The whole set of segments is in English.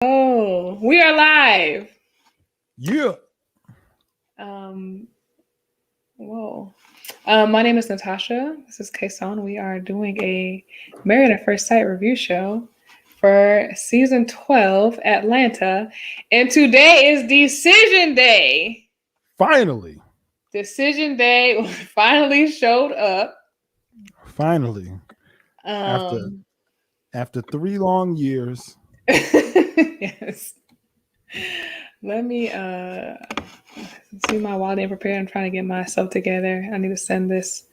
Oh, we are live. Yeah. Whoa. My name is Natasha. This is Kasaun. We are doing a Married at First Sight review show for season 12, Atlanta. And today is Decision Day. Finally. Decision Day finally showed up. Finally. Um, After 3 long years. yes. Let me see my wallet and prepare. I'm trying to get myself together. I need to send this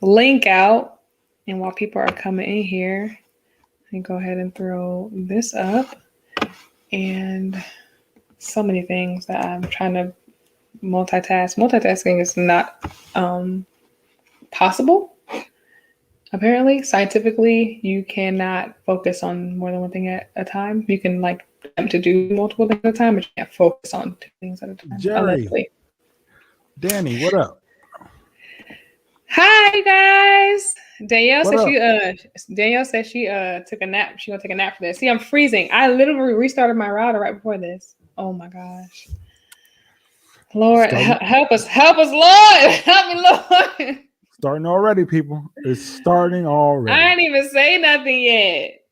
link out. And while people are coming in here, I go ahead and throw this up. And so many things that I'm trying to multitask. Multitasking is not possible. Apparently, scientifically, you cannot focus on more than one thing at a time. You can attempt to do multiple things at a time, but you can't focus on two things at a time. Jerry. Allegedly. Danny, what up? Hi guys. Danielle said she took a nap. She gonna take a nap for this. See, I'm freezing. I literally restarted my router right before this. Oh my gosh. Lord, help us, Lord. Help me, Lord. Starting already, people. It's starting already. I didn't even say nothing yet.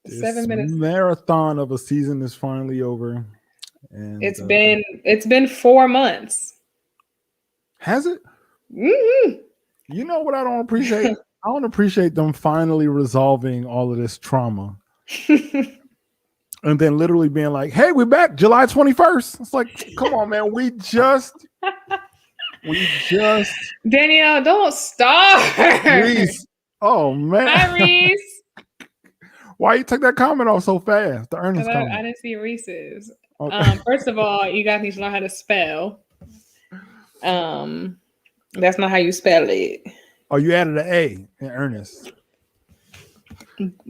This 7 minutes. Marathon of a season is finally over. And it's been 4 months. Has it? Mm-hmm. You know what I don't appreciate? I don't appreciate them finally resolving all of this trauma. And then literally being like, hey, we're back July 21st. It's like, come on, man. We just Danielle, don't start. Reese. Oh man. Hi, Reese. Why you took that comment off so fast? The earnest comment. I didn't see Reese's. Okay. First of all, you guys need to learn how to spell. That's not how you spell it. Oh, you added an A in earnest.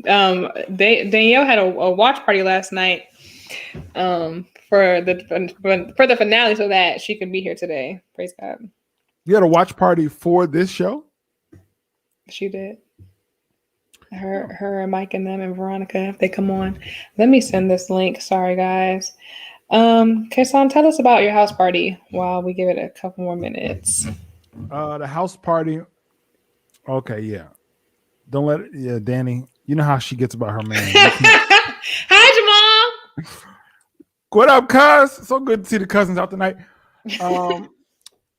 Danielle had a watch party last night for the finale so that she could be here today. Praise God. You had a watch party for this show? She did. Her and Mike and them and Veronica, if they come on. Let me send this link. Sorry, guys. Kasaun, tell us about your house party while we give it a couple more minutes. The house party. Okay, yeah. Don't let it. Yeah, Danny. You know how she gets about her man. Hi, Jamal. What up, cuz? So good to see the cousins out tonight.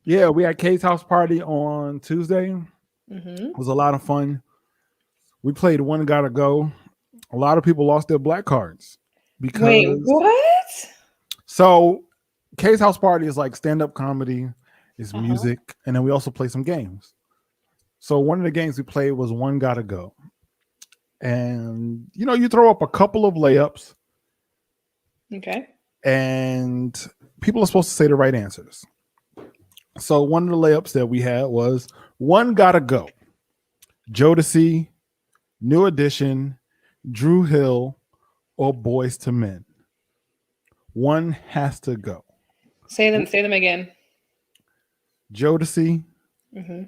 Yeah, we had Kay's house party on Tuesday. Mm-hmm. It was a lot of fun. We played One Gotta Go. A lot of people lost their black cards. Wait, what? So Kay's house party is like stand-up comedy, it's music, and then we also play some games. So one of the games we played was One Gotta Go. And, you throw up a couple of layups. Okay. And people are supposed to say the right answers. So one of the layups that we had was One Gotta Go. Jodeci, New Edition, Drew Hill, or Boys to Men. One has to go. Say them again. Jodeci. Mm-hmm.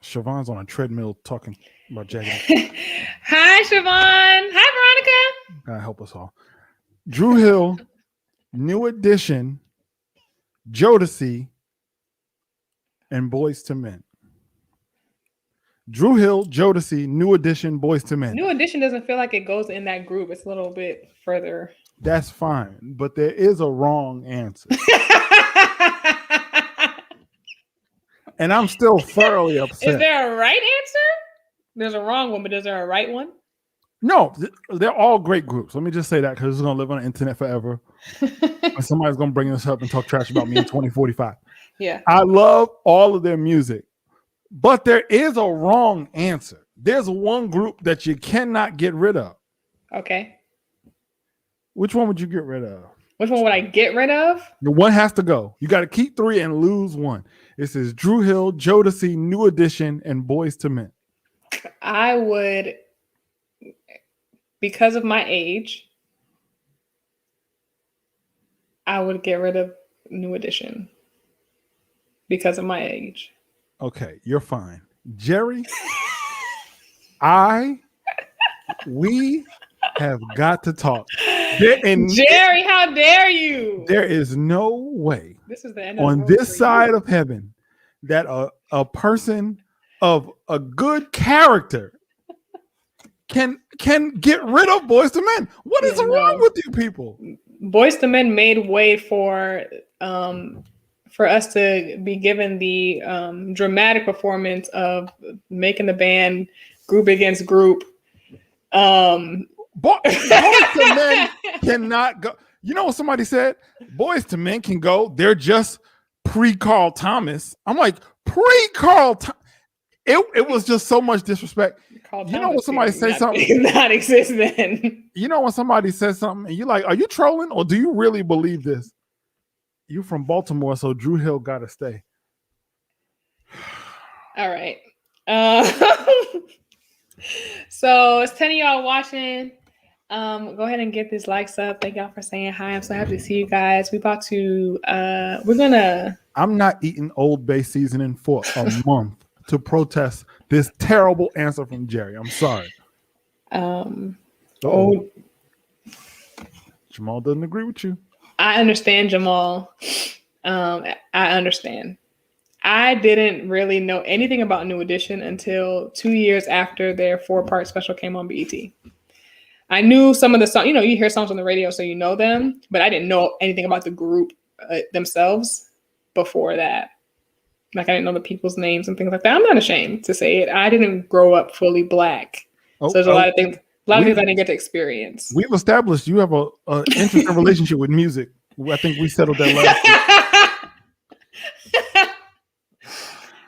Siobhan's on a treadmill talking about Jagged. Hi, Siobhan. Hi, Veronica. God help us all. Drew Hill, New Edition, Jodeci, and Boys to Men. Drew Hill, Jodeci, New Edition, Boys to Men. New Edition doesn't feel like it goes in that group. It's a little bit further. That's fine, but there is a wrong answer. And I'm still thoroughly upset. Is there a right answer? There's a wrong one, but is there a right one? No, they're all great groups. Let me just say that because it's going to live on the internet forever. And somebody's going to bring this up and talk trash about me in 2045. Yeah. I love all of their music, but there is a wrong answer. There's one group that you cannot get rid of. Okay. Which one would you get rid of? Which one would I get rid of? The one has to go. You got to keep 3 and lose 1. It says Drew Hill, Jodeci, New Edition, and Boys to Men. I would, because of my age, I would get rid of New Edition. Because of my age. Okay, you're fine. Jerry, I We have got to talk. Jerry, how dare you? There is no way this is the end on of the this side of heaven that a person of a good character can get rid of Boyz II Men. What is wrong with you people? Boyz II Men made way for us to be given the dramatic performance of making the band group against group. Boyz II Men cannot go. You know what somebody said? Boyz II Men can go. They're just pre-Carl Thomas. I'm like, pre-Carl Thomas. It was just so much disrespect. You know when somebody say something not exist then. You know when somebody says something and you're like, are you trolling or do you really believe this? You from Baltimore, so Drew Hill gotta stay. All right. So it's 10 of y'all watching. Go ahead and get these likes up. Thank y'all for saying hi. I'm so happy to see you guys. I'm not eating Old Bay seasoning for a month to protest this terrible answer from Jerry. I'm sorry. Jamal doesn't agree with you. I understand, Jamal. I understand. I didn't really know anything about New Edition until 2 years after their 4-part special came on BET. I knew some of the songs, you hear songs on the radio, so you know them, but I didn't know anything about the group themselves before that. Like, I didn't know the people's names and things like that. I'm not ashamed to say it. I didn't grow up fully Black. So there's a lot of things I didn't get to experience. We've established you have an interesting relationship with music. I think we settled that last week.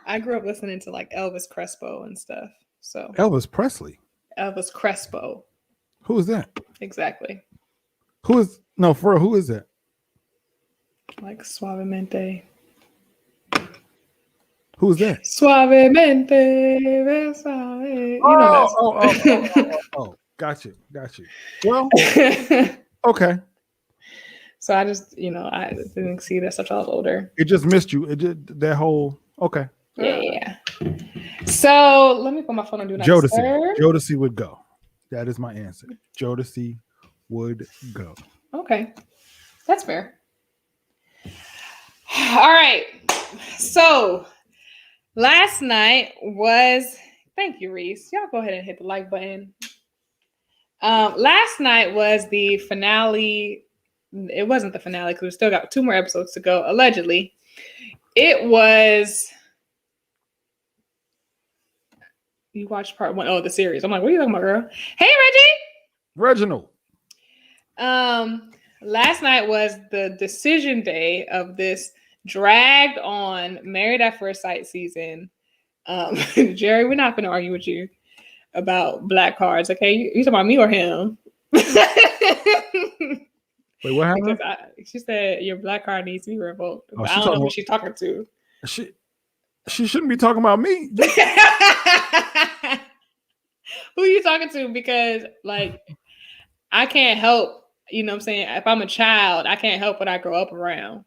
I grew up listening to like Elvis Crespo and stuff. So Elvis Presley. Elvis Crespo. Who is that? Exactly. For real, who is that? Like Suavemente. Who is that? Suavemente. Oh, got you. Well, okay. So I just, I didn't see that stuff till I was older. It just missed you. It just that whole okay. Yeah. So let me put my phone on do not disturb. Jodeci would go. That is my answer. Jodeci would go. Okay, that's fair. All right. So last night was. Thank you, Reese. Y'all go ahead and hit the like button. Last night was the finale. It wasn't the finale because we still got 2 more episodes to go, allegedly. It was... You watched part 1 of the series. I'm like, what are you talking about, girl? Hey, Reggie! Reginald. Last night was the decision day of this dragged on Married at First Sight season. Jerry, we're not going to argue with you about black cards, okay? You talking about me or him? Wait, what happened? She said your black card needs to be revoked. Oh, I don't know who she's talking to. She shouldn't be talking about me. Who are you talking to? Because like I can't help, you know what I'm saying? If I'm a child, I can't help what I grow up around.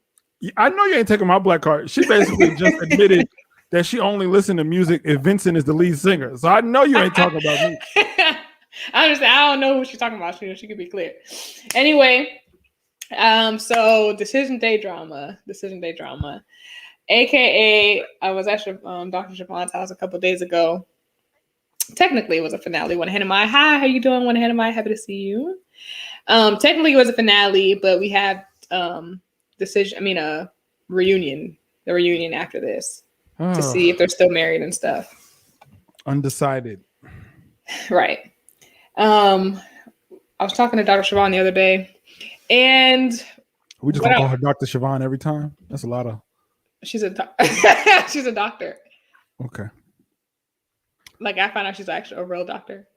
I know you ain't taking my black card. She basically just admitted that she only listened to music if Vincent is the lead singer. So I know you ain't talking about me. I understand. I don't know who she's talking about. She could be clear. Anyway, so decision day drama. AKA, I was at Dr. Siobhan's house a couple of days ago. Technically, it was a finale. One hand in my hi, how you doing? One hand in my happy to see you. Technically, it was a finale, but we have a reunion. The reunion after this to see if they're still married and stuff. Undecided. Right. I was talking to Dr. Siobhan the other day, and we just gonna call her Dr. Siobhan every time. That's a lot of. She's a doctor. Okay. Like I found out she's actually a real doctor.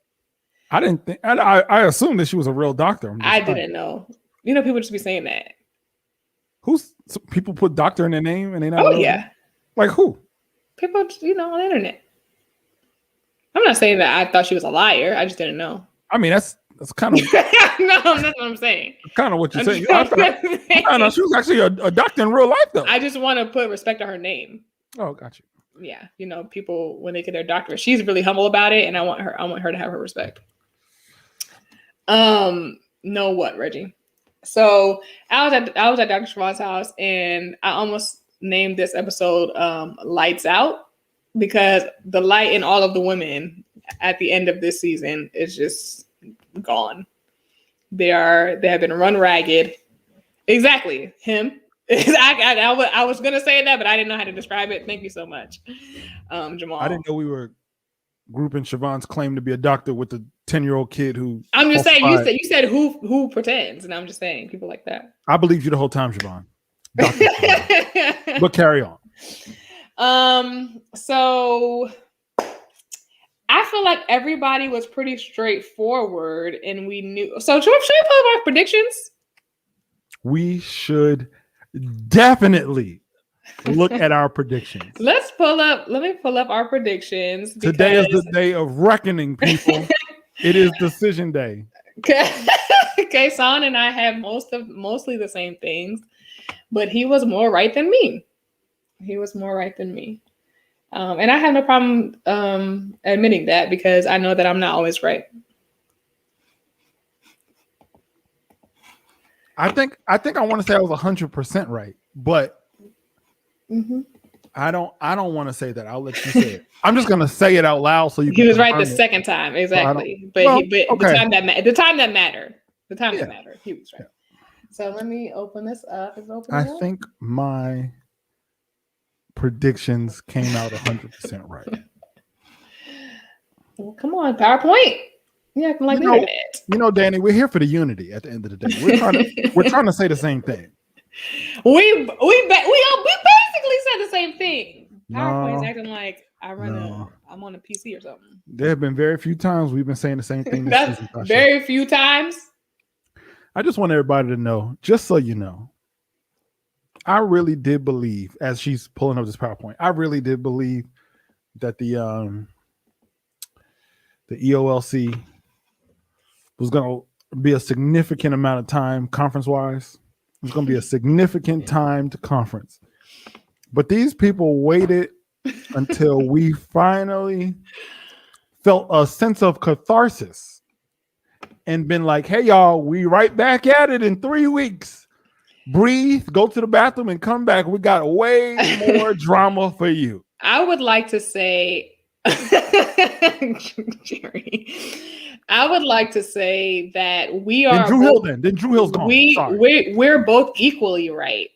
I didn't think. I assumed that she was a real doctor. I didn't know. You know, people just be saying that. People put doctor in their name and they not. Oh yeah. Like who? People, on the internet. I'm not saying that I thought she was a liar. I just didn't know. I mean, that's kind of. No, that's what I'm saying. Kind of what you're saying. I know she was actually a doctor in real life, though. I just want to put respect to her name. Oh, got you. Yeah, people when they get their doctorate, she's really humble about it, and I want her to have her respect. No, what, Reggie? So I was at Dr. Siobhan's house, and I almost named this episode "Lights Out" because the light in all of the women at the end of this season is just gone. They have been run ragged. Exactly, him. I was gonna say that, but I didn't know how to describe it. Thank you so much, Jamal. I didn't know we were grouping Siobhan's claim to be a doctor with the 10-year-old kid who. I'm just saying. You said who pretends, and I'm just saying people like that. I believed you the whole time, Siobhan. Siobhan. But carry on. So I feel like everybody was pretty straightforward, and we knew. So should we pull up our predictions? We should definitely look at our predictions. Let me pull up our predictions. Today is the day of reckoning, people. It is decision day. Kasaun and I have mostly the same things, but he was more right than me. And I have no problem admitting that because I know that I'm not always right. I think I want to say I was 100% right, but I don't want to say that. I'll let you say it. I'm just gonna say it out loud so you. He was right the second time, exactly. The time that mattered, he was right. Yeah. So let me open this up. I think my predictions came out 100% right. Well, come on, PowerPoint. Yeah, like Danny, we're here for the unity. At the end of the day, we're trying to say the same thing. We basically said the same thing. PowerPoint's acting like I'm on a PC or something. There have been very few times we've been saying the same thing. That's very few times. I just want everybody to know, just so you know, I really did believe, as she's pulling up this PowerPoint, I really did believe that the EOLC was going to be a significant amount of time conference-wise. It was going to be a significant time to conference. But these people waited until we finally felt a sense of catharsis and been like, hey, y'all, we right back at it in 3 weeks. Breathe, go to the bathroom, and come back. We got way more drama for you. I would like to say, Jerry, I would like to say that we are. Then Drew Hill's gone. We're both equally right.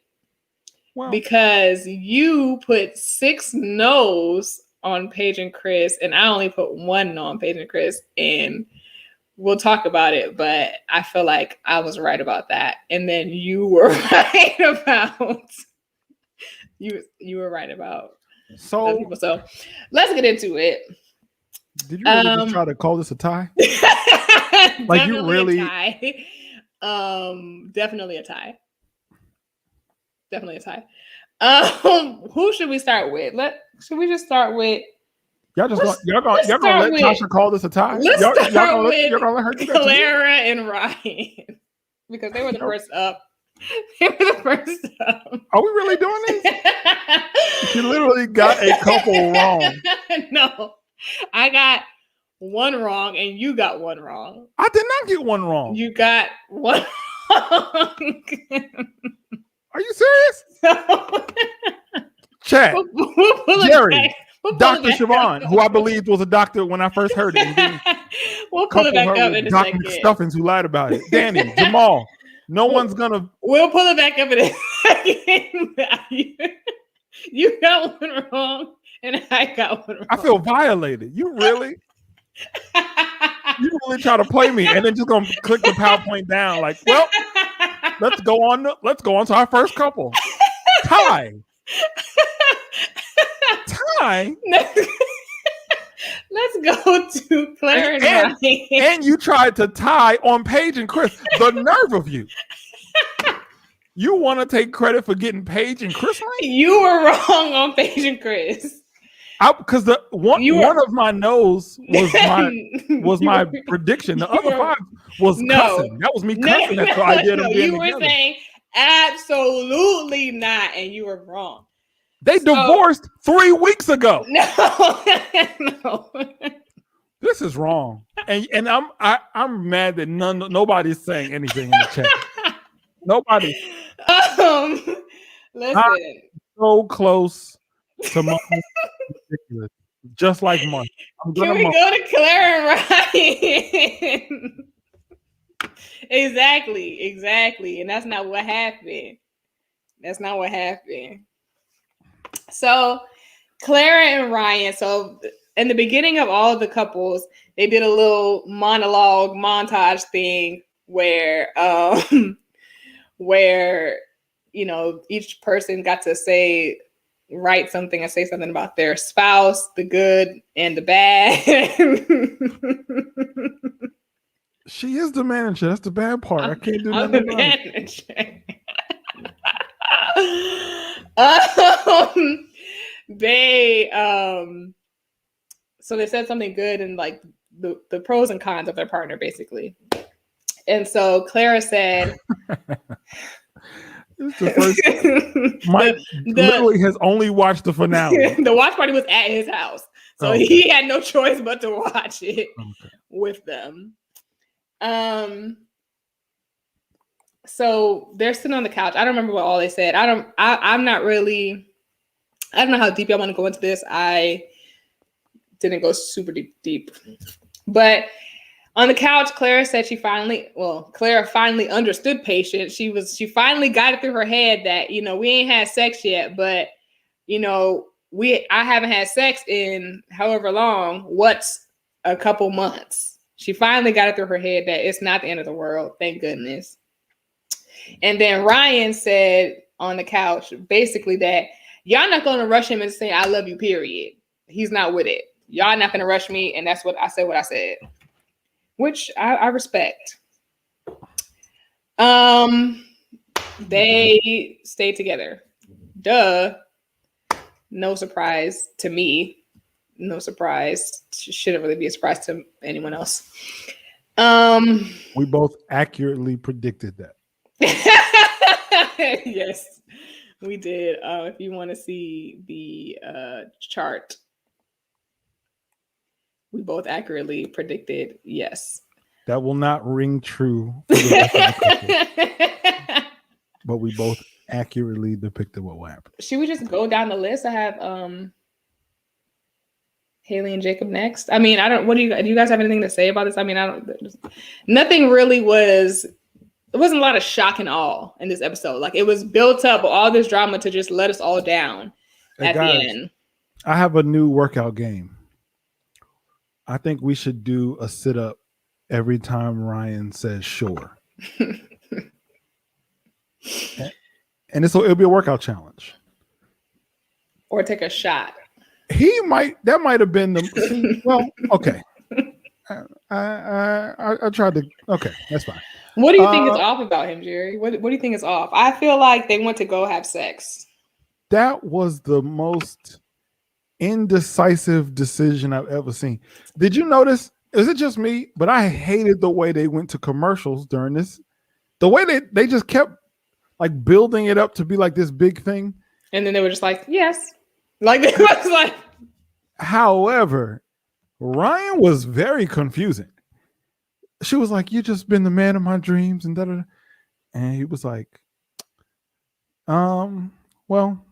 Well, because you put 6 no's on Paige and Chris, and I only put 1 no on Paige and Chris, and we'll talk about it. But I feel like I was right about that, and then you were right about you were right about so people. So let's get into it. Did you really just try to call this a tie? Like you really? A tie. Definitely a tie. Definitely a tie. Who should we start with? Should we just start with? Y'all gonna let Tasha call this a tie? Let's y'all start with y'all gonna let her do that Clara and Ryan because they were the first up. They were the first up. Are we really doing this? You literally got a couple wrong. No, I got 1 wrong and you got 1 wrong. I did not get 1 wrong. You got 1 wrong. Are you serious? Chat. Jerry, Dr. Siobhan, who I believed was a doctor when I first heard it. We'll pull it back up in a Dr. second. Stuffins who lied about it. Danny, Jamal, one's gonna. We'll pull it back up in a second. You got 1 wrong, and I got 1 wrong. I feel violated. You really try to play me, and then just gonna click the PowerPoint down. Like, well, let's go on to our first couple. Tie. Let's go to Clara and Ryan. And you tried to tie on Paige and Chris. The nerve of you. You want to take credit for getting Paige and Chris right? You were wrong on Paige and Chris. Because one of my no's was my prediction. The other 5 was cussing. That was me cussing at the idea of them being You were together. saying absolutely not, and you were wrong. They divorced 3 weeks ago. No. This is wrong. And I'm mad that nobody's saying anything in the chat. Nobody. Listen. So close to Mark. Ridiculous. Just like Mark. Can we go to Clara and Ryan? Exactly. And that's not what happened. So Clara and Ryan, so in the beginning of all of the couples, they did a little monologue montage thing where where each person got to write something and say something about their spouse, the good and the bad. She is the manager. That's the bad part. I can't do I'm nothing the about manager. So they said something good and like the pros and cons of their partner, basically. And so Clara said, "This is the first." Mike literally has only watched the finale. The watch party was at his house, so he had no choice but to watch it with them. So they're sitting on the couch. I don't remember what all they said. I don't know how deep I want to go into this. I didn't go super deep. But on the couch, Clara said Clara finally understood Patience. She finally got it through her head that, we ain't had sex yet, but I haven't had sex in however long. What's a couple months? She finally got it through her head that it's not the end of the world. Thank goodness. And then Ryan said on the couch, basically that y'all not going to rush him and say, I love you, period. He's not with it. Y'all not going to rush me. And that's what I said, which I respect. They stayed together. Duh. No surprise to me. No surprise. Shouldn't really be a surprise to anyone else. We both accurately predicted that. Yes, we did. If you want to see the chart, we both accurately predicted yes. That will not ring true for the rest of the but we both accurately depicted what will happen. Should we just go down the list? I have Haley and Jacob next. I mean, do you guys have anything to say about this? I mean, nothing really was. There wasn't a lot of shock and awe in this episode. Like, it was built up all this drama to just let us all down at the end. I have a new workout game. I think we should do a sit-up every time Ryan says sure. And it'll be a workout challenge. Or take a shot. That might have been okay. I tried to, okay, that's fine. What do you think is off about him, Jerry? What do you think is off? I feel like they went to go have sex. That was the most indecisive decision I've ever seen. Did you notice? Is it just me? But I hated the way they went to commercials during this. The way they just kept like building it up to be like this big thing. And then they were just like, yes. Like, it was like. However, Ryan was very confusing. She was like, you just been the man of my dreams and da-da-da. And he was like, well,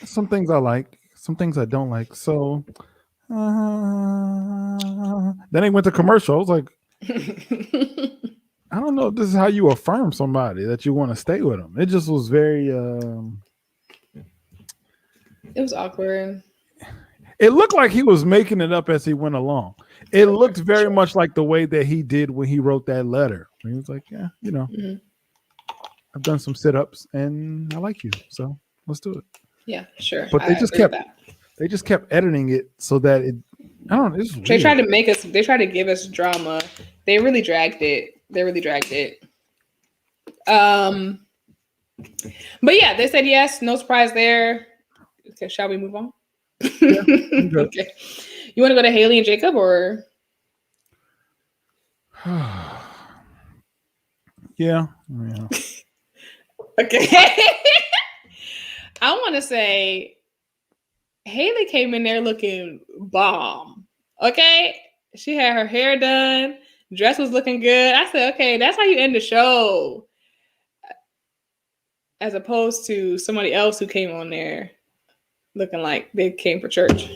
some things I like, some things I don't like. So then he went to commercial. I was like, I don't know if this is how you affirm somebody that you want to stay with them. It just was very it was awkward. It looked like he was making it up as he went along. It looked very much like the way that he did when he wrote that letter. He was like, yeah, I've done some sit-ups and I like you. So let's do it. Yeah, sure. But they just kept editing it so that I don't know. They tried to give us drama. They really dragged it. But yeah, they said yes, no surprise there. Okay, shall we move on? Yeah, okay. You want to go to Haley and Jacob or? Yeah. Okay. I want to say Haley came in there looking bomb. Okay. She had her hair done. Dress was looking good. I said, okay, that's how you end the show. As opposed to somebody else who came on there looking like they came for church.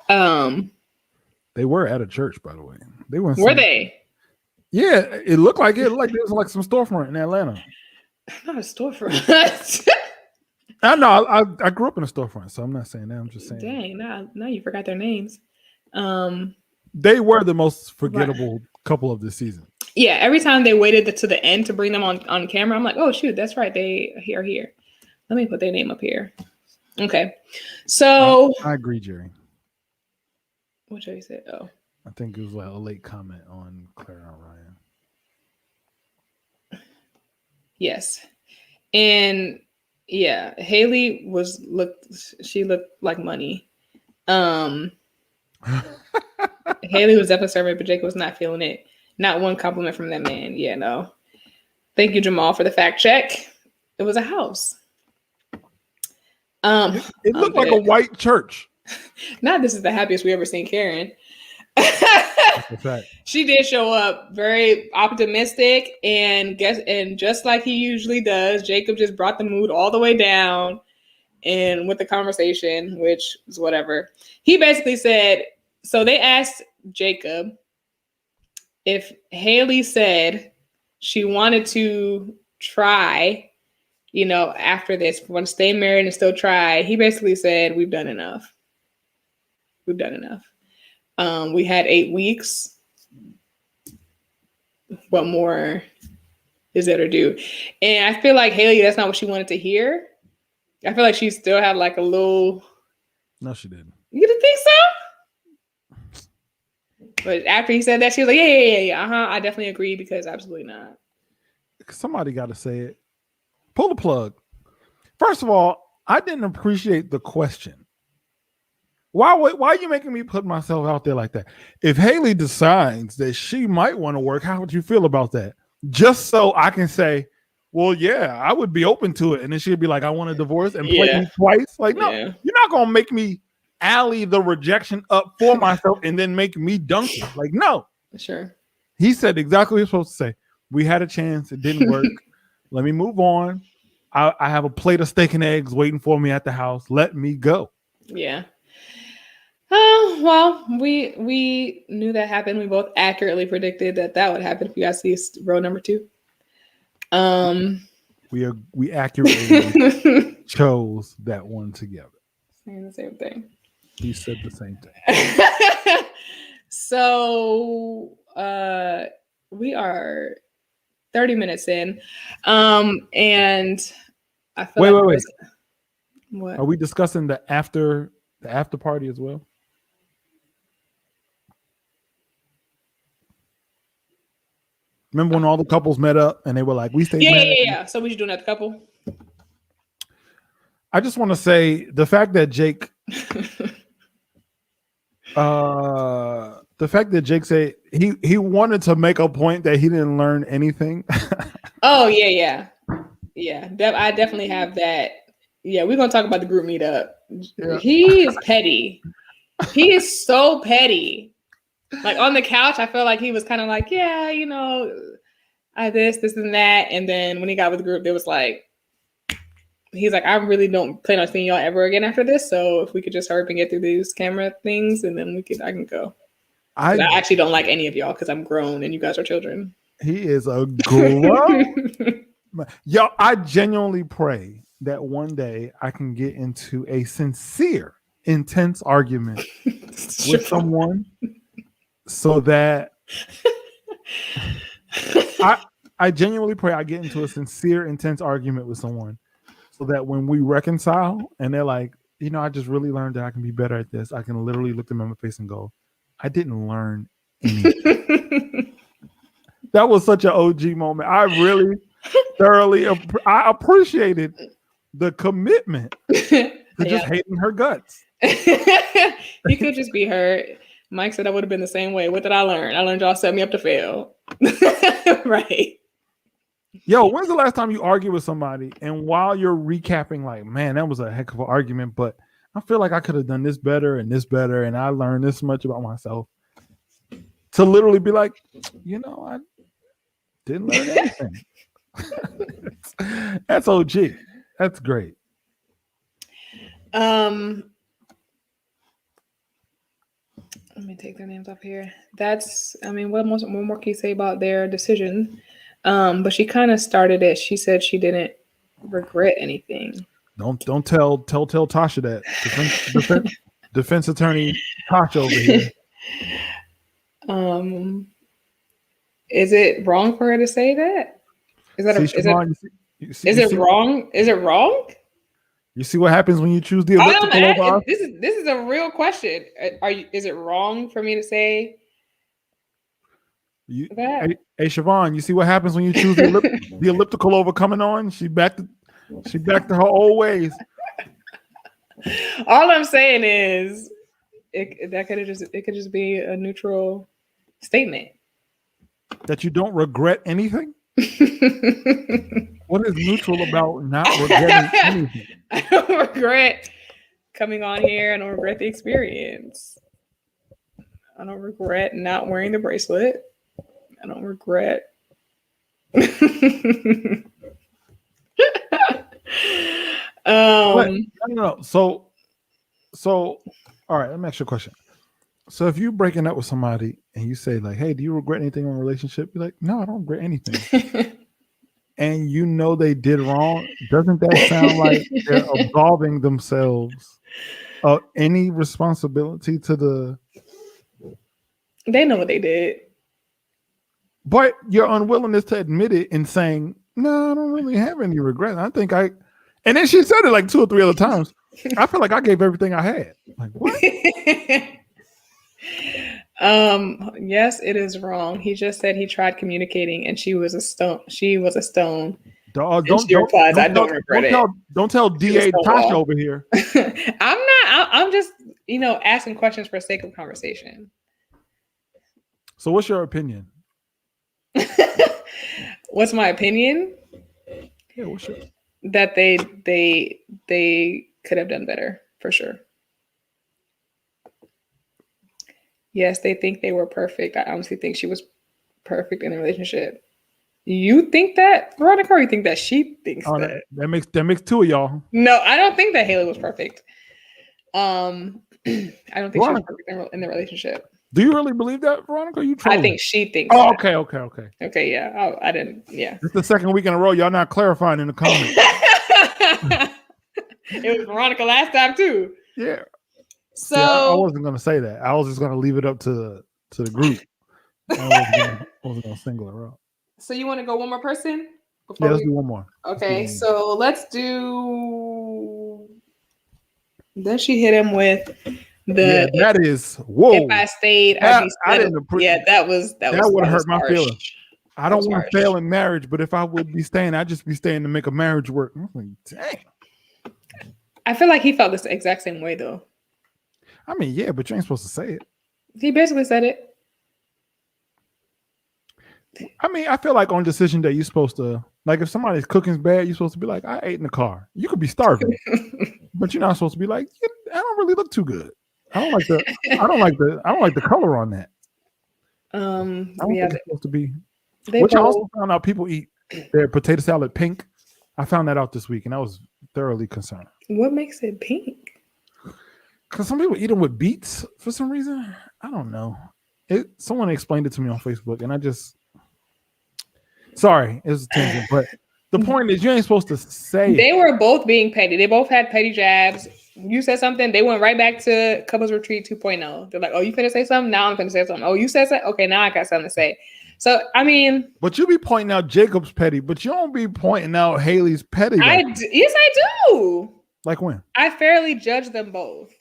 They were at a church, by the way. They were. They? Yeah, it looked like it. Like there was like some storefront in Atlanta. Not a storefront. I know. I grew up in a storefront, so I'm not saying that. I'm just saying. Dang, now you forgot their names. They were the most forgettable couple of the season. Yeah, every time they waited to the end to bring them on camera, I'm like, oh shoot, that's right, they are here. Let me put their name up here. Okay, so I agree, Jerry. What Jerry said? Oh, I think it was like a late comment on Clara and Ryan. Yes, and yeah, Haley looked like money. Haley was definitely serving, but Jake was not feeling it. Not one compliment from that man. Yeah, no. Thank you, Jamal, for the fact check. It was a house. It looked like a white church. Not this is the happiest we ever seen Karen. Fact. She did show up very optimistic and just like he usually does, Jacob just brought the mood all the way down and with the conversation, which is whatever. He basically said, so they asked Jacob if Haley said she wanted to try, after this, want to stay married and still try. He basically said, we've done enough. We've done enough. We had 8 weeks. What more is there to do? And I feel like Haley, that's not what she wanted to hear. I feel like she still had like a little. No, she didn't. You didn't think so? But after he said that, she was like, yeah. I definitely agree because absolutely not. Somebody got to say it. Pull the plug. First of all, I didn't appreciate the question. Why are you making me put myself out there like that? If Haley decides that she might want to work, how would you feel about that? Just so I can say, well, yeah, I would be open to it. And then she'd be like, I want a divorce and play me twice. Like, no, you're not going to make me alley the rejection up for myself and then make me dunk it. Like, no. Sure. He said exactly what he was supposed to say. We had a chance. It didn't work. Let me move on. I have a plate of steak and eggs waiting for me at the house. Let me go. Yeah. Well, we knew that happened. We both accurately predicted that would happen if you guys see row number 2. We accurately chose that one together. Saying the same thing. You said the same thing. So we are 30 minutes in. And I feel wait. What? Are we discussing the after party as well? Remember when all the couples met up and they were like, we stayed married? Yeah. So we should do another couple? I just want to say the fact that Jake said he wanted to make a point that he didn't learn anything. Oh, yeah. I definitely have that. Yeah, we're going to talk about the group meetup. Yeah. He is petty. He is so petty. Like on the couch, I felt like he was kind of like, yeah, I this and that. And then when he got with the group, it was like, he's like, I really don't plan on seeing y'all ever again after this. So if we could just hurry up and get through these camera things and then I can go. I actually don't like any of y'all because I'm grown and you guys are children. He is a grown. Y'all, I genuinely pray that one day I can get into a sincere, intense argument with someone so that I genuinely pray I get into a sincere, intense argument with someone so that when we reconcile and they're like, I just really learned that I can be better at this, I can literally look them in my face and go, I didn't learn anything. That was such an OG moment. I really thoroughly appreciated the commitment to just hating her guts. He could just be hurt. Mike said I would have been the same way. What did I learn? I learned y'all set me up to fail. Right. Yo, when's the last time you argued with somebody and while you're recapping, like, man, that was a heck of an argument, but I feel like I could have done this better and I learned this much about myself. to literally be like, I didn't learn anything. That's OG. That's great. Let me take their names up here. What more can you say about their decision? But she kind of started it. She said she didn't regret anything. Don't tell Tasha that. Defense attorney Tasha over here. Is it wrong for her to say that? Is it wrong? Is it wrong? You see what happens when you choose the elliptical over us? This is a real question. Is it wrong for me to say that? Hey Siobhan, you see what happens when you choose the elliptical over coming on? She back to her old ways. All I'm saying is it could just be a neutral statement. That you don't regret anything? What is neutral about not regretting anything? I don't regret coming on here. I don't regret the experience. I don't regret not wearing the bracelet. I don't regret. No. So, all right. Let me ask you a question. So, if you're breaking up with somebody and you say like, "Hey, do you regret anything in a relationship?" You're like, "No, I don't regret anything." And you know they did wrong. Doesn't that sound like they're absolving themselves of any responsibility to the? They know what they did. But your unwillingness to admit it and saying, "No, I don't really have any regret." And then she said it like 2 or 3 other times. I feel like I gave everything I had. Like what? Yes, it is wrong. He just said he tried communicating and she was a stone. Don't regret it. Don't tell DA Tasha over here. I'm just, asking questions for sake of conversation. So what's your opinion? What's my opinion? Yeah, what's your that they could have done better for sure. Yes, they think they were perfect. I honestly think she was perfect in the relationship. You think that, Veronica, or you think that she thinks that? That makes 2 of y'all. No, I don't think that Haley was perfect. I don't think she was perfect in the relationship. Do you really believe that, Veronica? Or you trolling? I think she thinks. Oh, that. Okay. Okay, yeah. I didn't. Yeah. It's the second week in a row. Y'all not clarifying in the comments. It was Veronica last time too. Yeah. So see, I wasn't gonna say that. I was just gonna leave it up to the group. I wasn't gonna single her out. So you want to go one more person? Yeah, let's do one more. Okay, so let's do. Then she hit him with the. Yeah, that is whoa. If I stayed, I'd be settled. That would hurt my feelings. I don't want to fail in marriage, but if I would be staying, I'd just be staying to make a marriage work. I'm like, dang. I feel like he felt the exact same way though. I mean, yeah, but you ain't supposed to say it. He basically said it. I mean, I feel like on decision day, you're supposed to, like, if somebody's cooking's bad, you're supposed to be like, I ate in the car. You could be starving, but you're not supposed to be like, I don't really look too good. I don't like the color on that. I don't think it's supposed to be. Which I also found out people eat their potato salad pink. I found that out this week, and I was thoroughly concerned. What makes it pink? Because some people eat them with beets for some reason. I don't know. Someone explained it to me on Facebook, and I just. Sorry, it was a tangent, but the point is you ain't supposed to say They were both being petty. They both had petty jabs. You said something, they went right back to Couples Retreat 2.0. They're like, oh, you finna say something? Now I'm finna say something. Oh, you said something? Okay, now I got something to say. So, I mean... But you be pointing out Jacob's petty, but you don't be pointing out Haley's petty. Yes, I do. Like when? I fairly judge them both,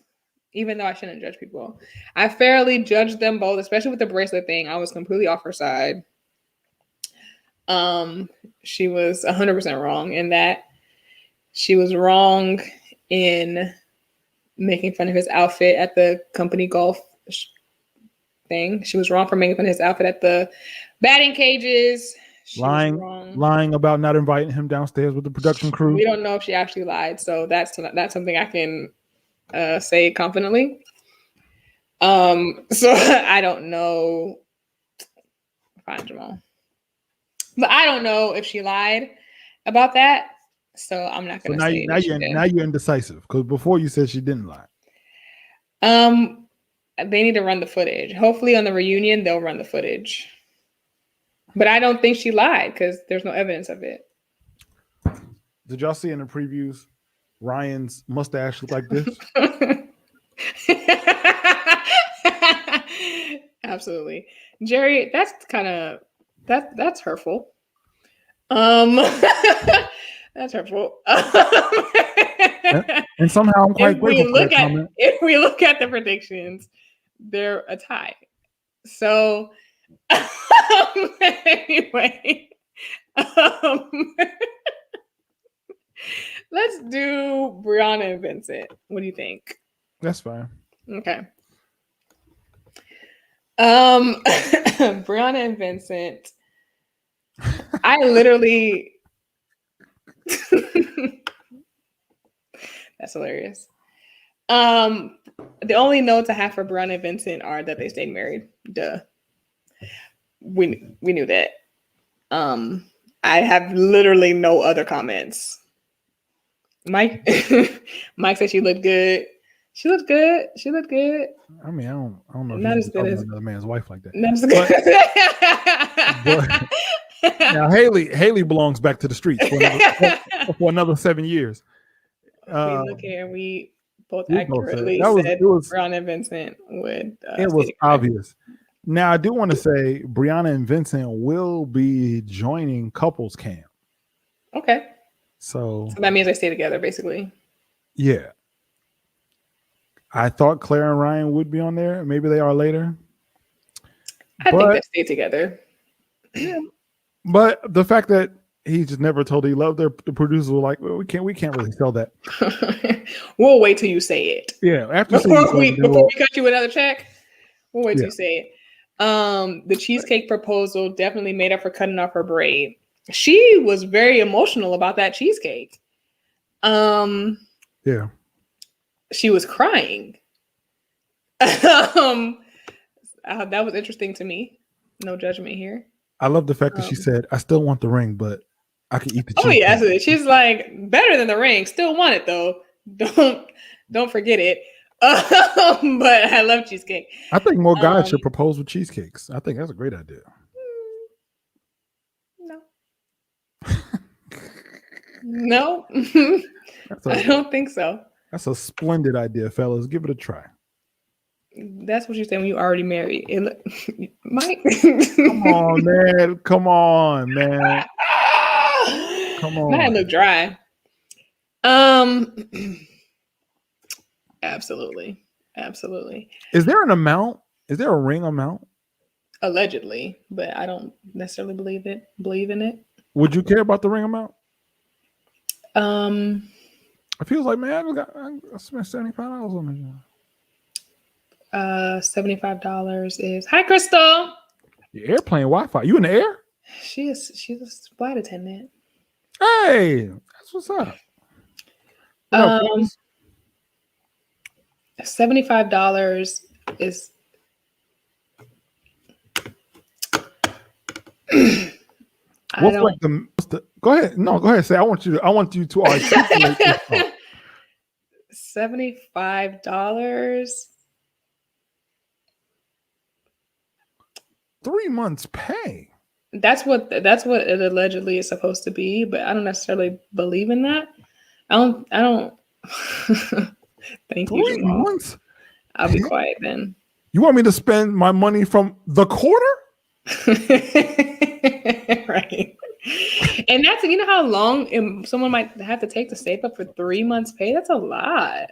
even though I shouldn't judge people. I fairly judge them both, especially with the bracelet thing. I was completely off her side. She was 100% wrong in that. She was wrong in making fun of his outfit at the company golf thing. She was wrong for making fun of his outfit at the batting cages. Lying about not inviting him downstairs with the production crew. We don't know if she actually lied, so that's something I can say confidently. So I don't know fine, Jamal. But I don't know if she lied about that, so I'm not going to say now you're indecisive because before you said she didn't lie. They need to run the footage. Hopefully on the reunion they'll run the footage. But I don't think she lied because there's no evidence of it. Did y'all see in the previews Ryan's mustache look like this? Absolutely. Jerry, that's that's hurtful. That's hurtful. And somehow I'm quite grateful for that comment. If we look at the predictions, they're a tie. So anyway, let's do Briana and Vincent. What do you think? That's fine. Okay. Briana and Vincent. I literally that's hilarious. The only notes I have for Briana and Vincent are that they stayed married. Duh. We knew that. I have literally no other comments. Mike said she looked good. She looked good. I mean, I don't know if not you as good as another man's wife like that. Not as good. But now Haley belongs back to the streets for another 7 years. We look here and we both accurately said Briana and Vincent would. It was obvious. Now I do want to say Briana and Vincent will be joining couples camp. Okay. So that means they stay together, basically. Yeah. I thought Clara and Ryan would be on there. Maybe they are later. I think they stay together. Yeah. But the fact that he just never told he loved her, the producers were like, well, we can't really sell that. We'll wait till you say it. Yeah. Before we cut you another check, we'll wait till you say it. The Cheesecake Proposal definitely made up for cutting off her braid. She was very emotional about that cheesecake. Yeah. She was crying. That was interesting to me. No judgment here. I love the fact that she said, I still want the ring, but I can eat the cheesecake. Oh yeah, she's like, better than the ring. Still want it though. Don't forget it. But I love cheesecake. I think more guys should propose with cheesecakes. I think that's a great idea. No. I don't think so. That's a splendid idea, fellas. Give it a try. That's what you say when you already married. Mike. Come on, man. Come on. Mine look dry. Absolutely. Is there an amount? Is there a ring amount? Allegedly, but I don't necessarily believe in it. Would you care about the ring amount? It feels like, man, I spent $75 on this. $75 is hi, Crystal. Your airplane Wi-Fi. You in the air? She's a flight attendant. Hey, that's what's up. $75 is what's like go ahead. No, go ahead. Say I want you to articulate this. $75. 3 months pay. That's what it allegedly is supposed to be, but I don't necessarily believe in that. I don't Thank you. 3 months? I'll be quiet then. You want me to spend my money from the quarter? Right. And that's, you know how long someone might have to take to save up for 3 months pay? That's a lot.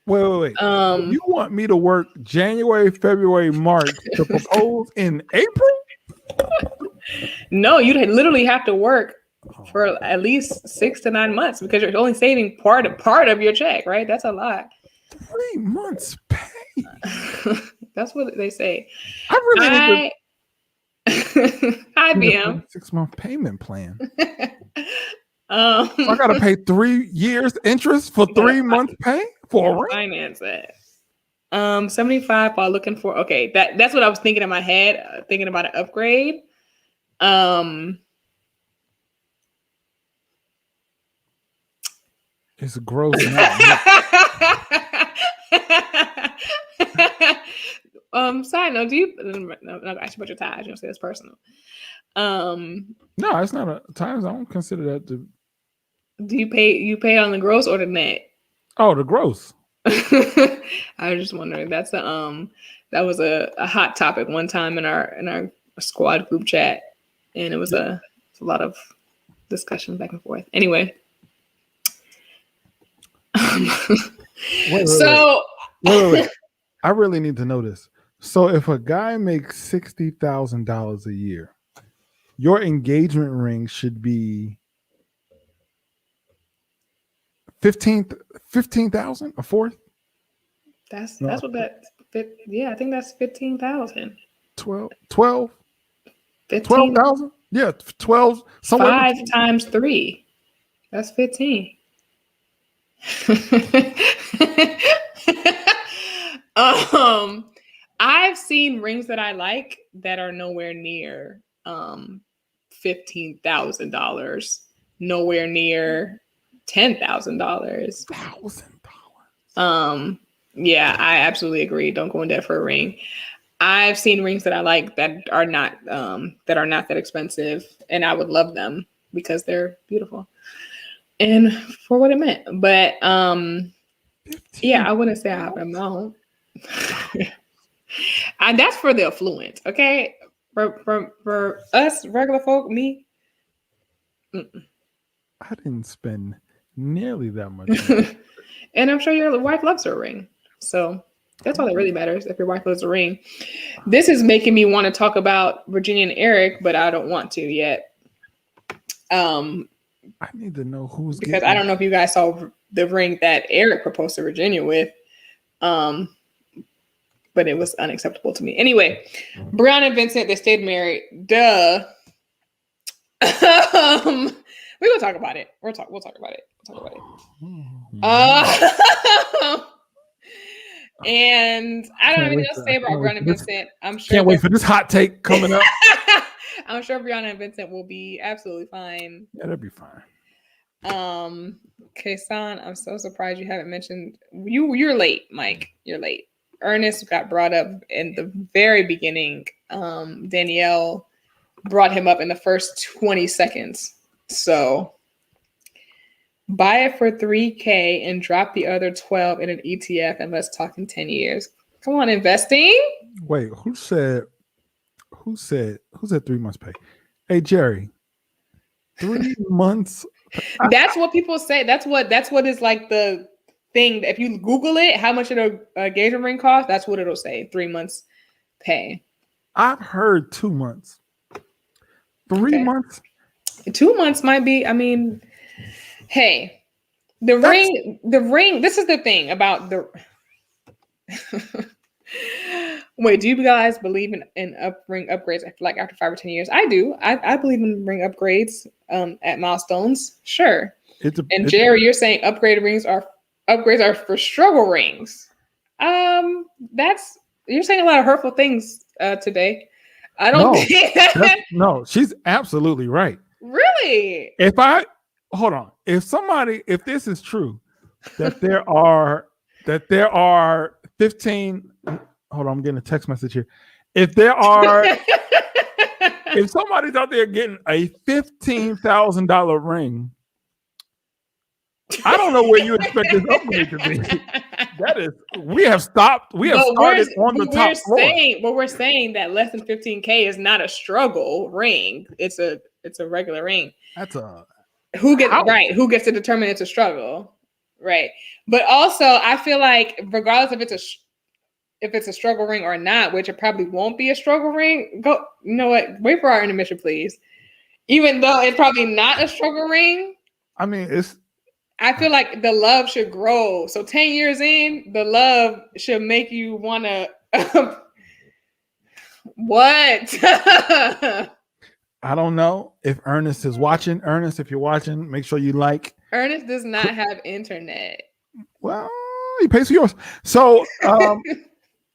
Wait. You want me to work January, February, March to propose in April? No, you'd literally have to work for at least 6 to 9 months because you're only saving part of your check, right? That's a lot. 3 months pay. That's what they say. I really need Hi, BM. 6 month payment plan. I gotta pay 3 years interest for 3 months pay for a ring? Finance it. 75 while looking for that's what I was thinking in my head, thinking about an upgrade. It's gross. Side note, do you? No, I should put your ties. You don't say it's personal. No, it's not a times. I don't consider that to. Do you pay on the gross or the net? Oh, the gross. I was just wondering. That was a hot topic one time in our squad group chat, and it was a lot of discussion back and forth. Anyway. Wait. I really need to know this. So if a guy makes $60,000 a year, your engagement ring should be 15,000, a fourth? That's what that fit. Yeah, I think that's 15,000. 12,000? Yeah, 12. 5 times 3. That's 15. I've seen rings that I like that are nowhere near $15,000, nowhere near $10,000. Yeah, I absolutely agree. Don't go in debt for a ring. I've seen rings that I like that are not that expensive, and I would love them because they're beautiful and for what it meant. But yeah, I wouldn't say I have an amount. And that's for the affluent, okay? For us regular folk, me. I didn't spend nearly that much. And I'm sure your wife loves her ring. So that's all that really matters, if your wife loves a ring. This is making me want to talk about Virginia and Erik, but I don't want to yet. I need to know who's because I don't know if you guys saw the ring that Erik proposed to Virginia with. But it was unacceptable to me. Anyway, Briana and Vincent, they stayed married. Duh. We're gonna talk about it. We'll talk about it. And I don't have anything else to say about Briana and Vincent. I'm sure. Can't wait for this hot take coming up. I'm sure Briana and Vincent will be absolutely fine. Yeah, they'll be fine. Kasaun, I'm so surprised you haven't mentioned you're late, Mike. You're late. Ernest got brought up in the very beginning. Danielle brought him up in the first 20 seconds. So buy it for $3,000 and drop the other 12 in an ETF and let's talk in 10 years. Come on, investing. Wait, who said 3 months pay? Hey, Jerry, 3 months. That's what people say. That's what is like the thing. If you Google it, how much an engagement ring cost, that's what it'll say. 3 months pay. I've heard 2 months. 3 months? 2 months might be, I mean, hey, the ring, this is the thing about the wait, do you guys believe in ring upgrades like after 5 or 10 years? I do. I believe in ring upgrades at milestones. Sure. Jerry, you're saying upgraded rings are for struggle rings. You're saying a lot of hurtful things today. I don't think that. No, she's absolutely right. Really? If this is true, that there are 15. Hold on, I'm getting a text message here. If somebody's out there getting a $15,000 ring, I don't know where you expect this upgrade to be. We have started on the top floor. We're saying that less than $15,000 is not a struggle ring. It's a regular ring. Who gets to determine it's a struggle, right? But also, I feel like regardless if it's a struggle ring or not, which it probably won't be a struggle ring. You know what? Wait for our intermission, please. Even though it's probably not a struggle ring. I mean, I feel like the love should grow. So 10 years in, the love should make you want to. What? I don't know if Ernest is watching. Ernest, if you're watching, make sure you like. Ernest does not have internet. Well, he pays for yours. So,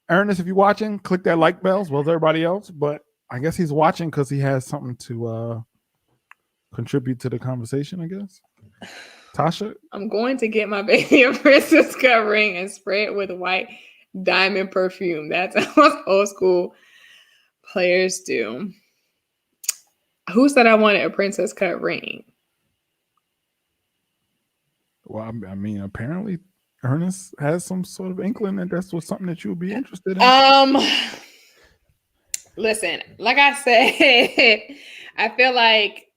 Ernest, if you're watching, click that like bell as well as everybody else. But I guess he's watching because he has something to contribute to the conversation, I guess. Tasha? I'm going to get my baby a princess cut ring and spray it with white diamond perfume. That's what old school players do. Who said I wanted a princess cut ring? Well, I mean, apparently Ernest has some sort of inkling that that's something that you would be interested in. Listen, like I said, I feel like,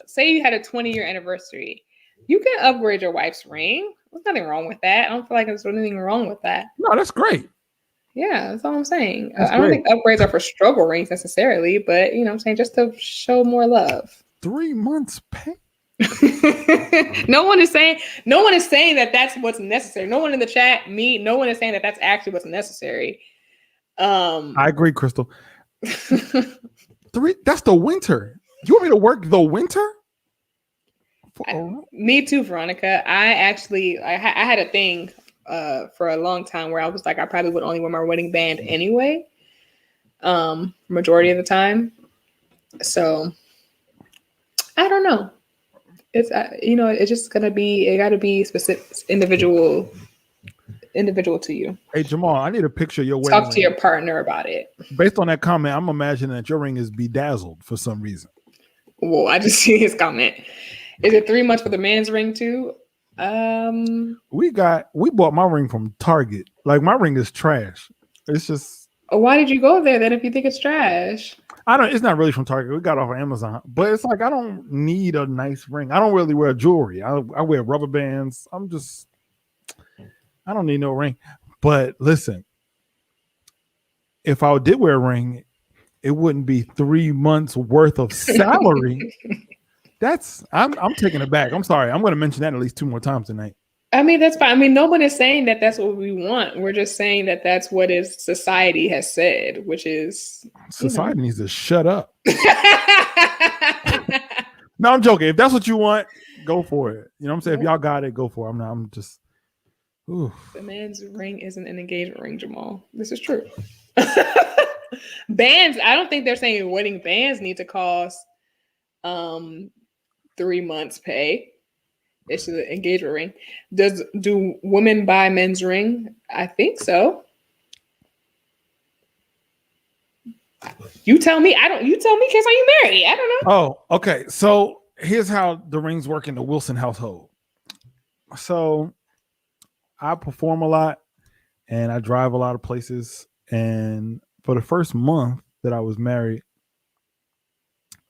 say you had a 20-year anniversary, you can upgrade your wife's ring. There's nothing wrong with that. I don't feel like there's anything wrong with that. No, that's great. Yeah, that's all I'm saying. I don't think upgrades are for struggle rings necessarily, but you know what I'm saying, just to show more love. 3 months pay. No one is saying that that's what's necessary. No one in the chat, no one is saying that that's actually what's necessary. I agree, Crystal. 3, that's the winter. You want me to work the winter? Me too, Veronica. I had a thing for a long time where I was like, I probably would only wear my wedding band anyway, majority of the time. So I don't know. It's it's just gonna be, it got to be specific, individual to you. Hey Jamal, I need a picture of your wedding. Talk to your partner about it. Based on that comment, I'm imagining that your ring is bedazzled for some reason. Whoa, I just see his comment. Is it 3 months for the man's ring too? We bought my ring from Target. Like, my ring is trash. It's just. Why did you go there then if you think it's trash? It's not really from Target. We got it off of Amazon, but it's like, I don't need a nice ring. I don't really wear jewelry. I wear rubber bands. I don't need no ring. But listen, if I did wear a ring, it wouldn't be 3 months worth of salary. I'm taking it back. I'm sorry. I'm going to mention that at least 2 more times tonight. I mean, that's fine. I mean, no one is saying that that's what we want. We're just saying that that's what society has said, which is society needs to shut up. No, I'm joking. If that's what you want, go for it. You know what I'm saying? If y'all got it, go for it. I'm just. Oof. The man's ring isn't an engagement ring, Jamal. This is true. Bands. I don't think they're saying wedding bands need to cost 3 months pay. It's an engagement ring. Do women buy men's ring? I think so. You tell me. You tell me, because are you married? I don't know. Oh, okay. So here's how the rings work in the Wilson household. So I perform a lot and I drive a lot of places. And for the first month that I was married,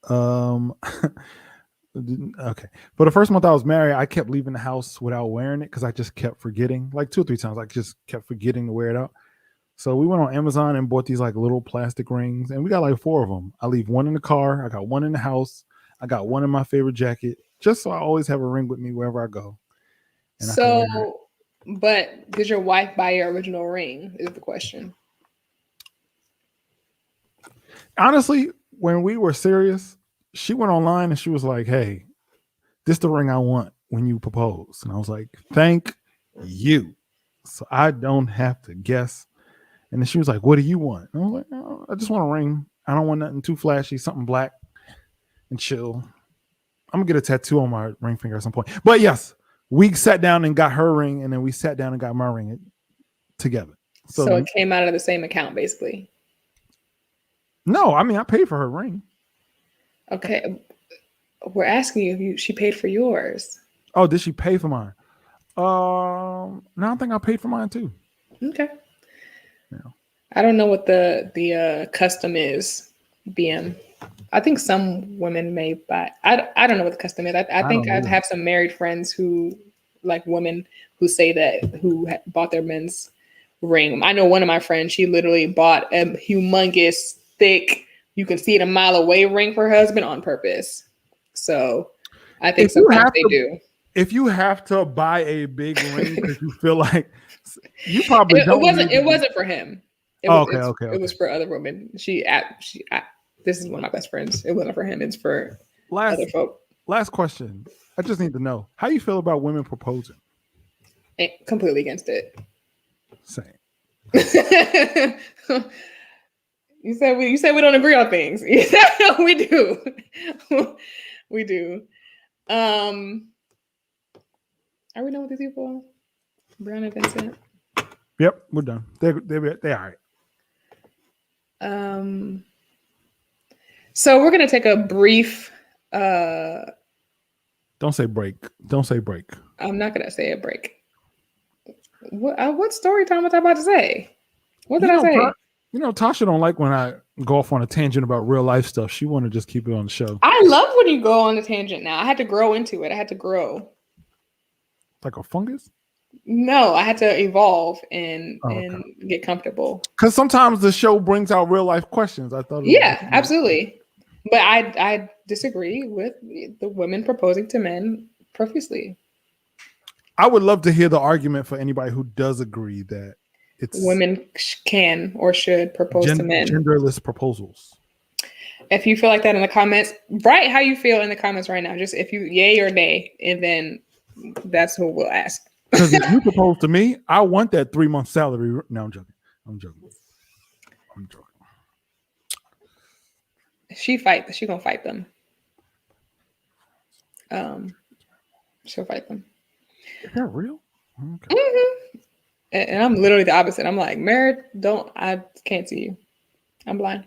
okay. For the first month I was married, I kept leaving the house without wearing it because I just kept forgetting. Like 2 or 3 times, I just kept forgetting to wear it out. So we went on Amazon and bought these like little plastic rings, and we got like 4 of them. I leave one in the car. I got one in the house. I got one in my favorite jacket, just so I always have a ring with me wherever I go. And so, but did your wife buy your original ring? Is the question. Honestly, when we were serious, she went online and she was like, "Hey, this is the ring I want when you propose." And I was like, "Thank you." So I don't have to guess. And then she was like, "What do you want?" And I was like, "Oh, I just want a ring. I don't want nothing too flashy, something black and chill. I'm gonna get a tattoo on my ring finger at some point." But yes, we sat down and got her ring, and then we sat down and got my ring together. So it came out of the same account, basically. No, I mean, I paid for her ring. Okay. We're asking you if she paid for yours. Oh, did she pay for mine? No, I think I paid for mine too. Okay. Yeah. I don't know what the custom is, BM. I think some women may buy. I don't know what the custom is. I think I have some married friends who, like women who say that, who bought their men's ring. I know one of my friends, she literally bought a humongous, thick, you can see it a mile away ring for her husband on purpose. So I think sometimes they do. If you have to buy a big ring because you feel like you probably it wasn't for him. It was for other women. This is one of my best friends. It wasn't for him. It's for other folk. Last question. I just need to know how you feel about women proposing. Completely against it. Same. You said we don't agree on things. We do. We do. Are we done with these people? Briana and Vincent. Yep, we're done. They're all right. So we're gonna take a brief. Don't say break. Don't say break. I'm not gonna say a break. What story time was I about to say? What did I say? Tasha don't like when I go off on a tangent about real life stuff. She want to just keep it on the show. I love when you go on a tangent now. I had to grow into it. I had to grow. Like a fungus? No, I had to evolve and get comfortable. Because sometimes the show brings out real life questions. I thought. Absolutely. But I disagree with the women proposing to men profusely. I would love to hear the argument for anybody who does agree that it's women can or should propose to men. Genderless proposals. If you feel like that in the comments, write how you feel in the comments right now. Just if you yay or nay, and then that's who we'll ask. Because if you propose to me, I want that 3-month salary. No, I'm joking. She gonna fight them. She'll fight them. Is that real? Okay. Mm-hmm. And I'm literally the opposite. I'm like, married, I can't see you. I'm blind.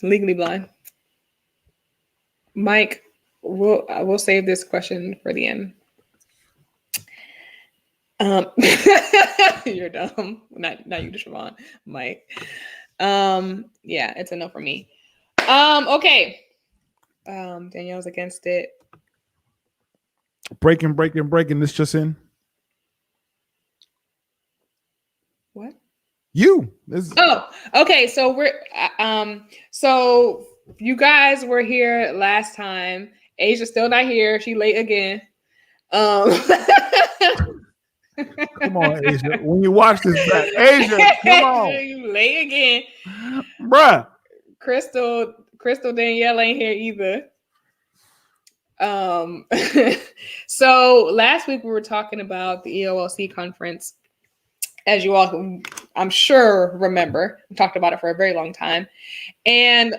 Legally blind. Mike, we'll save this question for the end. You're dumb. Not you, Siobhan. Mike. Yeah, it's a no for me. Okay. Danielle's against it. Breaking. This just in. What? You. Okay. So we're so you guys were here last time. Asia's still not here. She late again. Come on, Asia. When you watch this back, Asia, come on. You late again. Bruh. Crystal Danielle ain't here either. So last week we were talking about the EOLC conference. As you all, I'm sure, remember, we talked about it for a very long time. And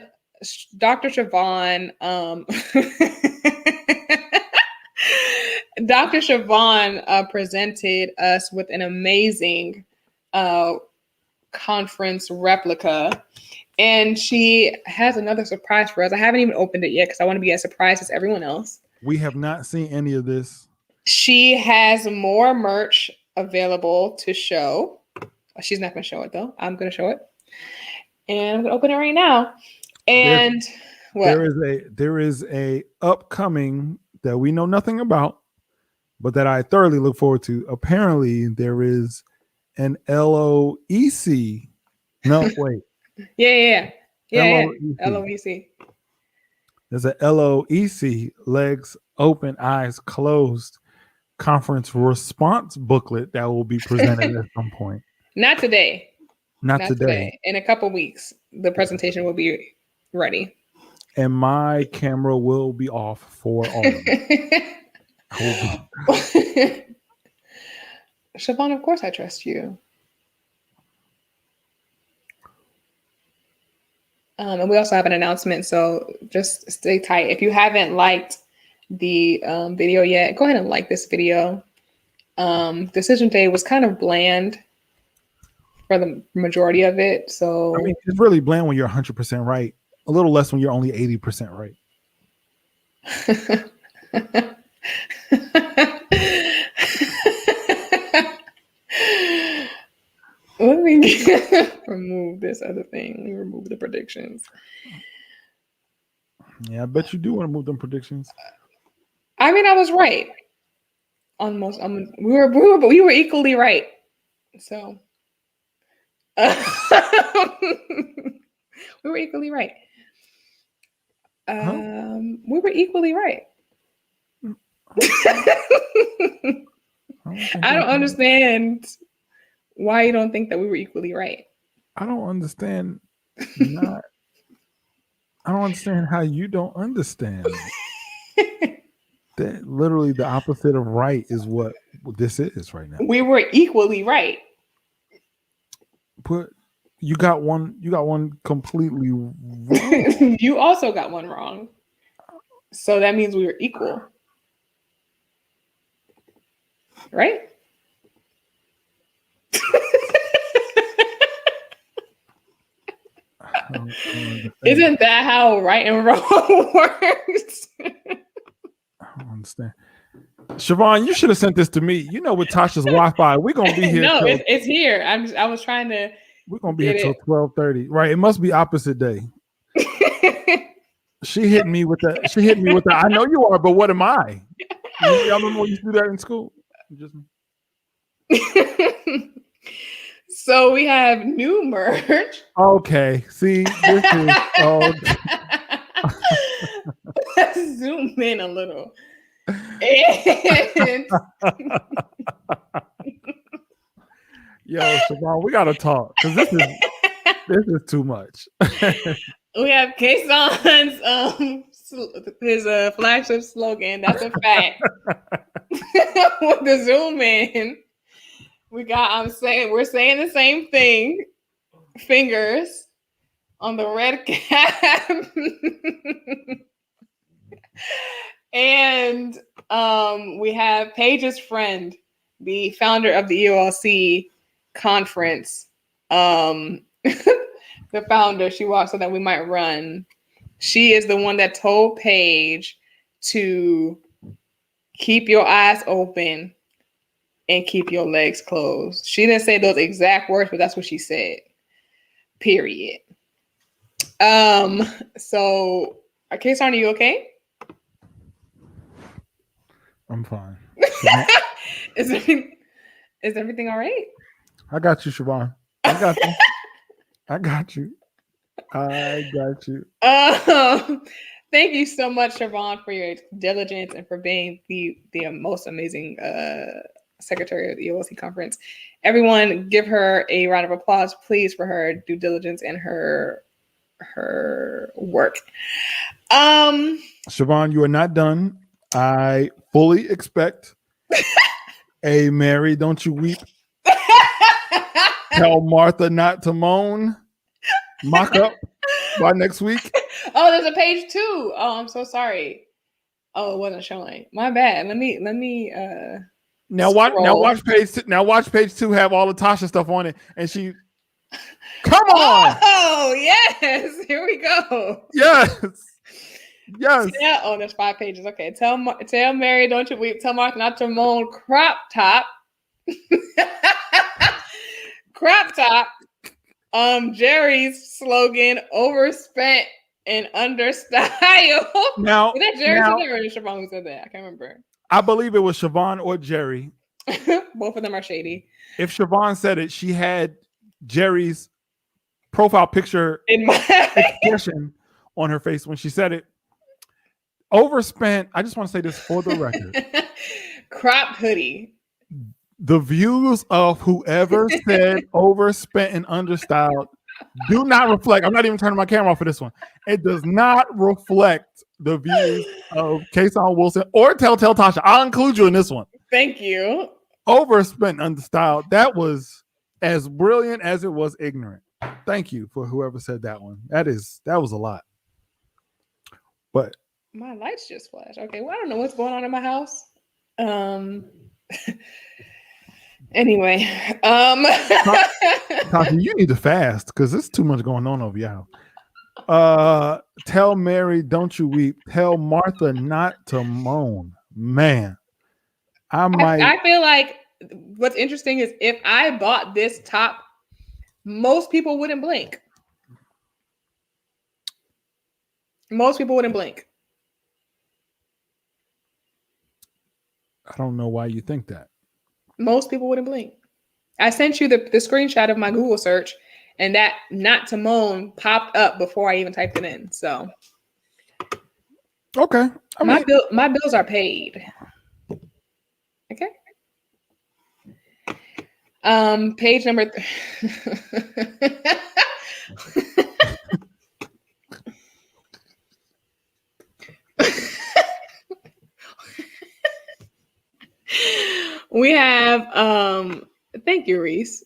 Dr. Siobhan, Dr. Siobhan presented us with an amazing conference replica. And she has another surprise for us. I haven't even opened it yet because I want to be as surprised as everyone else. We have not seen any of this. She has more merch available to show. She's not going to show it though. I'm going to show it. And I'm going to open it right now. And there is a upcoming that we know nothing about, but that I thoroughly look forward to. Apparently there is an LOEC. No, wait. Yeah. LOEC. There's a LOEC, legs open, eyes closed, conference response booklet that will be presented at some point. Not today. Not today. In a couple weeks, the presentation will be ready. And my camera will be off for all of them. Siobhan, of course I trust you. And we also have an announcement, so just stay tight. If you haven't liked the video yet, go ahead and like this video. Decision Day was kind of bland for the majority of it. So I mean, it's really bland when you're 100% right. A little less when you're only 80% right. Let me remove this other thing. Let me remove the predictions. Yeah, I bet you do want to move them predictions. I mean, I was right. Almost. We were equally right. So we were equally right. We were equally right. I don't understand why you don't think that we were equally right. I don't understand. I don't understand how you don't understand. That literally the opposite of right is what this is right now. We were equally right. But You got one. You got one completely wrong. You also got one wrong. So that means we were equal. Right? Isn't that how right and wrong works? I don't understand. Siobhan, you should have sent this to me. You know, with Tasha's Wi-Fi, we're gonna be here. No, it's here. I was trying to. We're gonna be here till 12:30. Right? It must be opposite day. She hit me with that. She hit me with that. I know you are, but what am I? Y'all remember when you do that in school? So we have new merch. Okay. See, this is. Let's zoom in a little. And yo, Siobhan, we gotta talk because this is too much. We have Kasaun's his flagship slogan. That's a fact. With the zoom in, we're saying the same thing. Fingers on the red cap. And we have Paige's friend, the founder of the EOLC conference. The founder, she walked so that we might run. She is the one that told Paige to keep your eyes open and keep your legs closed. She didn't say those exact words, but that's what she said. Period. So, Kasaun, are you okay? I'm fine. Is everything all right? I got you, Siobhan. I got you. I got you. Thank you so much, Siobhan, for your diligence and for being the most amazing secretary of the EOLC conference. Everyone, give her a round of applause, please, for her due diligence and her work. Siobhan, you are not done. I fully expect a Mary, don't you weep. Tell Martha not to moan. Mock up by next week. Oh, there's a page 2. Oh, I'm so sorry. Oh, it wasn't showing. My bad. Let me now watch page 2 have all the Tasha stuff on it, and she come on. Oh yes, here we go. Yes. Yeah. Oh, there's 5 pages. Okay. Tell Mary, don't you weep. Tell Martha not to moan. Crop top. Crop top. Jerry's slogan: overspent and understyle. Now, is that Jerry said that or Siobhan who said that? I can't remember. I believe it was Siobhan or Jerry. Both of them are shady. If Siobhan said it, she had Jerry's profile picture expression on her face when she said it. Overspent. I just want to say this for the record. Crop hoodie. The views of whoever said overspent and understyled do not reflect. I'm not even turning my camera off for this one. It does not reflect the views of Kasaun Wilson or Telltale Tasha. I'll include you in this one. Thank you. Overspent and understyled. That was as brilliant as it was ignorant. Thank you for whoever said that one. That was a lot. But my lights just flashed. Okay, well, I don't know what's going on in my house. Anyway, Tasha, you need to fast because there's too much going on over your house. Tell Mary, don't you weep. Tell Martha not to moan. Man, I feel like what's interesting is if I bought this top, most people wouldn't blink. Most people wouldn't blink. I don't know why you think that. Most people wouldn't blink. I sent you the screenshot of my Google search, and that not to moan popped up before I even typed it in. So, okay, my bills are paid. Okay. Page number. We have thank you, Reese.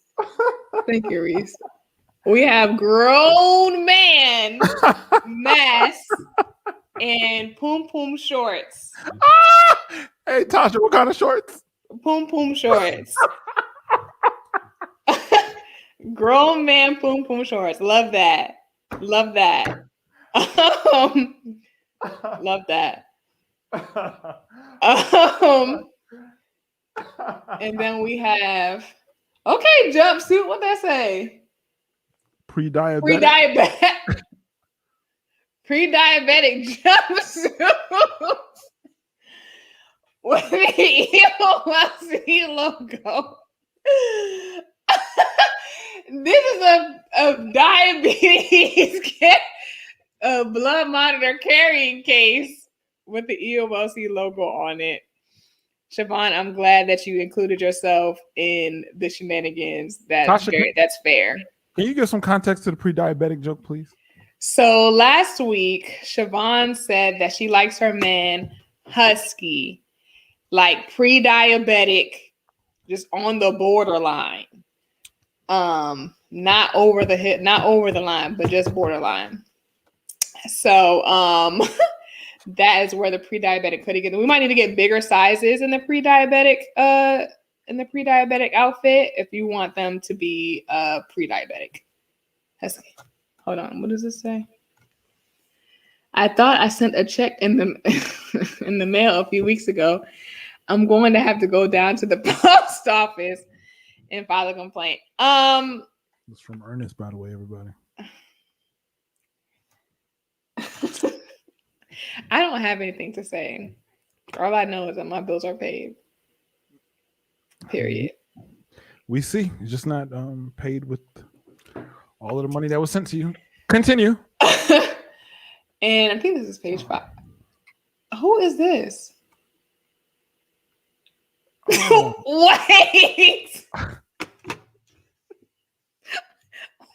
Thank you, Reese. We have grown man MAFS and Poom Poom shorts. Hey, Tasha, what kind of shorts? Poom Poom shorts. Grown man Poom Poom shorts. Love that. Love that. Love that. And then we have jumpsuit. What that say? Pre-diabetic. Pre-diabetic jumpsuit with the EOLC logo. This is a diabetes blood monitor carrying case with the EOLC logo on it. Siobhan, I'm glad that you included yourself in the shenanigans. That's fair. Can you give some context to the pre-diabetic joke, please? So last week, Siobhan said that she likes her man husky, like pre-diabetic, just on the borderline. Not over the hip, not over the line, but just borderline. So that is where the pre-diabetic hoodie gets. We might need to get bigger sizes in the pre-diabetic outfit if you want them to be pre-diabetic. Hold on, what does this say? I thought I sent a check in the in the mail a few weeks ago. I'm going to have to go down to the post office and file a complaint. It's from Ernest, by the way, everybody. I don't have anything to say. All I know is that my bills are paid. Period. We see. It's just not paid with all of the money that was sent to you. Continue. And I think this is page 5. Who is this? Oh. Wait.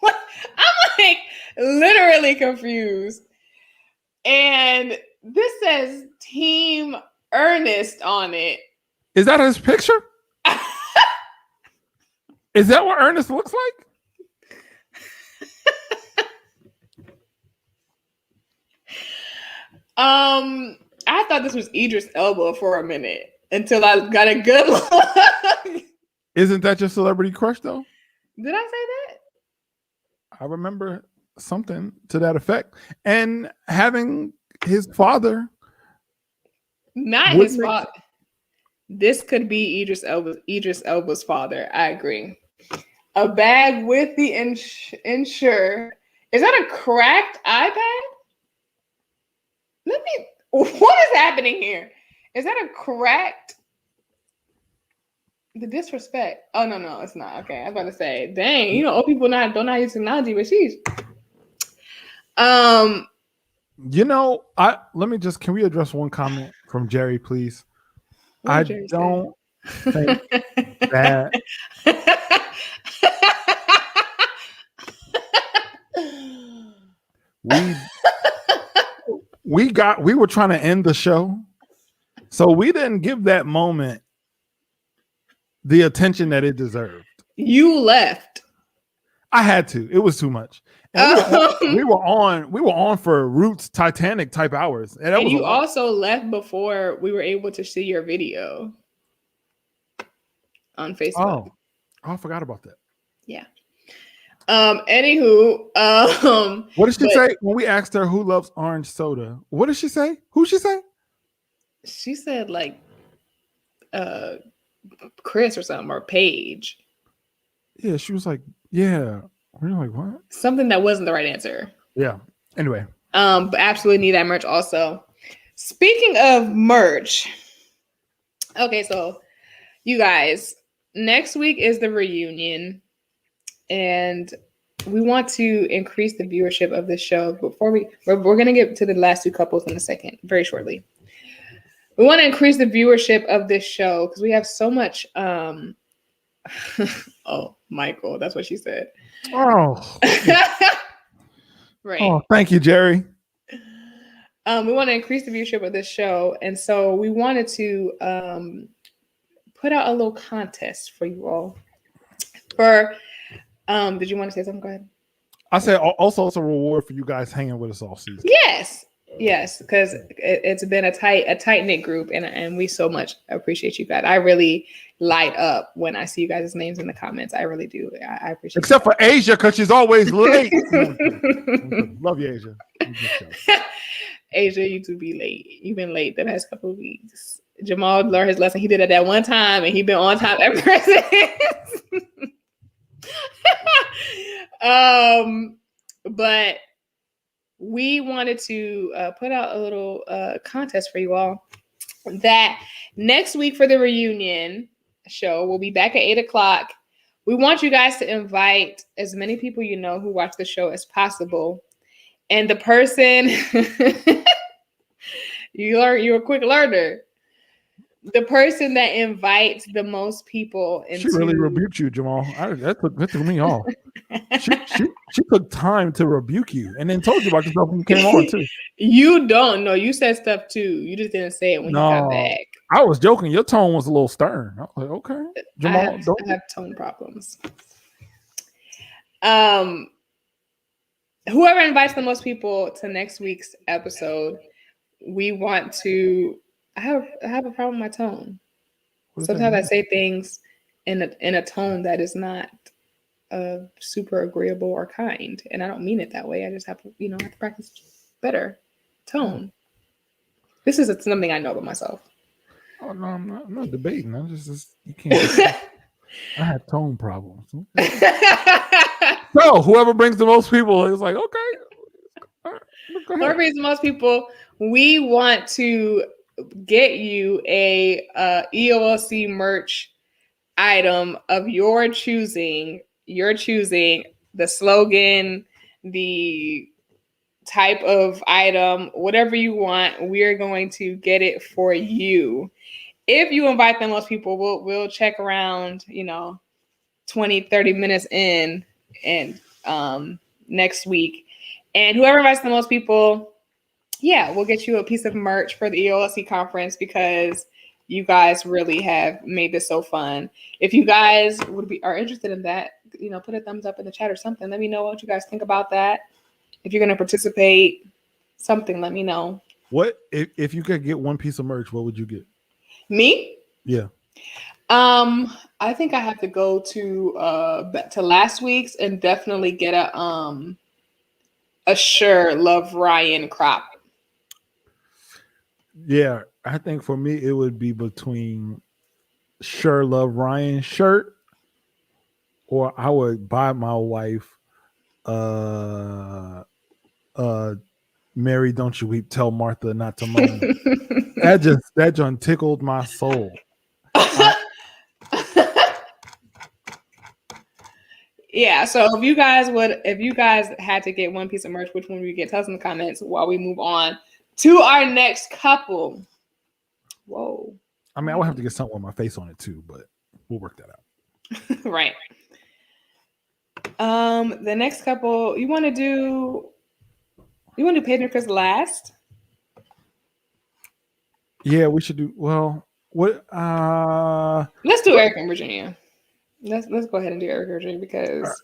What? I'm like literally confused. And this says Team Ernest on it. Is that his picture? Is that what Ernest looks like? I thought this was Idris Elba for a minute until I got a good look. Isn't that your celebrity crush, though? Did I say that? I remember something to that effect. And having his father. Not his father. This could be Idris Elba's father. I agree. A bag with the insure. Is that a cracked iPad? What is happening here? Is that a cracked? The disrespect. Oh no, it's not. Okay, I was about to say, dang, old people don't know how to use technology, but she's. Can we address one comment from Jerry, please? I don't think that we were trying to end the show, so we didn't give that moment the attention that it deserved. You left. I had to. It was too much. And we were on for Roots Titanic type hours. And you also left before we were able to see your video on Facebook. Oh, I forgot about that. Yeah. Anywho, what did she say when we asked her who loves orange soda? What did she say? Who she say? She said like Chris or something, or Paige. Yeah, she was like, yeah. We're like, what? Something that wasn't the right answer. Yeah. Anyway. But absolutely need that merch also. Speaking of merch. Okay, so you guys, next week is the reunion. And we want to increase the viewership of this show. Before we're going to get to the last two couples in a second, very shortly. We want to increase the viewership of this show because we have so much. Oh, Michael, that's what she said. Oh, right. Oh, thank you, Jerry. We want to increase the viewership of this show, and so we wanted to put out a little contest for you all. Did you want to say something? Go ahead. I said also it's a reward for you guys hanging with us all season. Yes, because it's been a tight knit group, and we so much appreciate you guys. I really light up when I see you guys' names in the comments. I really do. I appreciate. Except for Asia, because she's always late. Love you, Asia. Asia, you to be late. You've been late the past couple of weeks. Jamal learned his lesson. He did it that one time, and he been on time ever since. But we wanted to put out a little contest for you all that next week for the reunion show, we'll be back at 8:00. We want you guys to invite as many people you know who watch the show as possible. And the person, you're a quick learner. The person that invites the most people into... She really rebuked you, Jamal. That took me off. She took time to rebuke you and then told you about yourself when you came on too. You don't know. You said stuff too. You just didn't say it when you got back. I was joking. Your tone was a little stern. I was like, okay. Jamal, I have tone problems. Whoever invites the most people to next week's episode, we want to... I have a problem with my tone. Sometimes I say things in a tone that is not super agreeable or kind, and I don't mean it that way. I just have to, have to practice better tone. This is something I know about myself. Oh no, I'm not debating. I'm just you can't. I have tone problems. So whoever brings the most people is like, okay. Whoever brings the most people, we want to get you a EOLC merch item of your choosing. You're choosing the slogan, the type of item, whatever you want. We're going to get it for you. If you invite the most people, we'll check around, 20, 30 minutes in and next week. And whoever invites the most people, we'll get you a piece of merch for the EOLC conference because you guys really have made this so fun. If you guys are interested in that, put a thumbs up in the chat or something. Let me know what you guys think about that. If you're going to participate, something, let me know. What if you could get one piece of merch, what would you get? Me? Yeah. I think I have to go to last week's and definitely get a Sure Love Ryan crop. Yeah, I think for me it would be between Sure Love Ryan shirt, or I would buy my wife Mary Don't You Weep, Tell Martha Not to Moan. that just tickled my soul. Yeah, so if you guys had to get one piece of merch, which one would you get? Tell us in the comments while we move on to our next couple. Whoa. I mean, I would have to get something with my face on it too, but we'll work that out. Right. The next couple, you want to do Paige and Chris last? Yeah, we should do. Well, what? Let's do Erik and Virginia. Let's go ahead and do Erik and Virginia because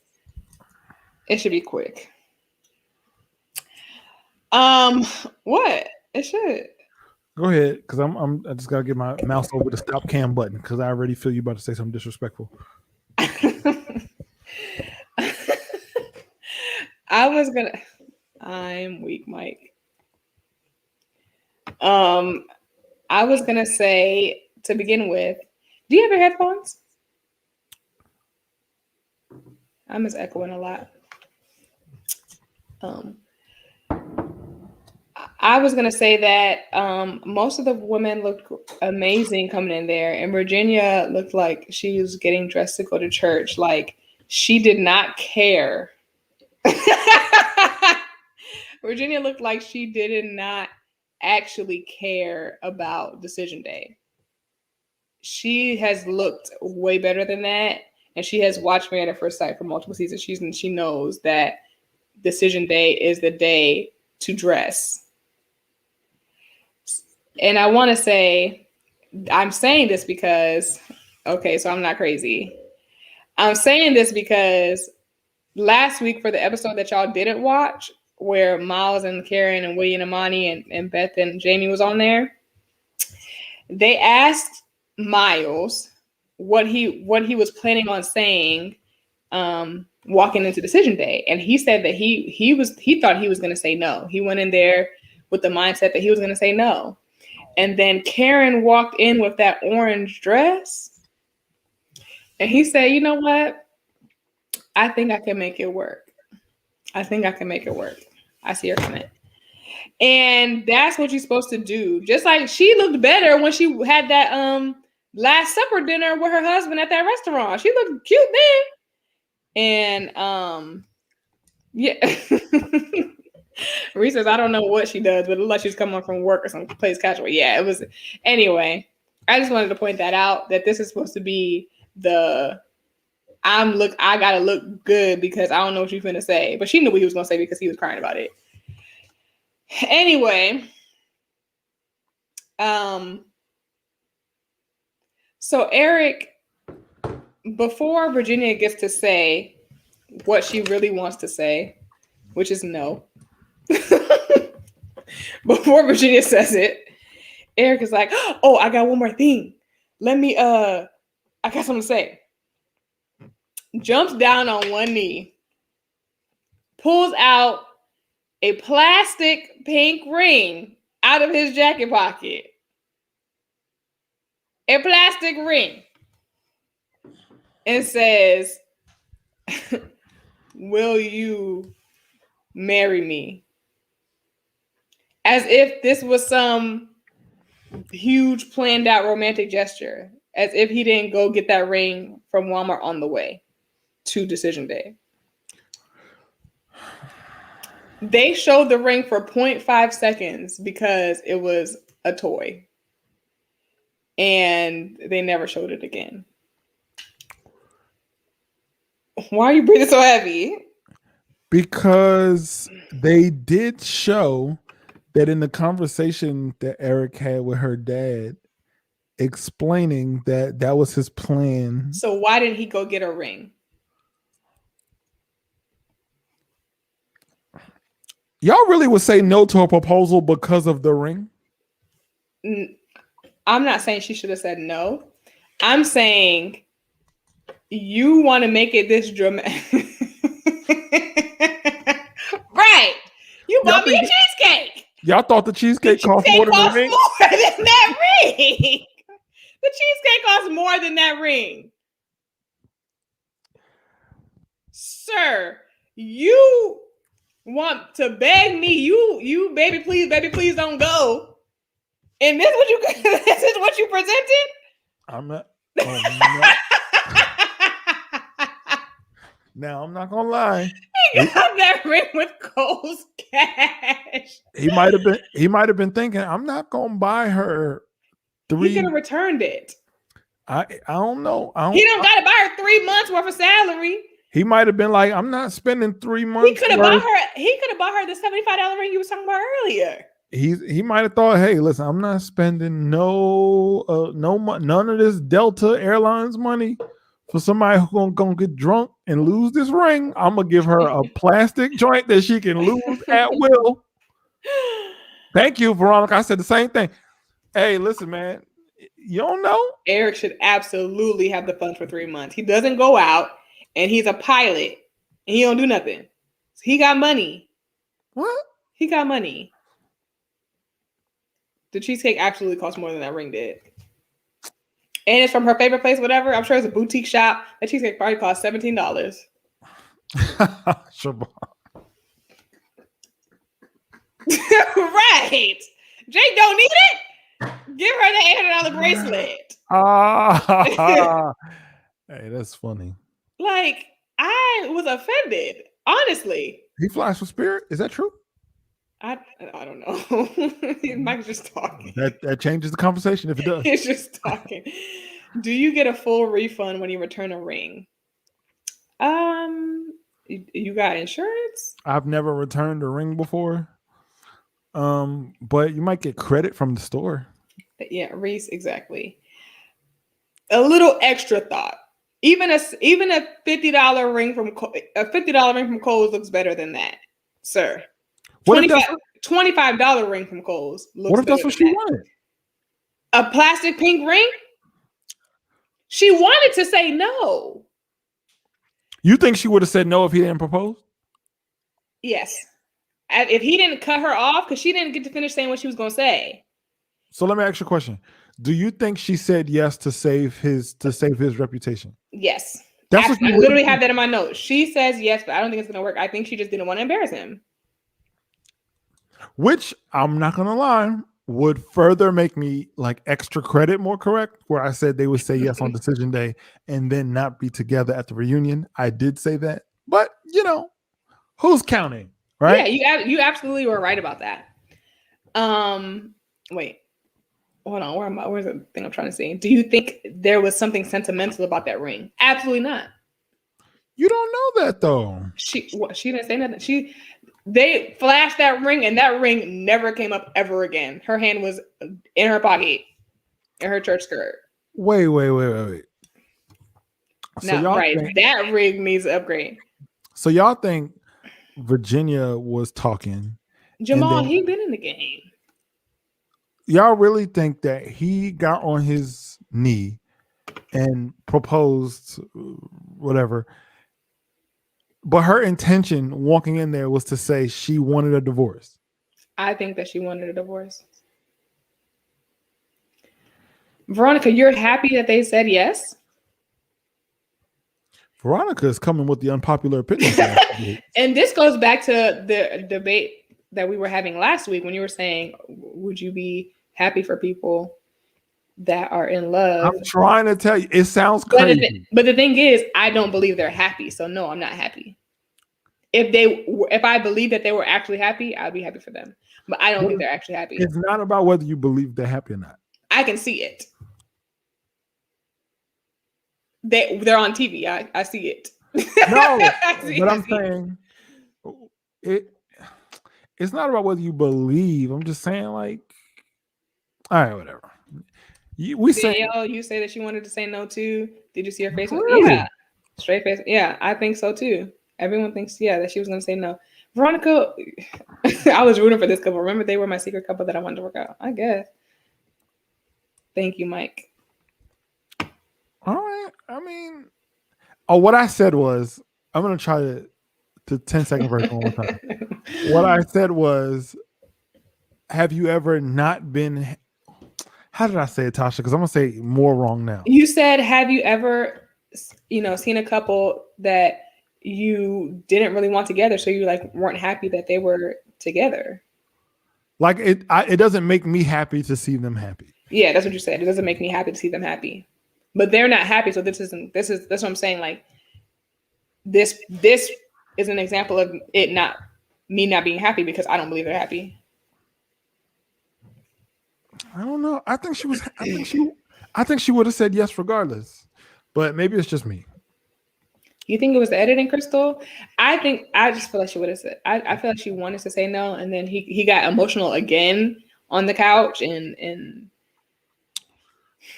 it should be quick. What? It should. Go ahead, because I just gotta get my mouse over the stop cam button because I already feel you about to say something disrespectful. I'm weak, Mike. I was gonna say to begin with, do you have your headphones? I'm just echoing a lot. I was gonna say that most of the women looked amazing coming in there, and Virginia looked like she was getting dressed to go to church. Like she did not care. Virginia looked like she did not actually care about decision day. She has looked way better than that, and she has watched Married at First Sight for multiple seasons. She knows that decision day is the day to dress. And I want to say, I'm saying this because, okay, so I'm not crazy. I'm saying this because last week for the episode that y'all didn't watch, where Miles and Karen and William and Amani and Beth and Jamie was on there, they asked Miles what he was planning on saying walking into decision day, and he said that he thought he was going to say no. He went in there with the mindset that he was going to say no, and then Karen walked in with that orange dress, and he said, "You know what? I think I can make it work. I think I can make it work. I see her coming." And that's what you're supposed to do. Just like she looked better when she had that Last Supper dinner with her husband at that restaurant. She looked cute then. And yeah. Reese says, I don't know what she does, but it looks like she's coming from work or some place casual. Yeah, it was. Anyway, I just wanted to point that out, that this is supposed to be the I gotta look good because I don't know what you're finna say. But she knew what he was gonna say because he was crying about it. Anyway, so Erik, before Virginia gets to say what she really wants to say, which is no, before Virginia says it, Erik is like, oh, I got one more thing. Let me, I got something to say. Jumps down on one knee, pulls out a plastic pink ring out of his jacket pocket. A plastic ring. And says, will you marry me? As if this was some huge planned out romantic gesture. As if he didn't go get that ring from Walmart on the way to decision day. They showed the ring for 0.5 seconds because it was a toy. And they never showed it again. Why are you breathing so heavy? Because they did show that in the conversation that Erik had with her dad, explaining that that was his plan. So why didn't he go get a ring? Y'all really would say no to a proposal because of the ring? I'm not saying she should have said no. I'm saying you want to make it this dramatic. Right. You bought me a cheesecake. Y'all thought the cheesecake cost more than the ring? More than that ring. The cheesecake costs more than that ring. Sir, you want to beg me, you baby please don't go. And this is what you presented? I'm not. Oh, no. Now I'm not gonna lie. He got that ring with Cole's cash. He might have been thinking, I'm not gonna buy her 3. He could have returned it. I don't know. He don't gotta buy her 3 months worth of salary. He might have been like, I'm not spending 3 months. He could have bought her the $75 ring you was talking about earlier. He might have thought, hey, listen, I'm not spending none of this Delta Airlines money for somebody who's gonna get drunk and lose this ring. I'm gonna give her a plastic joint that she can lose at will. Thank you, Veronica. I said the same thing. Hey, listen, man, you don't know. Erik should absolutely have the funds for 3 months. He doesn't go out, and he's a pilot, and he don't do nothing. So he got money. What? He got money. The cheesecake absolutely costs more than that ring did. And it's from her favorite place, whatever. I'm sure it's a boutique shop. That cheesecake probably cost $17. Sure. Right. Jake don't need it. Give her the $800 bracelet. Hey, that's funny. Like, I was offended. Honestly. He flies for Spirit? Is that true? I don't know. Mike's just talking. That changes the conversation if it does. He's just talking. Do you get a full refund when you return a ring? You got insurance? I've never returned a ring before. But you might get credit from the store. Yeah, Reese, exactly. A little extra thought. Even a $50 ring from Kohl's looks better than that, sir. $25 ring from Kohl's looks what if better that's what than she that. wanted? A plastic pink ring? She wanted to say no. You think she would have said no if he didn't propose? Yes. If he didn't cut her off, because she didn't get to finish saying what she was going to say. So let me ask you a question. Do you think she said yes to save his reputation? Yes. That's I literally have that in my notes. She says yes, but I don't think it's going to work. I think she just didn't want to embarrass him. Which, I'm not going to lie, would further make me like extra credit more correct, where I said they would say yes on decision day and then not be together at the reunion. I did say that, but who's counting, right? Yeah, you absolutely were right about that. Wait, hold on. Where's the thing I'm trying to say? Do you think there was something sentimental about that ring? Absolutely not. You don't know that though. She didn't say nothing. They flashed that ring, and that ring never came up ever again. Her hand was in her pocket, in her church skirt. Wait. So no, right. That ring needs an upgrade. So y'all think Virginia was talking? Jamal, he been in the game. Y'all really think that he got on his knee and proposed, whatever? But her intention walking in there was to say she wanted a divorce. I think that she wanted a divorce. Veronica, you're happy that they said yes? Veronica is coming with the unpopular opinion. And this goes back to the debate that we were having last week when you were saying, would you be happy for people that are in love? I'm trying to tell you, it sounds crazy. But the thing is, I don't believe they're happy. So no, I'm not happy. If I believe that they were actually happy, I'd be happy for them. But I don't think they're actually happy. It's not about whether you believe they're happy or not. I can see it. They're on TV. I see it. No, but I'm saying it's not about whether you believe. I'm just saying, like, all right, whatever. You say that she wanted to say no too. Did you see her face? Really? Yeah, straight face. Yeah, I think so too. Everyone thinks that she was going to say no. Veronica, I was rooting for this couple. Remember, they were my secret couple that I wanted to work out. I guess. Thank you, Mike. All right. I mean, what I said was, I'm going to try the 10-second version one more time. What I said was, have you ever not been, how did I say it, Tasha? Because I'm going to say more wrong now. You said, have you ever, seen a couple that you didn't really want together, so you weren't happy that they were together? Like it doesn't make me happy to see them happy. Yeah, that's what you said. It doesn't make me happy to see them happy. But they're not happy, so that's what I'm saying. Like this is an example of it not being happy because I don't believe they're happy. I don't know. I think she would have said yes regardless. But maybe it's just me. You think it was the editing, Crystal? I just feel like she would have said. I feel like she wanted to say no, and then he got emotional again on the couch and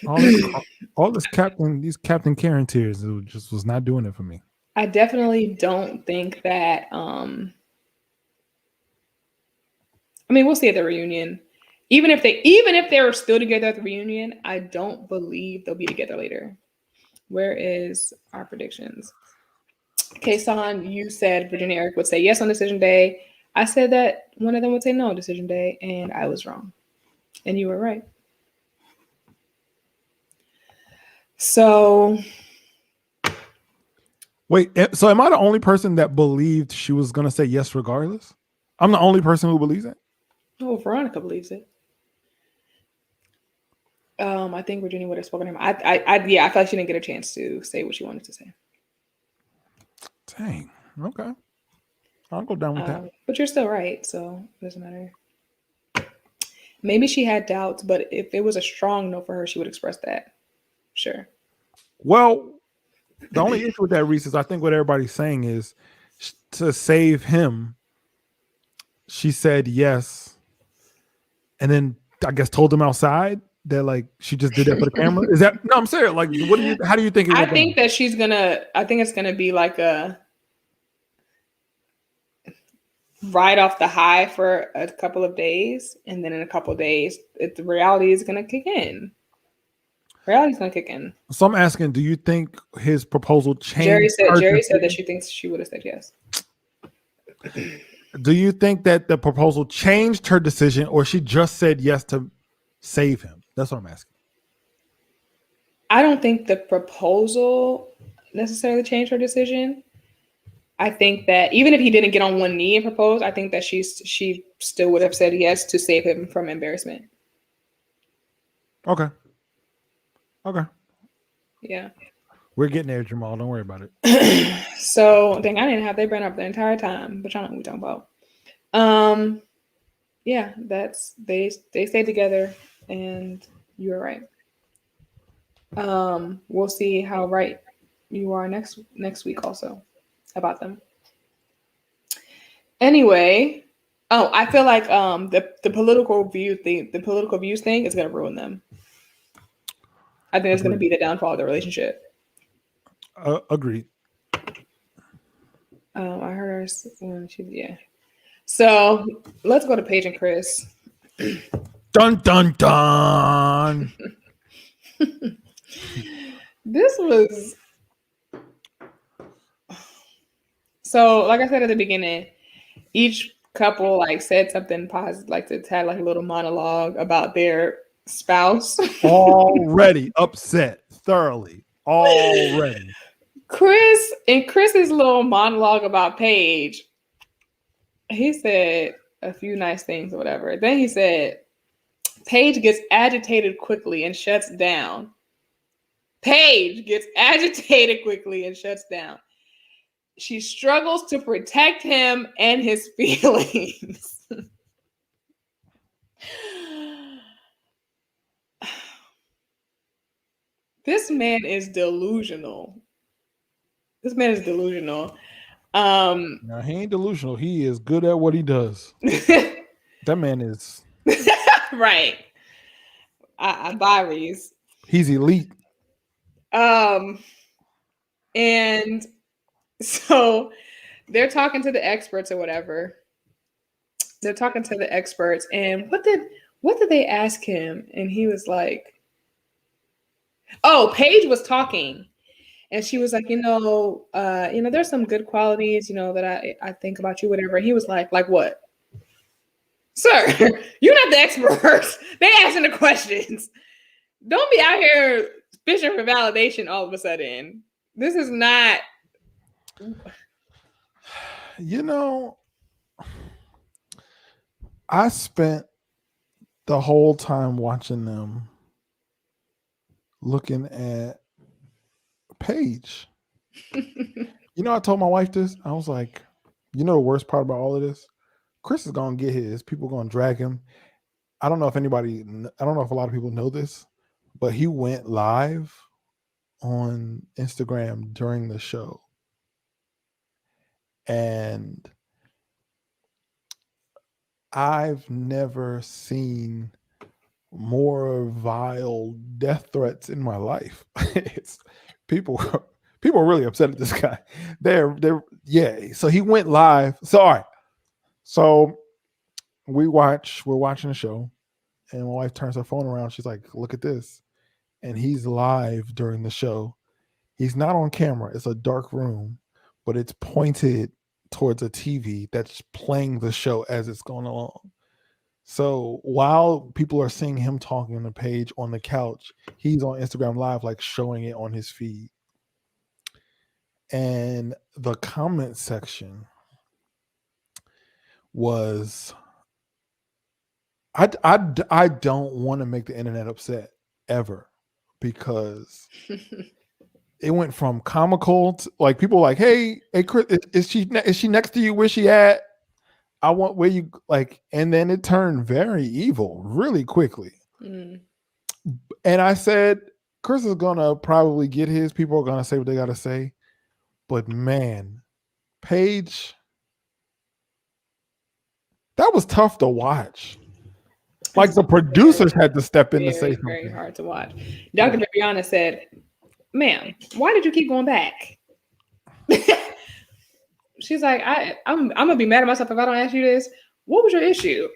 all this Captain Karen tears, it just was not doing it for me. I definitely don't think that. I mean, we'll see at the reunion. Even if they were still together at the reunion, I don't believe they'll be together later. Where is our predictions? Kasaun, you said Virginia and Erik would say yes on decision day. I said that one of them would say no on decision day, and I was wrong. And you were right. So wait, so am I the only person that believed she was going to say yes regardless? I'm the only person who believes it? Oh, Veronica believes it. I think Virginia would have spoken to him. I feel like she didn't get a chance to say what she wanted to say. Dang. Okay. I'll go down with that. But you're still right, so it doesn't matter. Maybe she had doubts, but if it was a strong no for her, she would express that. Sure. Well, the only issue with that, Reese, is I think what everybody's saying is to save him, she said yes, and then I guess told him outside that like she just did that for the camera? Is that no? I'm serious. Like, how do you think it I went think down? that I think it's gonna be like a ride off the high for a couple of days, and then in a couple of days, the reality is gonna kick in. Reality's gonna kick in. So I'm asking, do you think his proposal Jerry changed? said that she thinks she would have said yes. Do you think that the proposal changed her decision, or she just said yes to save him? That's what I'm asking. I don't think the proposal necessarily changed her decision. I think that even if he didn't get on one knee and propose, I think that she still would have said yes to save him from embarrassment. Okay. Yeah. We're getting there, Jamal. Don't worry about it. So, dang, I didn't have they been up the entire time, but y'all know what we're talking about. Yeah, that's they stayed together, and you were right. We'll see how right you are next week also about them. Anyway, I feel like the political views thing is gonna ruin them. I think it's gonna be the downfall of the relationship. Agreed. I heard her yeah. So let's go to Paige and Chris. Dun dun dun. This was so, like I said at the beginning, each couple like said something positive, like to had like a little monologue about their spouse. Already upset thoroughly. Already. Chris's little monologue about Paige, he said a few nice things or whatever. Then he said, Paige gets agitated quickly and shuts down. Paige gets agitated quickly and shuts down. She struggles to protect him and his feelings. This man is delusional. Now, he ain't delusional. He is good at what he does. That man is right. I buy these. He's elite. And so they're talking to the experts or whatever. They're talking to the experts, and what did they ask him? And he was like, "Oh, Paige was talking, and she was like, there's some good qualities, that I think about you, whatever." And he was like what? Sir, you're not the experts. They asking the questions. Don't be out here fishing for validation all of a sudden. This is not. I spent the whole time watching them looking at Paige. I told my wife this. I was like, the worst part about all of this? Chris is going to get his. People are going to drag him. I don't know if a lot of people know this, but he went live on Instagram during the show. And I've never seen more vile death threats in my life. People are really upset at this guy. They're So he went live. So all right. So we're watching the show, and my wife turns her phone around. She's like, "Look at this." And he's live during the show. He's not on camera. It's a dark room, but it's pointed towards a TV that's playing the show as it's going along. So while people are seeing him talking on the page on the couch, he's on Instagram Live, like showing it on his feed. And the comment section was, I don't want to make the internet upset ever, because it went from comical to like people like, hey Chris, is she next to you? Where's she at? I want where you like, and then it turned very evil really quickly. And I said, Chris is gonna probably get his. People are gonna say what they gotta say, but man, Paige, that was tough to watch. Like the producers had to step in to say something. Very hard to watch. Dr. Viviana said, "Ma'am, why did you keep going back?" She's like, I'm gonna be mad at myself if I don't ask you this. What was your issue?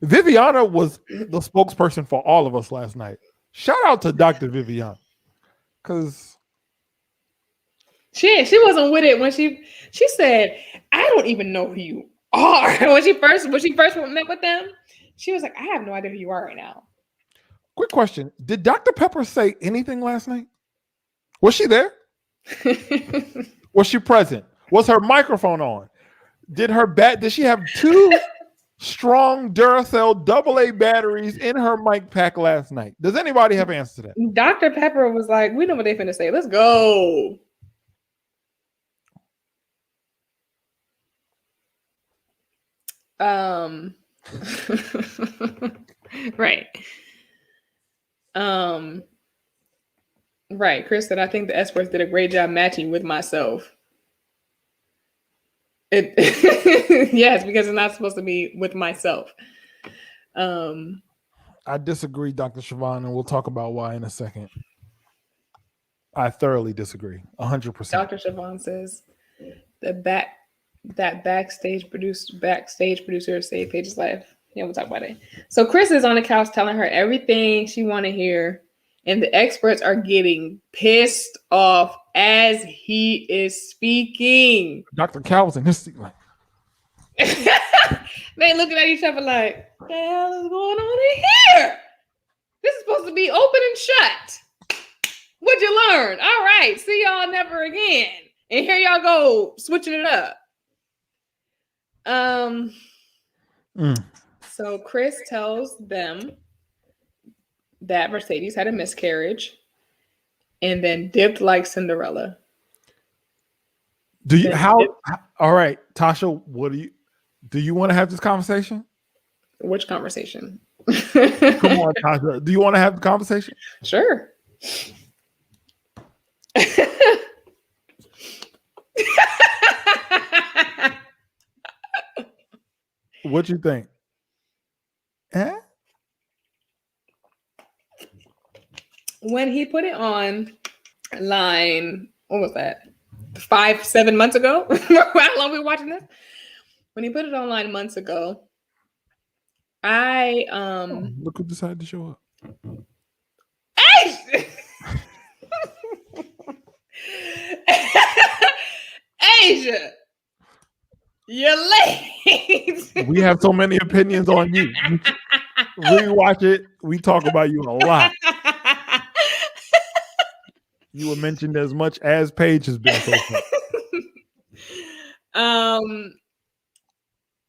Viviana was the spokesperson for all of us last night. Shout out to Dr. Viviana. Because she wasn't with it when she said, "I don't even know who you are." when she first met with them, she was like, "I have no idea who you are right now." Quick question. Did Dr. Pepper say anything last night? Was she there? Was she present? Was her microphone on? Did she have 2 strong Duracell AA batteries in her mic pack last night? Does anybody have answers to that? Dr. Pepper was like, "We know what they finna say. Let's go." Right. Right. Chris said, "I think the S12 did a great job matching with myself." Yes, because it's not supposed to be with myself. I disagree, Dr. Siobhan, and we'll talk about why in a second. I thoroughly disagree. 100%. Dr. Siobhan says that backstage producer saved Paige's life. Yeah, we'll talk about it. So Chris is on the couch telling her everything she want to hear, and the experts are getting pissed off as he is speaking. Dr. Calvin's in his seat like, they looking at each other like, "What the hell is going on in here? This is supposed to be open and shut. What'd you learn? All right, see y'all never again." And here y'all go switching it up. So Chris tells them that Mercedes had a miscarriage and then dipped like Cinderella. All right, Tasha, do you want to have this conversation? Which conversation? Come on, Tasha. Do you want to have the conversation? Sure. What you think? When he put it on line, what was that? 5-7 months ago? How long we watching this? When he put it online months ago, look who decided to show up. Asia, you're late. We have so many opinions on you. Rewatch it. We talk about you a lot. You were mentioned as much as Paige has been so far.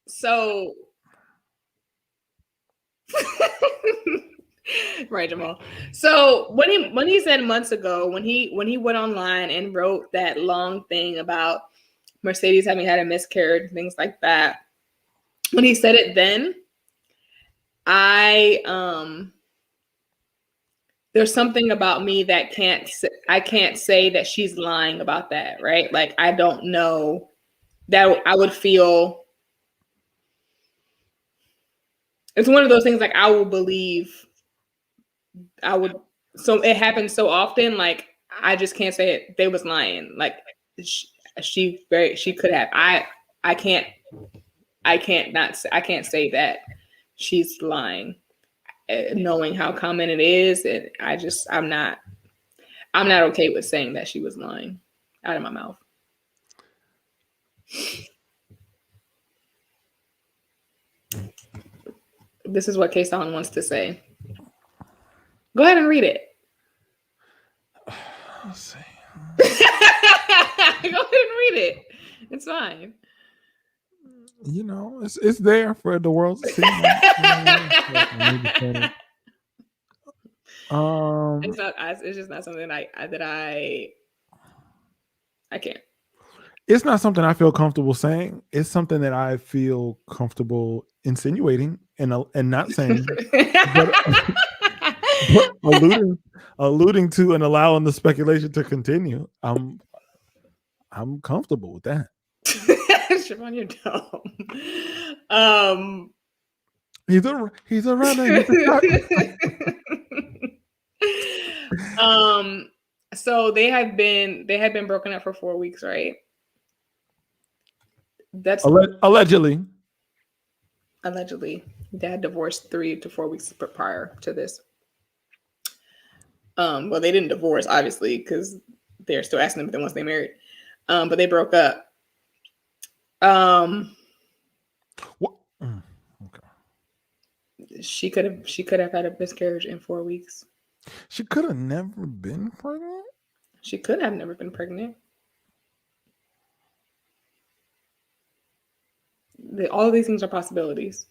So right, Jamal. So when he said months ago, when he went online and wrote that long thing about Mercedes having had a miscarriage, things like that, when he said it then, there's something about me that I can't say that she's lying about that, right? Like, I don't know that I would feel. It's one of those things like I will believe. So it happens so often. Like, I just can't say it. They was lying. Like she could have. I can't say that she's lying, knowing how common it is. And I'm not okay with saying that she was lying out of my mouth. This is what Kasaun wants to say. Go ahead and read it. Let's see. Go ahead and read it. It's fine. You know, it's there for the world to see. It's just not something I can't. It's not something I feel comfortable saying. It's something that I feel comfortable insinuating and not saying, but alluding to and allowing the speculation to continue. I'm comfortable with that. Siobhan, you're dumb. He's a runner. He's a So they had been broken up for 4 weeks, right? That's allegedly. Allegedly. They had divorced 3 to 4 weeks prior to this. Well, they didn't divorce, obviously, because they're still asking them once they married. But they broke up. What? Okay. She could have had a miscarriage in 4 weeks. She could have never been pregnant. She could have never been pregnant. All of these things are possibilities.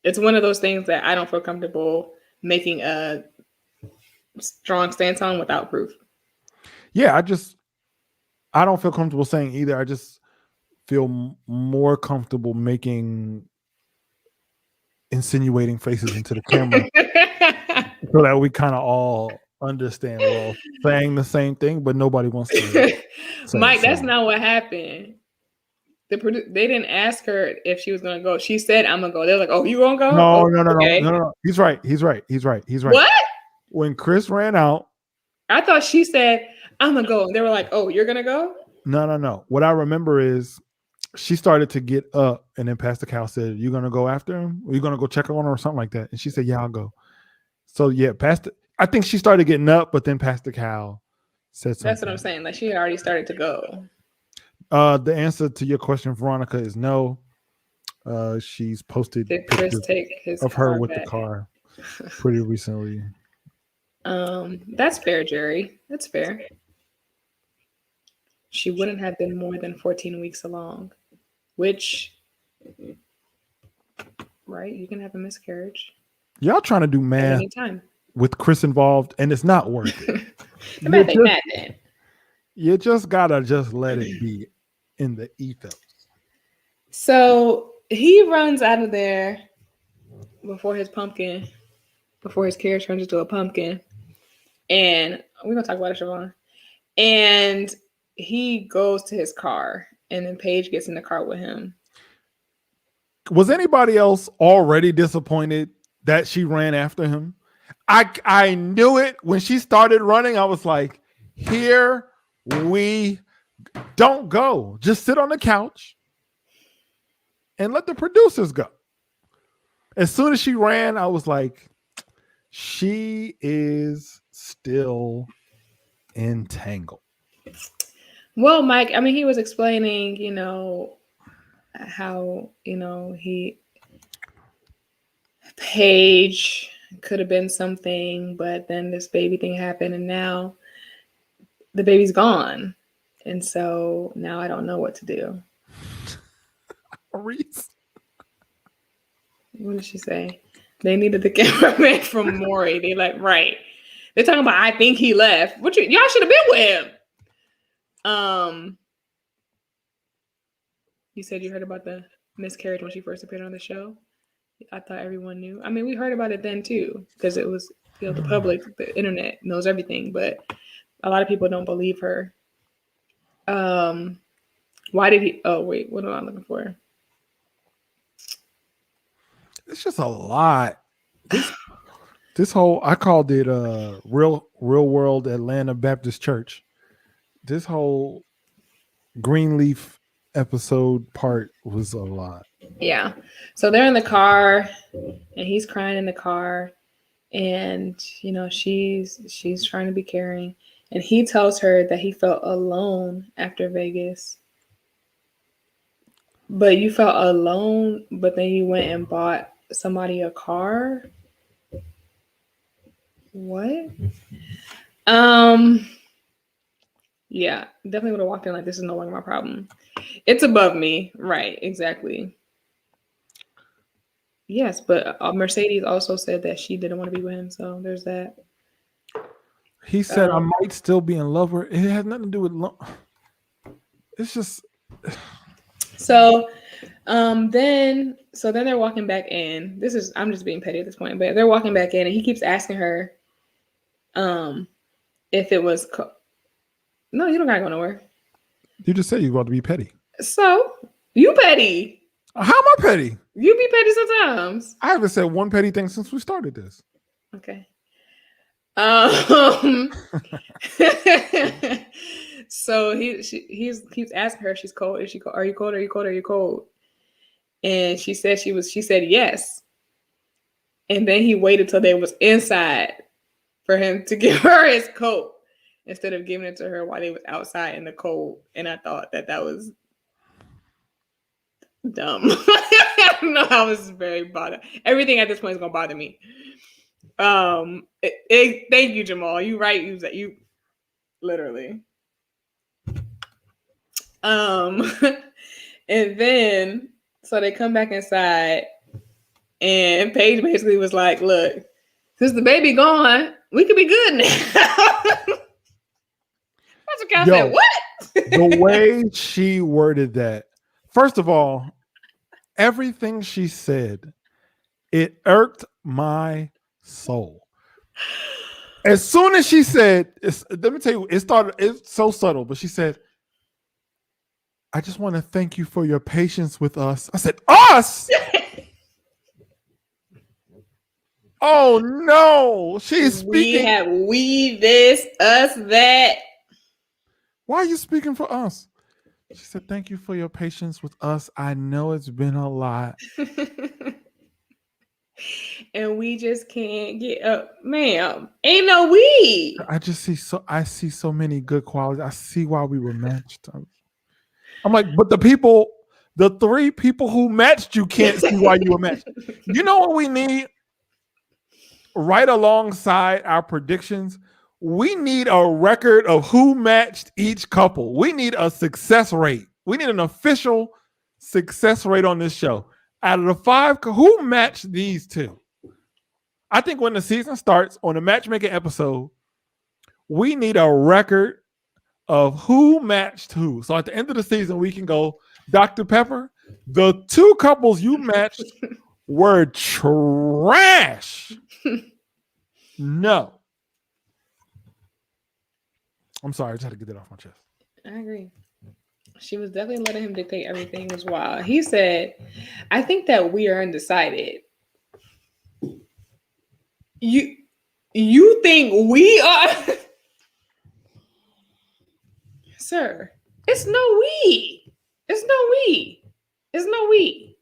It's one of those things that I don't feel comfortable making a strong stance on without proof. Yeah, I don't feel comfortable saying either. I just feel more comfortable insinuating faces into the camera so that we kind of all understand we're all saying the same thing, but nobody wants to. Mike, that's not what happened. They didn't ask her if she was gonna go. She said, "I'm gonna go." They're like, "Oh, you gonna go?" No. He's right. What? When Chris ran out, I thought she said, "I'm gonna go." And they were like, "Oh, you're gonna go?" No. What I remember is she started to get up, and then Pastor Cal said, "You gonna go after him? Are you gonna go check on her or something like that?" And she said, "Yeah, I'll go." So yeah, I think she started getting up, but then Pastor Cal said something. That's what I'm saying. Like she had already started to go. The answer to your question, Veronica, is no. She's posted Chris take his of her with back. the car pretty recently. That's fair, Jerry. That's fair. She wouldn't have been more than 14 weeks along, which, right? You can have a miscarriage. Y'all trying to do math anytime with Chris involved, and it's not working. You just gotta let it be in the ethos. So he runs out of there before his carriage turns into a pumpkin. And we're gonna talk about it, Siobhan. And he goes to his car, and then Paige gets in the car with him. Was anybody else already disappointed that she ran after him? I knew it when she started running. I was like, here we don't go. Just sit on the couch and let the producers go. As soon as she ran, I was like, she is still entangled. Well, Mike, I mean, he was explaining, how, Paige could have been something, but then this baby thing happened, and now the baby's gone. And so now I don't know what to do. Reese. What did she say? They needed the cameraman from Maury. They like, right. They're talking about, I think he left. Y'all should have been with him. You said you heard about the miscarriage when she first appeared on the show. I thought everyone knew. I mean, we heard about it then too, because it was, the public, the internet knows everything, but a lot of people don't believe her. Why did he? Oh wait, what am I looking for? It's just a lot. This whole, I called it real world Atlanta Baptist Church. This whole Greenleaf episode part was a lot. Yeah. So they're in the car and he's crying in the car, and she's trying to be caring, and he tells her that he felt alone after Vegas. But you felt alone, but then you went and bought somebody a car? What? Yeah, definitely would have walked in like, this is no longer my problem. It's above me. Right, exactly. Yes, but Mercedes also said that she didn't want to be with him, so there's that. He said, I might still be in love with her. It has nothing to do with it's just... So then they're walking back in. I'm just being petty at this point, but they're walking back in, and he keeps asking her if it was no, you don't gotta go nowhere. You just said you want to be petty. So you petty. How am I petty? You be petty sometimes. I haven't said one petty thing since we started this. Okay. So he keeps asking her, she's cold. Is she cold? Are you cold? Are you cold? Are you cold? And she said she said yes. And then he waited till they was inside for him to give her his coat instead of giving it to her while they was outside in the cold. And I thought that was dumb. I don't know. I was very bothered. Everything at this point is gonna bother me. Thank you, Jamal. You right. You literally. And then so they come back inside, and Paige basically was like, "Look, since the baby gone, we could be good now." That's what I said. What? The way she worded that. First of all, everything she said, it irked my soul. As soon as she said, let me tell you, it's so subtle, but she said, I just want to thank you for your patience with us. I said, us? Oh no, she's speaking. We this, us that. Why are you speaking for us? She said, thank you for your patience with us. I know it's been a lot. And we just can't get up. Ma'am, ain't no we. I see so many good qualities. I see why we were matched. I'm like, but the three people who matched you can't see why you were matched. You know what we need? Right alongside our predictions, we need a record of who matched each couple. We need a success rate. We need an official success rate on this show. Out of the 5, who matched these two? I think when the season starts on the matchmaking episode, we need a record of who matched who. So at the end of the season, we can go, Dr. Pepper, the 2 couples you matched were trash. No. I'm sorry, I just had to get that off my chest. I agree. She was definitely letting him dictate everything. It was wild. He said, I think that we are undecided. You think we are? Sir, it's no we. It's no we. It's no we.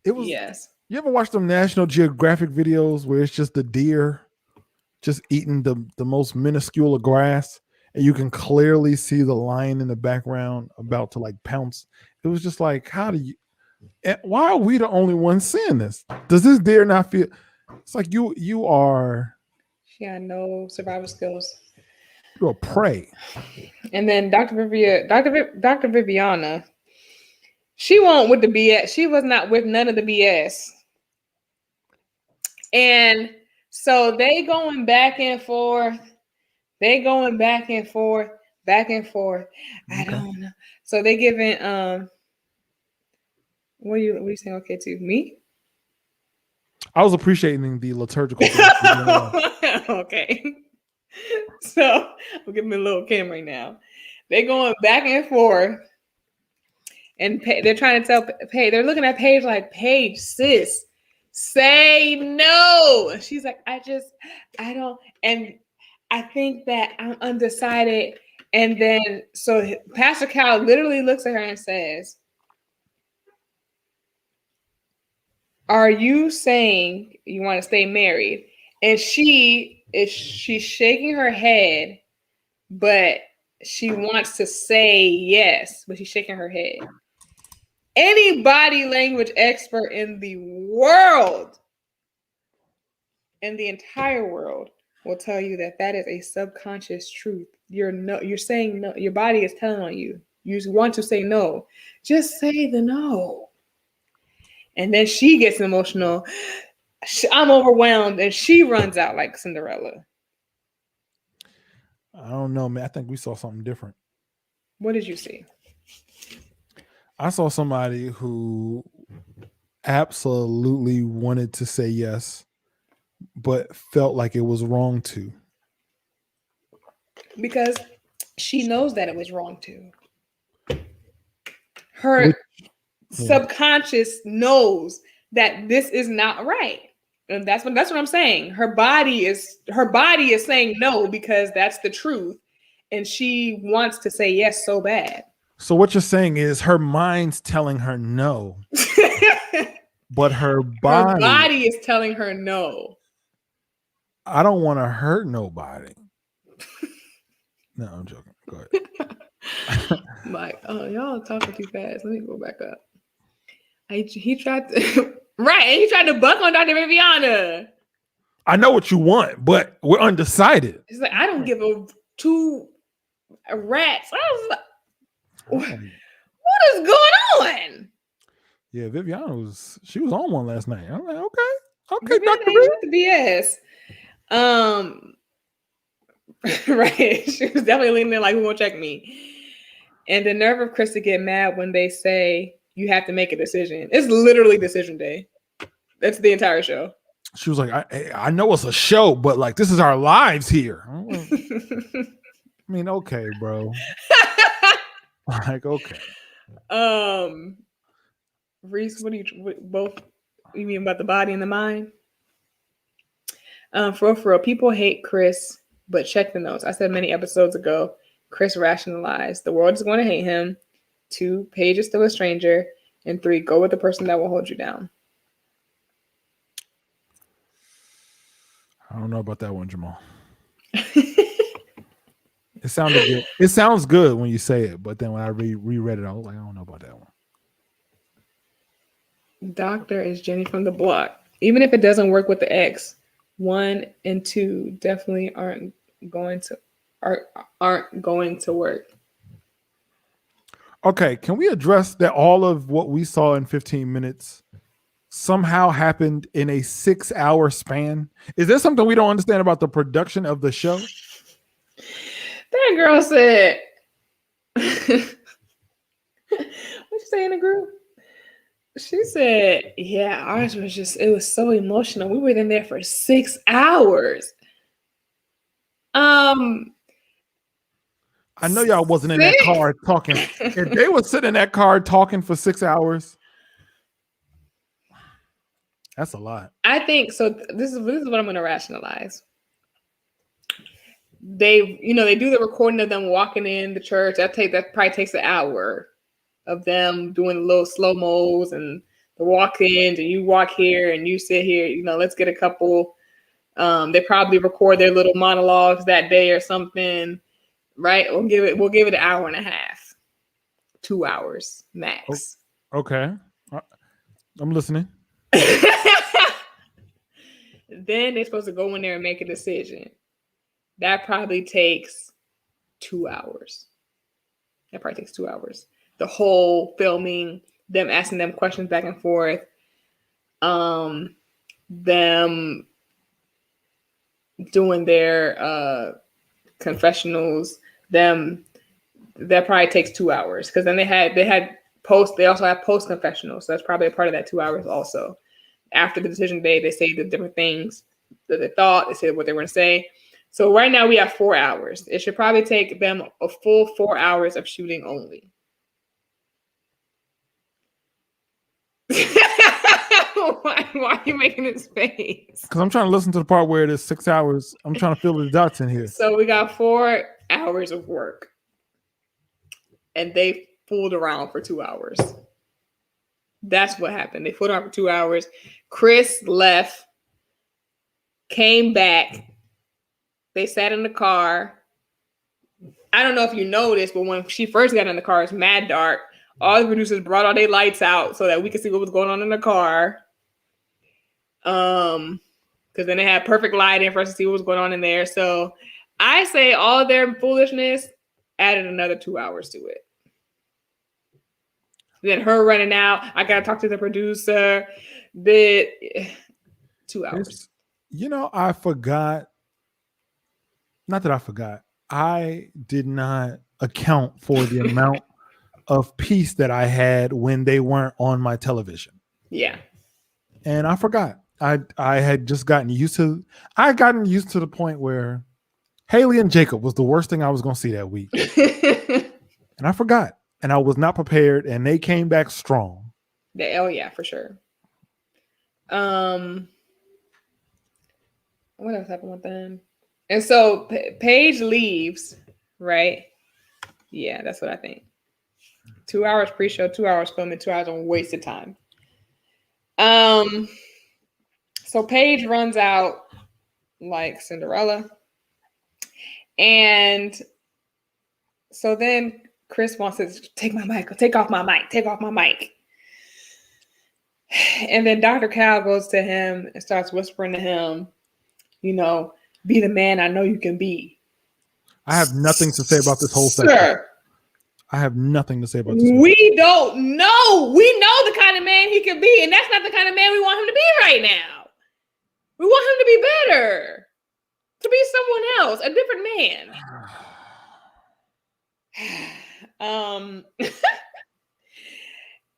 It was. Yes. You ever watch them National Geographic videos where it's just the deer just eating the most minuscule of grass, and you can clearly see the lion in the background about to like pounce? It was just like, why are we the only ones seeing this? Does this deer not feel? It's like you are. She had no survival skills. You're a prey. And then Dr. Viviana, she won't with the BS. She was not with none of the BS. And so they going back and forth. Back and forth. Okay. I don't know. So they giving what are you saying okay to me? I was appreciating the liturgical. Okay. So I'm giving me a little camera now. They're going back and forth. And they're trying to tell Paige, they're looking at Paige like, Paige, sis, say no. She's like, I don't. And I think that I'm undecided. And then, so Pastor Cal literally looks at her and says, are you saying you want to stay married? And she's shaking her head, but she wants to say yes, but she's shaking her head. Any body language expert in the world, in the entire world, will tell you that is a subconscious truth. You're saying no. Your body is telling on you. You want to say no. Just say the no. And then she gets emotional. I'm overwhelmed, and she runs out like Cinderella. I don't know, man. I think we saw something different. What did you see? I saw somebody who absolutely wanted to say yes, but felt like it was wrong to. Because she knows that it was wrong to. her subconscious knows that this is not right. And that's what I'm saying. Her body is saying no because that's the truth. And she wants to say yes so bad. So what you're saying is her mind's telling her no. But her body is telling her no. I don't want to hurt nobody. No, I'm joking. Go ahead. Like, oh, y'all talking too fast. Let me go back up. He tried to right. He tried to buck on Dr. Viviana. I know what you want, but we're undecided. He's like, I don't give a two rats. I was like, what is going on? Yeah, Viviana was on one last night. I'm like, okay, Viviana Dr. ain't with the BS. Right. She was definitely leaning there like, who won't check me? And the nerve of Chris to get mad when they say you have to make a decision. It's literally decision day. That's the entire show. She was like, I know it's a show, but like this is our lives here. I mean, okay, bro. Like, okay. Reese, what you mean about the body and the mind? For real, people hate Chris, but check the notes. I said many episodes ago, Chris rationalized the world is going to hate him. 2, Paige is still a stranger. And 3, go with the person that will hold you down. I don't know about that one, Jamal. It sounded good. It sounds good when you say it, but then when I reread it, I was like, I don't know about that one. Doctor is Jenny from the block. Even if it doesn't work with the ex, 1 and 2 definitely aren't going to work. Okay, can we address that all of what we saw in 15 minutes somehow happened in a 6-hour span? Is there something we don't understand about the production of the show? That girl said, what you say in the group? She said, yeah, ours was it was so emotional. We were in there for 6 hours. I know y'all wasn't in that car talking. If they were sitting in that car talking for 6 hours, that's a lot. I think so. This is what I'm going to rationalize. They do the recording of them walking in the church. That probably takes an hour of them doing the little slow-mos and the walk-ins, and you walk here and you sit here. Let's get a couple. They probably record their little monologues that day or something. Right? We'll give it an hour and a half, 2 hours max. Okay, I'm listening. Then they're supposed to go in there and make a decision. That probably takes 2 hours. The whole filming, them asking them questions back and forth, them doing their confessionals. That probably takes 2 hours because then they also have post confessionals. So that's probably a part of that 2 hours also. After the decision day, they say the different things that they thought, they said what they were going to say. So right now we have 4 hours. It should probably take them a full 4 hours of shooting only. Why are you making this face? Because I'm trying to listen to the part where it is 6 hours. I'm trying to fill the dots in here. So we got 4 hours of work. And they fooled around for 2 hours. That's what happened. They fooled around for 2 hours. Chris left, came back. They sat in the car. I don't know if you noticed, but when she first got in the car, it's mad dark. All the producers brought all their lights out so that we could see what was going on in the car. Because then they had perfect lighting for us to see what was going on in there. So I say all their foolishness added another 2 hours to it. Then her running out. I gotta talk to the producer. 2 hours. I forgot. Not that I forgot. I did not account for the amount of peace that I had when they weren't on my television. Yeah. And I forgot. I had just gotten used to the point where Haley and Jacob was the worst thing I was going to see that week. And I forgot. and I was not prepared, and they came back strong. Oh yeah, for sure. What else happened with them? And so Paige leaves, right? Yeah, that's what I think. 2 hours pre-show, 2 hours filming, 2 hours on wasted time. So Paige runs out like Cinderella. And so then Chris wants to take off my mic. And then Dr. Cal goes to him and starts whispering to him, you know, be the man I know you can be. I have nothing to say about this whole section. I have nothing to say about this. We don't know. We know the kind of man he can be, and that's not the kind of man we want him to be right now. We want him to be better, to be someone else, a different man.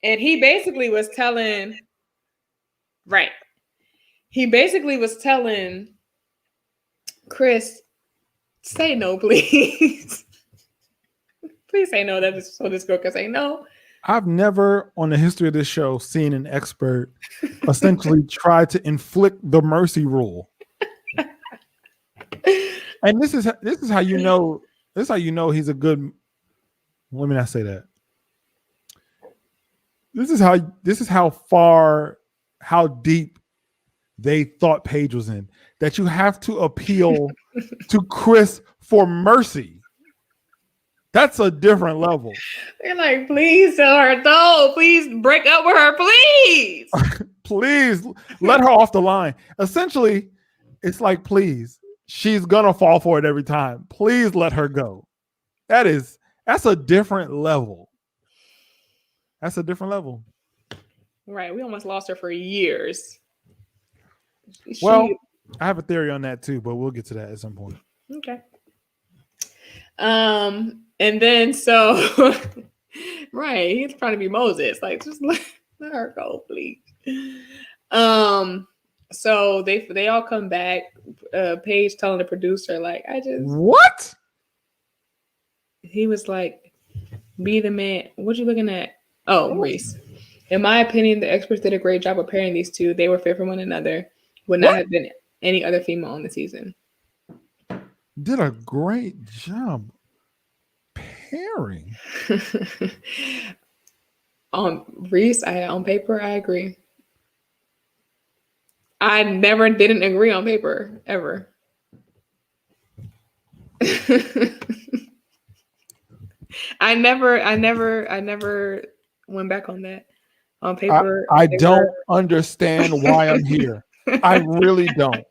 And he basically was telling, Chris, say no, please. Please say no, so this girl can say no. I've never, on the history of this show, seen an expert essentially try to inflict the mercy rule. And this is how you know. This is how you know he's a good. Let me not say that. This is how deep they thought Paige was in. That you have to appeal to Chris for mercy. That's a different level. They're like, please tell her no. Please break up with her, please. Please let her off the line. Essentially, it's like, please, she's gonna fall for it every time. Please let her go. That's a different level. That's a different level. Right. We almost lost her for years. Well, I have a theory on that too, but we'll get to that at some point. Okay. And then so right, he's trying to be Moses. Like, just let her go, please. So they all come back. Paige telling the producer, like, what? He was like, be the man. What you looking at? Oh, Reese. In my opinion, the experts did a great job of pairing these two. They were fit for one another. Would not have been any other female on the season. Did a great job pairing. Reese, on paper, I agree. I never didn't agree on paper, ever. I never went back on that. On paper, I don't understand why I'm here. I really don't.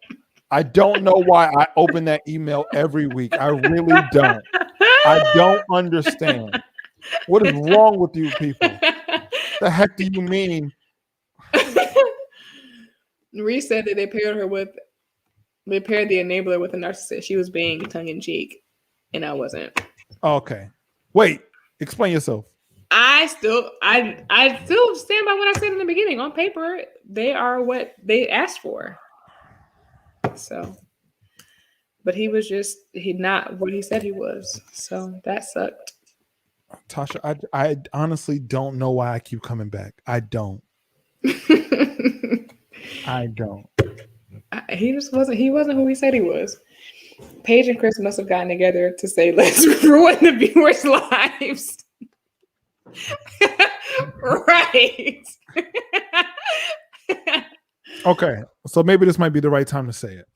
I don't know why I open that email every week. I really don't. I don't understand. What is wrong with you people? The heck do you mean? Reese said that they paired the enabler with a narcissist. She was being tongue-in-cheek, and I wasn't. Okay. Wait, explain yourself. I still stand by what I said in the beginning. On paper, they are what they asked for. So, but he was not what he said he was. So that sucked. Tasha, I honestly don't know why I keep coming back. I don't. I don't. He wasn't who he said he was. Paige and Chris must have gotten together to say, let's ruin the viewers' lives. Right. Okay, so maybe this might be the right time to say it.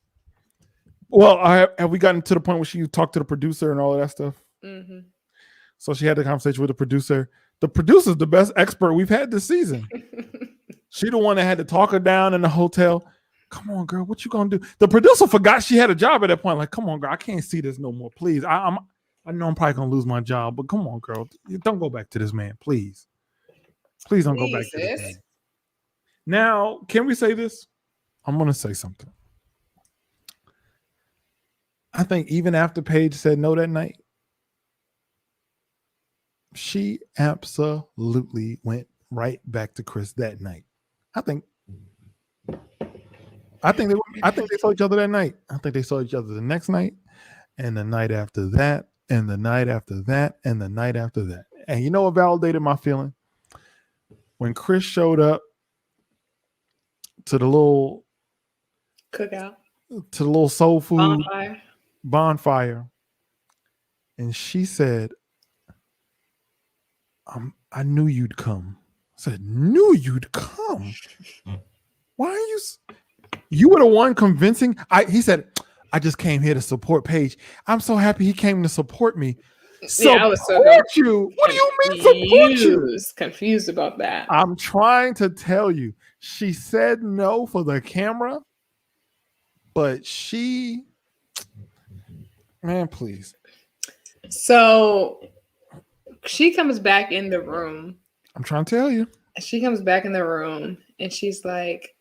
Well, have we gotten to the point where she talked to the producer and all of that stuff? Mm-hmm. So she had the conversation with the producer. The producer's the best expert we've had this season. She the one that had to talk her down in the hotel. Come on, girl, what you gonna do? The producer forgot she had a job at that point. Like, come on, girl, I can't see this no more. Please, I know I'm probably gonna lose my job, but come on, girl, don't go back to this man, please. Please don't go back to this man. Now, can we say this? I'm gonna say something. I think even after Paige said no that night, she absolutely went right back to Chris that night. I think they saw each other that night. I think they saw each other the next night, and the night after that, and the night after that, and the night after that. And you know what validated my feeling? When Chris showed up to the little Cookout. to the little soul food Bonfire. bonfire, and she said, I knew you'd come. I said, knew you'd come? Why are you? You were the one convincing. He said, I just came here to support Paige. I'm so happy he came to support me. Yeah, I was so you? What do you mean support you? Confused about that. I'm trying to tell you. She said no for the camera, but man, please. So she comes back in the room. I'm trying to tell you. She comes back in the room and she's like,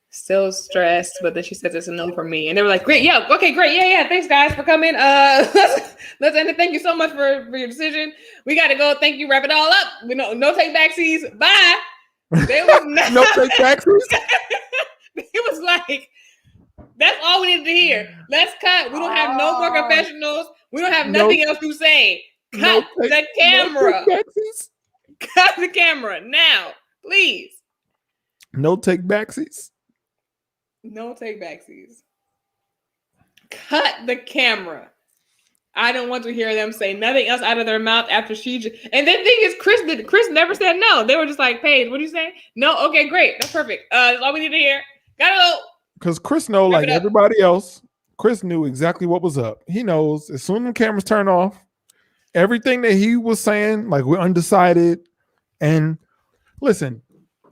still stressed, but then she says it's a no for me. And they were like, great, yeah, okay, great, yeah, thanks guys for coming. Let's end it. Thank you so much for your decision. We got to go. Thank you. Wrap it all up. We no take backsies. Bye. They was not, no take backsies. It was like, that's all we needed to hear. Let's cut. We don't have no more confessionals. We don't have nothing else to say. Cut the camera. Cut the camera now, please. No take backsies. No take backsies. Cut the camera. I don't want to hear them say nothing else out of their mouth after and the thing is, Chris never said no. They were just like, Paige, what do you say? No, okay, great, that's perfect. That's all we need to hear. Gotta go. Because Chris know, like everybody else, Chris knew exactly what was up. He knows as soon as the cameras turn off, everything that he was saying, like we're undecided. And listen,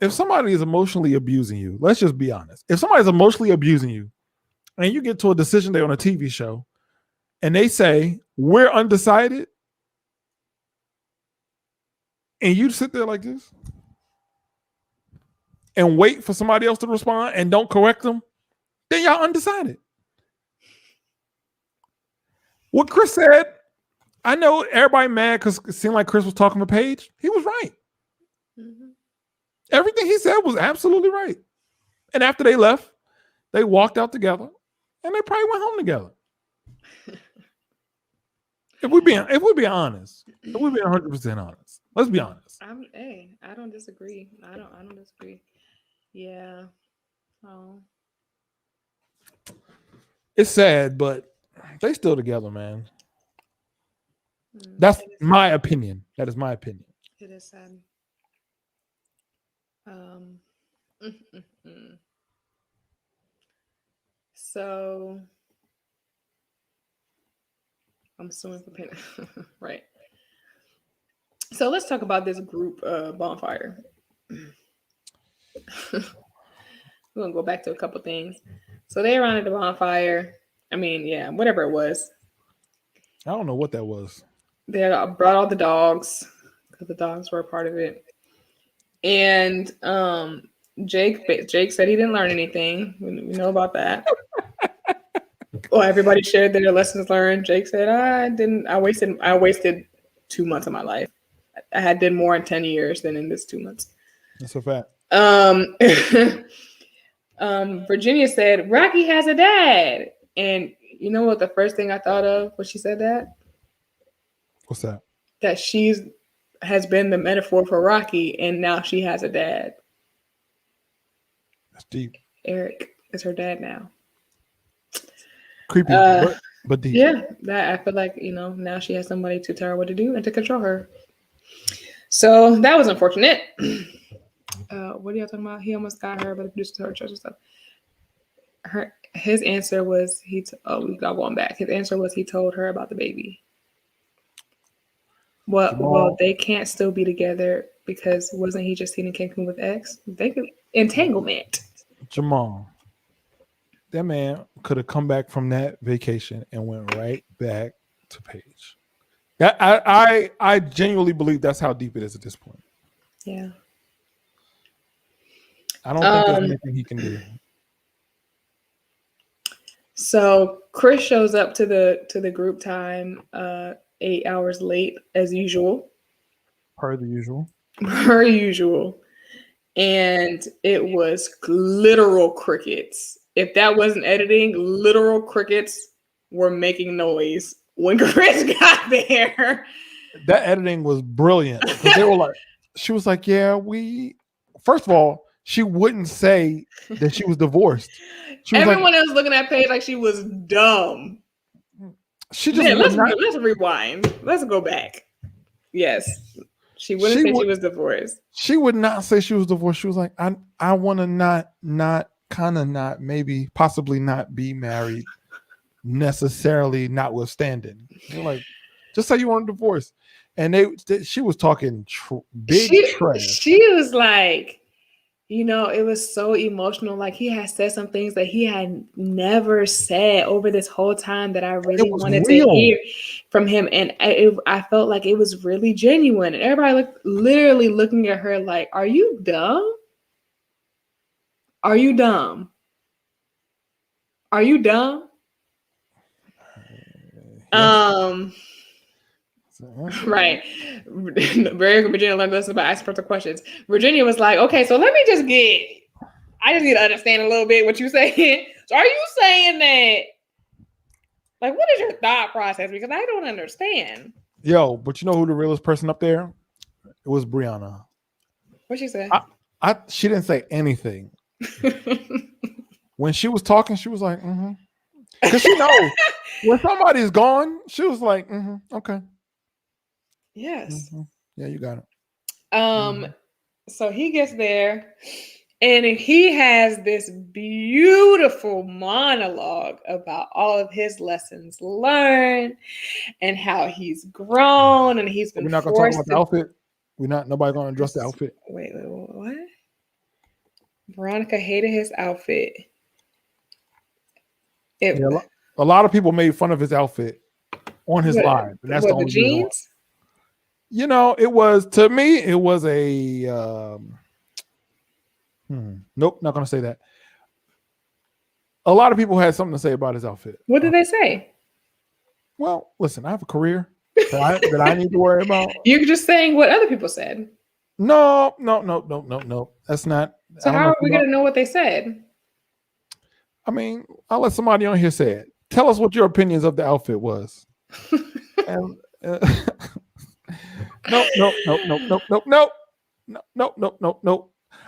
if somebody is emotionally abusing you, let's just be honest. If somebody's emotionally abusing you and you get to a decision day on a TV show and they say, we're undecided, and you sit there like this and wait for somebody else to respond and don't correct them, then y'all undecided. What Chris said, I know everybody mad because it seemed like Chris was talking to Paige. He was right. Mm-hmm. Everything he said was absolutely right. And after they left, they walked out together and they probably went home together. If we're being honest, if we're being 100% honest, let's be honest. I don't disagree. I don't disagree. Yeah. Oh. It's sad, but they still together, man. That's my opinion. That is my opinion. It is sad. So I'm suing for paying. Right. So let's talk about this group bonfire. We're gonna go back to a couple things. So they ran at the bonfire. I mean, yeah, whatever it was. I don't know what that was. They brought all the dogs because the dogs were a part of it. And Jake said he didn't learn anything. We know about that. Well, everybody shared their lessons learned. Jake said, I didn't. I wasted 2 months of my life. I did more in 10 years than in this 2 months. That's a fact. Virginia said, Rocky has a dad. And you know what the first thing I thought of when she said that? What's that? That has been the metaphor for Rocky, and now she has a dad. That's deep. Erik is her dad now. Creepy, but deep. Yeah, that I feel like, now she has somebody to tell her what to do and to control her. So that was unfortunate. What are y'all talking about? He almost got her, but the producer told her church and stuff. His answer was we got one back. His answer was he told her about the baby. Well, they can't still be together because wasn't he just seen in Cancun with X? They could entanglement. Jamal, that man could have come back from that vacation and went right back to Paige. I genuinely believe that's how deep it is at this point. Yeah. I don't think there's anything he can do. So Chris shows up to the group time 8 hours late as usual. Per usual. And it was literal crickets. If that wasn't editing, literal crickets were making noise when Chris got there. that editing was brilliant. They were like, she was like, yeah, first of all, she wouldn't say that she was divorced. She was Everyone else looking at Paige like she was dumb. She just let's rewind. Let's go back. Yes. She wouldn't say she was divorced. She would not say she was divorced. She was like, I want to not maybe possibly not be married necessarily, notwithstanding. You're like, just say you want a divorce. And she was talking big trash. She was like, it was so emotional. Like he had said some things that he had never said over this whole time that I really wanted to hear from him. And I felt like it was really genuine. And everybody literally looking at her like, are you dumb? Are you dumb? Are you dumb? Right. Erik and Virginia learned this about asking personal questions. Virginia was like, okay, so I just need to understand a little bit what you're saying. So are you saying that, like, what is your thought process? Because I don't understand. Yo, but you know who the realest person up there? It was Briana. What'd she say? She didn't say anything. When she was talking, she was like, because she knows when somebody's gone, she was like, okay. Yes. Yeah, you got it. So he gets there and he has this beautiful monologue about all of his lessons learned and how he's grown and he's been We're not going to talk about the outfit. Nobody going to address the outfit. Wait, what? Veronica hated his outfit. A lot of people made fun of his outfit on his live. And that's the only jeans? It was, to me, it was a nope, not gonna say that. A lot of people had something to say about his outfit. What did they say? Well, listen, I have a career that I need to worry about. You're just saying what other people said. No. That's not. So how are we gonna know what they said? I mean, I'll let somebody on here say it. Tell us what your opinions of the outfit was. And, Nope.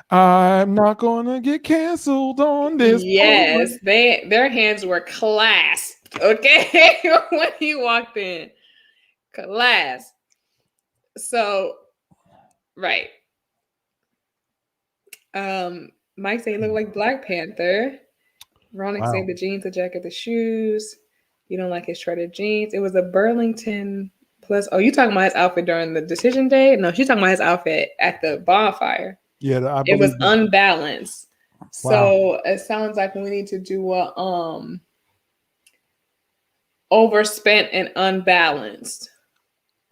I'm not gonna get canceled on this. Yes, their hands were clasped. Okay, when he walked in, clasped. So, right. Mike said he looked like Black Panther. Veronica said the jeans, the jacket, the shoes. You don't like his shredded jeans. It was a Burlington plus. Oh, you talking about his outfit during the decision day? No, she's talking about his outfit at the bonfire. Yeah, it was unbalanced. Wow. So it sounds like we need to do a overspent and unbalanced.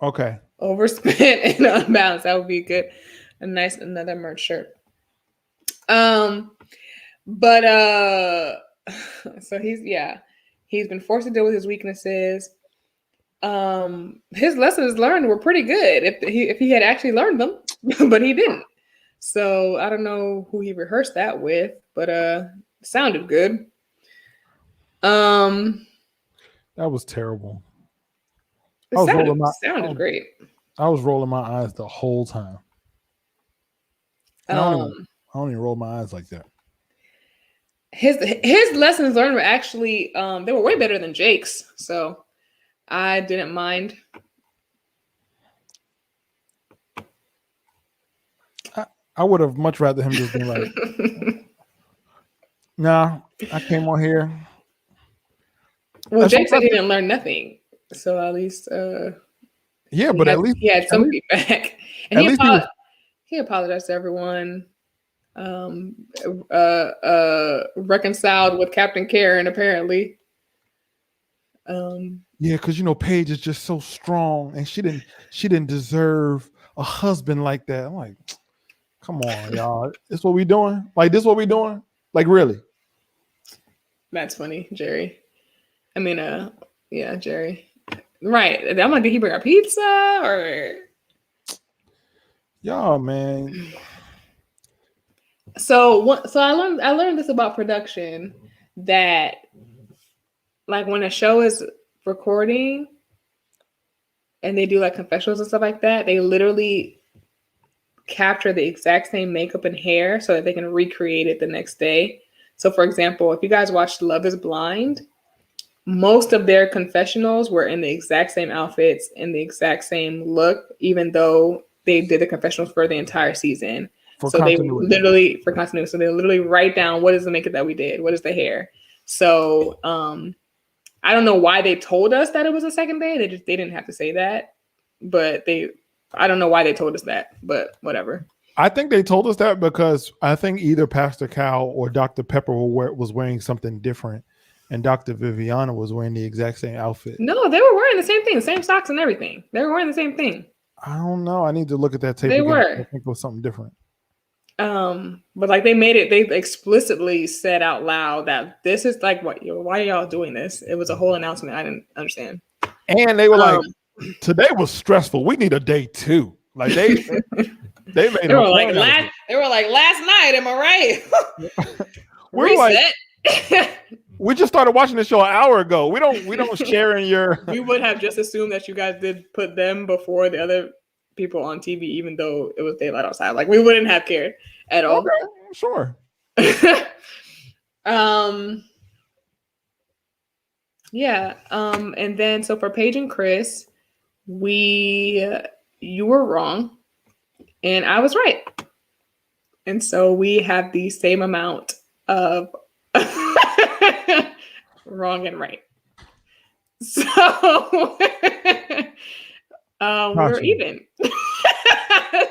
Okay. Overspent and unbalanced. That would be good. Another merch shirt. But so he's been forced to deal with his weaknesses. His lessons learned were pretty good if he had actually learned them, but he didn't. So I don't know who he rehearsed that with, but it sounded good. That was terrible. It sounded great. I was rolling my eyes the whole time. I don't even roll my eyes like that. His lessons learned were actually they were way better than Jake's, so I didn't mind. I would have much rather him just been like, nah, I came on here. Well, Jake said he didn't learn nothing, so at least yeah, but at least he had some feedback, and he apologized to everyone. Reconciled with Captain Karen apparently. Yeah, because Paige is just so strong, and she didn't deserve a husband like that. I'm like, come on, y'all. This what we doing? Like, this what we doing? Like, really? That's funny, Jerry. I mean, yeah, Jerry. Right. I'm like, did he bring a pizza or? Y'all, man. So I learned this about production, that like when a show is recording, and they do like confessionals and stuff like that, they literally capture the exact same makeup and hair so that they can recreate it the next day. So for example, if you guys watched Love is Blind, most of their confessionals were in the exact same outfits and the exact same look, even though they did the confessionals for the entire season. So they literally, for continuity, so they literally write down what is the makeup that we did, what is the hair. So I don't know why they told us that it was a second day. They didn't have to say that, but I don't know why they told us that, but whatever. I think they told us that because I think either Pastor Cal or Dr. Pepper was wearing something different, and Dr. Viviana was wearing the exact same outfit. No, they were wearing the same thing, the same socks and everything. They were wearing the same thing. I don't know. I need to look at that tape they again. Were. I think it was something different. But like they explicitly said out loud that this is like, why are y'all doing this? It was a whole announcement. I didn't understand. And they were like, today was stressful. We need a day 2. Like they made they were like last night, am I right? We're like, we just started watching the show an hour ago. We don't share in your We would have just assumed that you guys did put them before the other people on TV, even though it was daylight outside. Like we wouldn't have cared at all. Okay, sure. Yeah. And then so for Paige and Chris, you were wrong and I was right. And so we have the same amount of wrong and right. So we're even.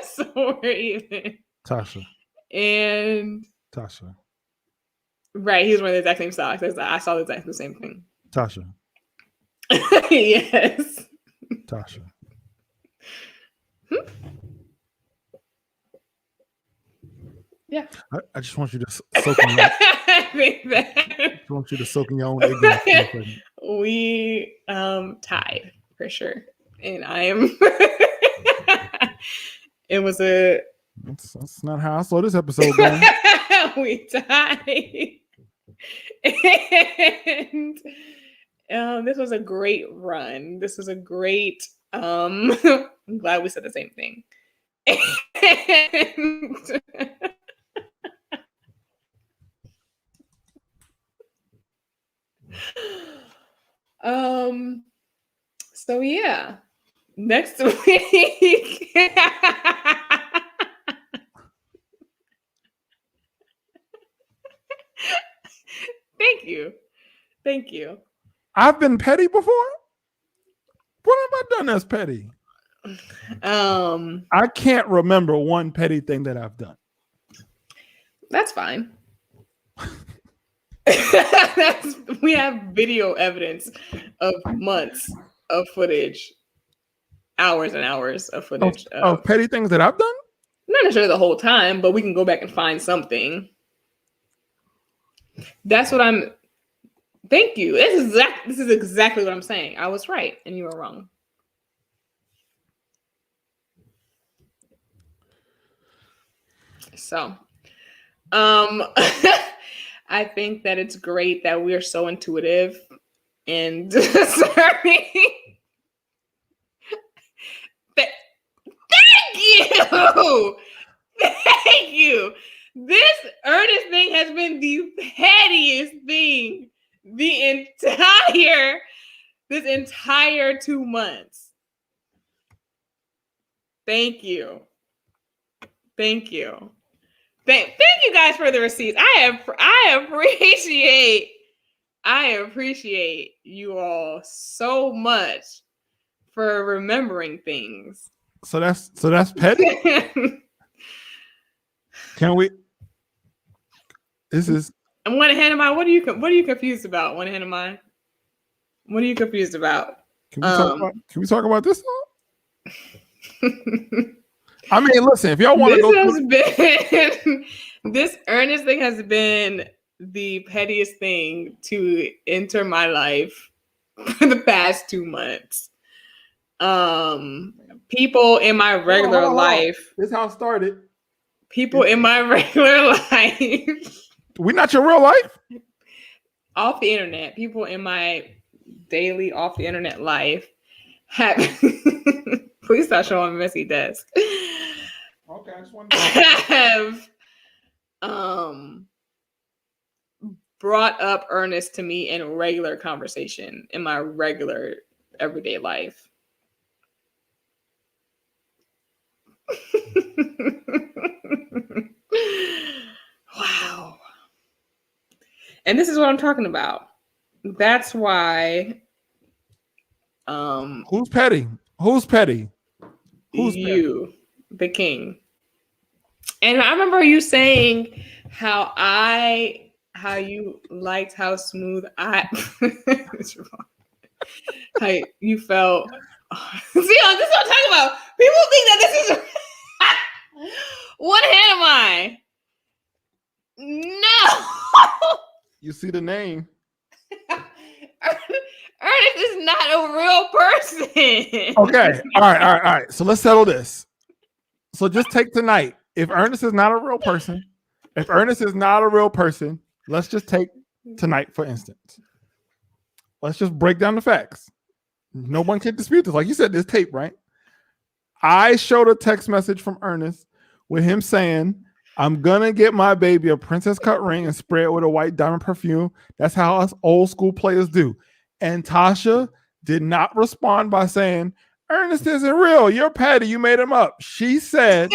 So we're even. Tasha. And Tasha. Right, he was wearing the exact same socks. I saw the exact same thing. Tasha. Yes. Tasha. Yeah. I just want you to soak in your, I want you to soak in your own ignorance. We tied for sure. And I am it was that's not how I saw this episode going. We tied. And this was a great run. This was a great I'm glad we said the same thing. So yeah, next week. Thank you. I've been petty before. What have I done as petty? I can't remember one petty thing that I've done. That's fine. We have video evidence of months of footage, hours and hours of footage of petty things that I've done. Not necessarily the whole time, but we can go back and find something. That's what I'm. Thank you. This is exactly what I'm saying. I was right and you were wrong. So, I think that it's great that we are so intuitive and discerning. Thank you. Thank you. This Ernest thing has been the pettiest thing this entire 2 months. Thank you. Thank you. Thank you guys for the receipts. I appreciate you all so much for remembering things. So that's petty. Can we? This is. And one hand in mind. What are you confused about? One hand in mind. What are you confused about? Can we talk about this now? I mean, listen. If y'all want to go, this Ernest thing has been the pettiest thing to enter my life for the past 2 months. People in my regular life. This is how it started. People in my regular life. We not your real life? Off the internet. People in my daily off the internet life Please stop showing a messy desk. Okay, I just want to have brought up Ernest to me in regular conversation in my regular everyday life. Wow. And this is what I'm talking about. That's why Who's petty? Who's petty? Who's you, petty? The king. And I remember you saying how you liked how smooth how you felt. See, this is what I'm talking about. People think that this is what hand am I? No. You see the name. Ernest is not a real person. Okay. All right. So let's settle this. So just take tonight. If Ernest is not a real person, let's just take tonight, for instance. Let's just break down the facts. No one can dispute this. Like you said, this tape, right? I showed a text message from Ernest with him saying, I'm going to get my baby a princess cut ring and spray it with a white diamond perfume. That's how us old school players do. And Tasha did not respond by saying, Ernest isn't real. You're petty. You made him up. She said,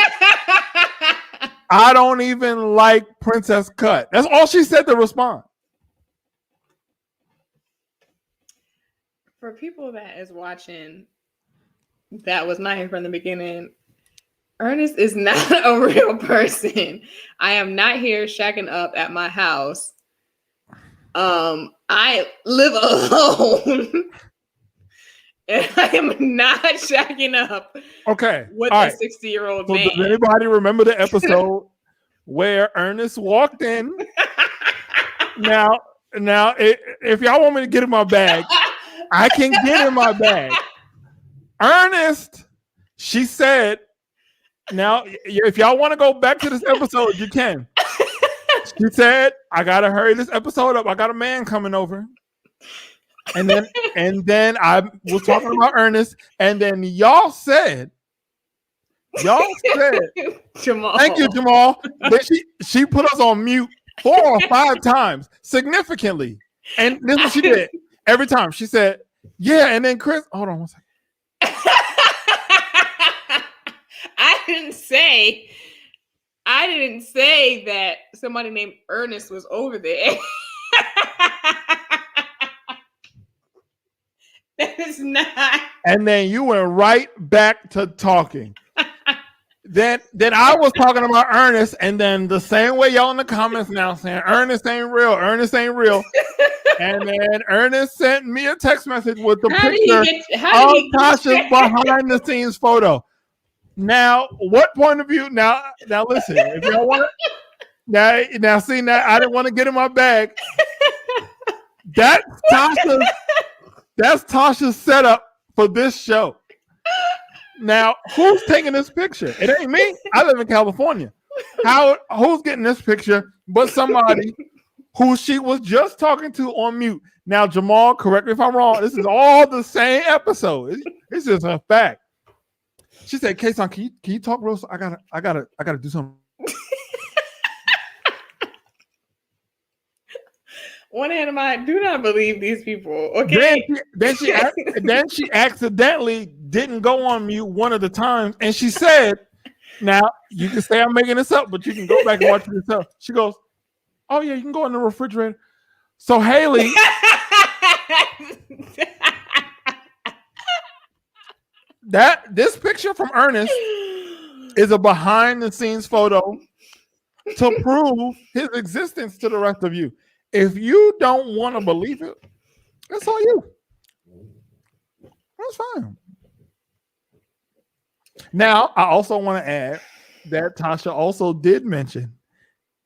I don't even like princess cut. That's all she said to respond. For people that is watching, that was not here from the beginning. Ernest is not a real person. I am not here shacking up at my house. I live alone. And I am not shacking up with a 60-year-old man. Does anybody remember the episode where Ernest walked in? Now, if y'all want me to get in my bag, I can get in my bag. Ernest, she said, now, if y'all want to go back to this episode, you can. She said, I got to hurry this episode up. I got a man coming over. And then I was talking about Ernest, and then y'all said, Jamal. Thank you, Jamal. Then she put us on mute 4 or 5 times, significantly. And this is what she did. Every time she said, yeah, and then Chris, hold on one second. I didn't say that somebody named Ernest was over there. That is not. And then you went right back to talking. Then I was talking about Ernest, and then the same way y'all in the comments now saying Ernest ain't real. And then Ernest sent me a text message with the picture of Tasha's behind the scenes photo. Now, what point of view? Now listen. If y'all want to, now see that I didn't want to get in my bag. That's Tasha's setup for this show. Now, who's taking this picture? It ain't me. I live in California. Who's getting this picture but somebody who she was just talking to on mute? Now, Jamal, correct me if I'm wrong. This is all the same episode. It's just a fact. She said, Kasaun, can you talk real? I gotta do something. One hand of mine, do not believe these people. Okay. Then she accidentally didn't go on mute one of the times, and she said, "Now you can say I'm making this up, but you can go back and watch it yourself." She goes, "Oh yeah, you can go in the refrigerator." So Haley, this picture from Ernest is a behind the scenes photo to prove his existence to the rest of you. If you don't want to believe it, that's on you. That's fine. Now, I also want to add that Tasha also did mention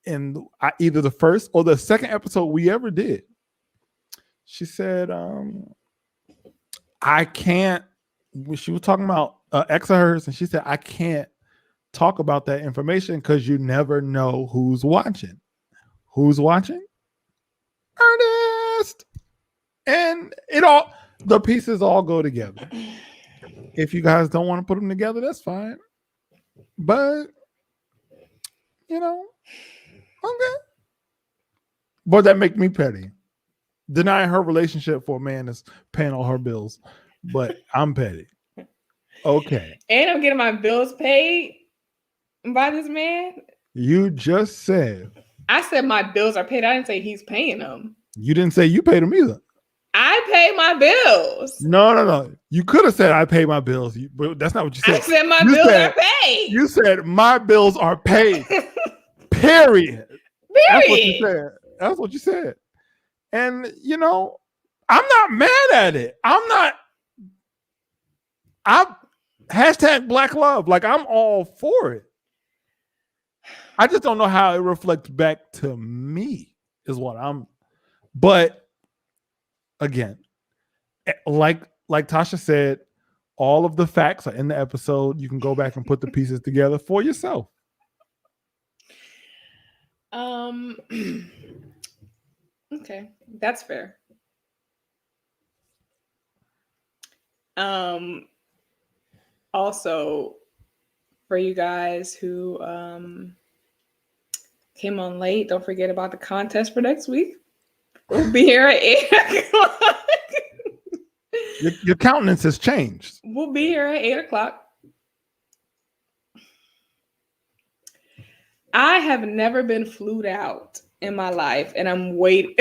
in either the first or the second episode we ever did. She said, I can't, when she was talking about ex of hers, and she said, I can't talk about that information because you never know who's watching. Who's watching? Ernest. And the pieces all go together. If you guys don't want to put them together, that's fine. But okay. But that make me petty. Denying her relationship for a man that's paying all her bills. But I'm petty. Okay. And I'm getting my bills paid by this man. You just said. I said my bills are paid. I didn't say he's paying them. You didn't say you paid them either. I pay my bills. No. You could have said I pay my bills, but that's not what you said. I said my bills are paid. You said my bills are paid. Period. That's what you said. That's what you said. And I'm not mad at it. I'm hashtag Black Love. Like, I'm all for it. I just don't know how it reflects back to me is what but again, like Tasha said, all of the facts are in the episode. You can go back and put the pieces together for yourself. Okay, that's fair. Also, for you guys who came on late, don't forget about the contest for next week. We'll be here at 8 o'clock. Your countenance has changed. We'll be here at 8 o'clock. I have never been flued out in my life, and I'm waiting.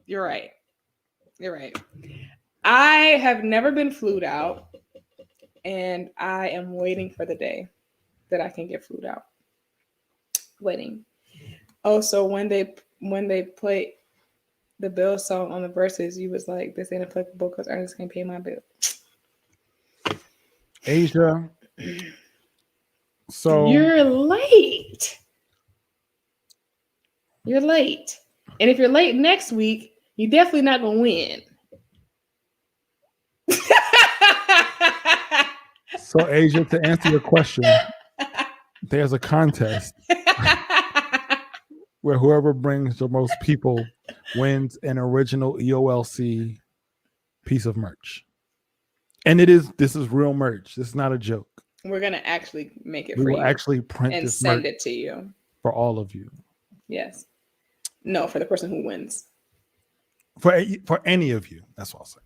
You're right. I have never been flued out, and I am waiting for the day that I can get flued out. Waiting. Also, when they play the Bill song on the verses, you was like, "This ain't applicable because Ernest can't pay my bill." Asia. So you're late. You're late. And if you're late next week, you're definitely not gonna win. So Asia, to answer your question, there's a contest where whoever brings the most people wins an original EOLC piece of merch. And this is real merch. This is not a joke. We're gonna actually make it. We will actually print and this send merch it to you for all of you. Yes. No, for the person who wins. For any of you. That's what I'll say.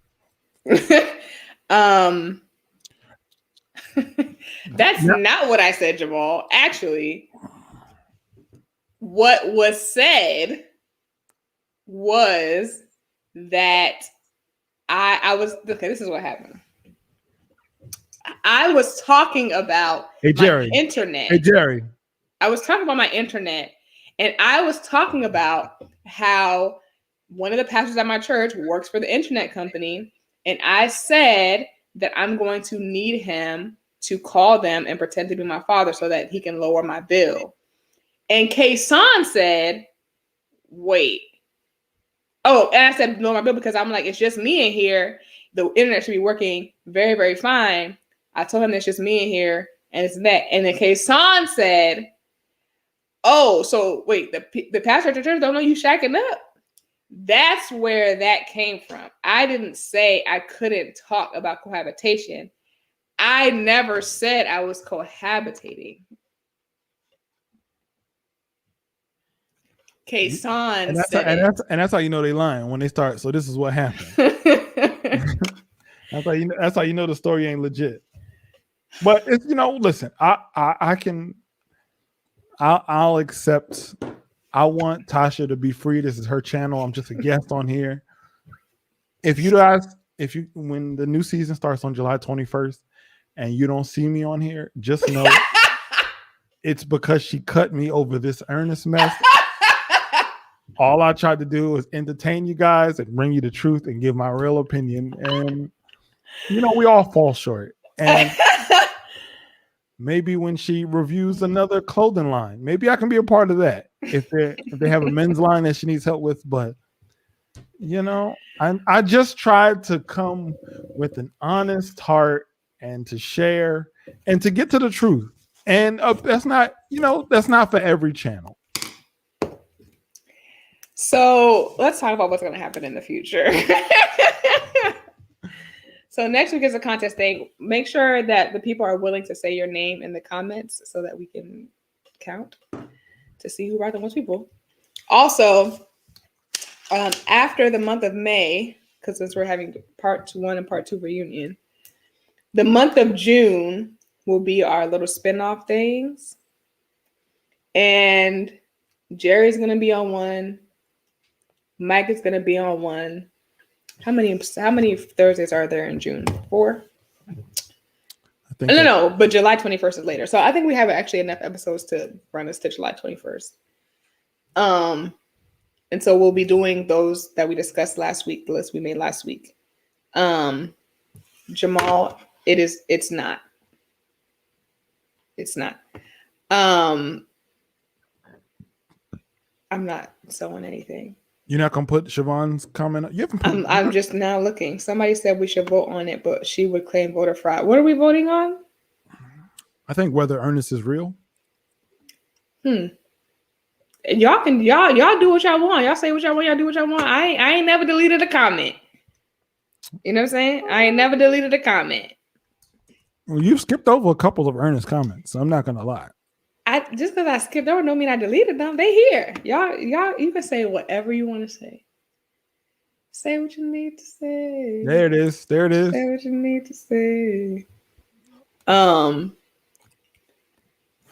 That's not what I said, Jamal. Actually, what was said was that I was okay. This is what happened. I was talking about my internet. Hey, Jerry. I was talking about my internet, and I was talking about how one of the pastors at my church works for the internet company, and I said that I'm going to need him to call them and pretend to be my father so that he can lower my bill. And Kasaun said, wait. Oh, and I said lower my bill because I'm like, it's just me in here. The internet should be working very, very fine. I told him it's just me in here, and it's that. And then Kasaun said, oh, so wait, the pastor at the church don't know you shacking up? That's where that came from. I didn't say I couldn't talk about cohabitation. I never said I was cohabitating. Kasaun said and that's how you know they lying when they start. So this is what happened. That's how you know the story ain't legit. But it's listen, I'll accept. I want Tasha to be free. This is her channel. I'm just a guest on here. When the new season starts on July 21st and you don't see me on here, just know it's because she cut me over this Ernest mess. All I tried to do was entertain you guys and bring you the truth and give my real opinion. And we all fall short. And maybe when she reviews another clothing line, maybe I can be a part of that. If they have a men's line that she needs help with, but I just tried to come with an honest heart and to share and to get to the truth. And that's not for every channel. So let's talk about what's going to happen in the future. So next week is a contest day. Make sure that the people are willing to say your name in the comments so that we can count to see who brought the most people. Also, after the month of May, because since we're having part 1 and part 2 reunion, the month of June will be our little spin-off things. And Jerry's going to be on one. Mike is going to be on one. How many Thursdays are there in June? 4? No, but July 21st is later. So I think we have actually enough episodes to run us to July 21st. And so we'll be doing those that we discussed last week, the list we made last week. Jamal, it's not. I'm not sewing anything. You're not gonna put Siobhan's comment? You haven't put I'm just now looking. Somebody said we should vote on it, but she would claim voter fraud. What are we voting on? I think whether Ernest is real. Y'all do what y'all want. Y'all say what y'all want. Y'all do what y'all want. I ain't never deleted a comment. You know what I'm saying? I ain't never deleted a comment. Well, you've skipped over a couple of Ernest comments, so I'm not gonna lie. Just because I skipped over don't mean I deleted them. They here. Y'all, you can say whatever you want to say. Say what you need to say. There it is. Say what you need to say.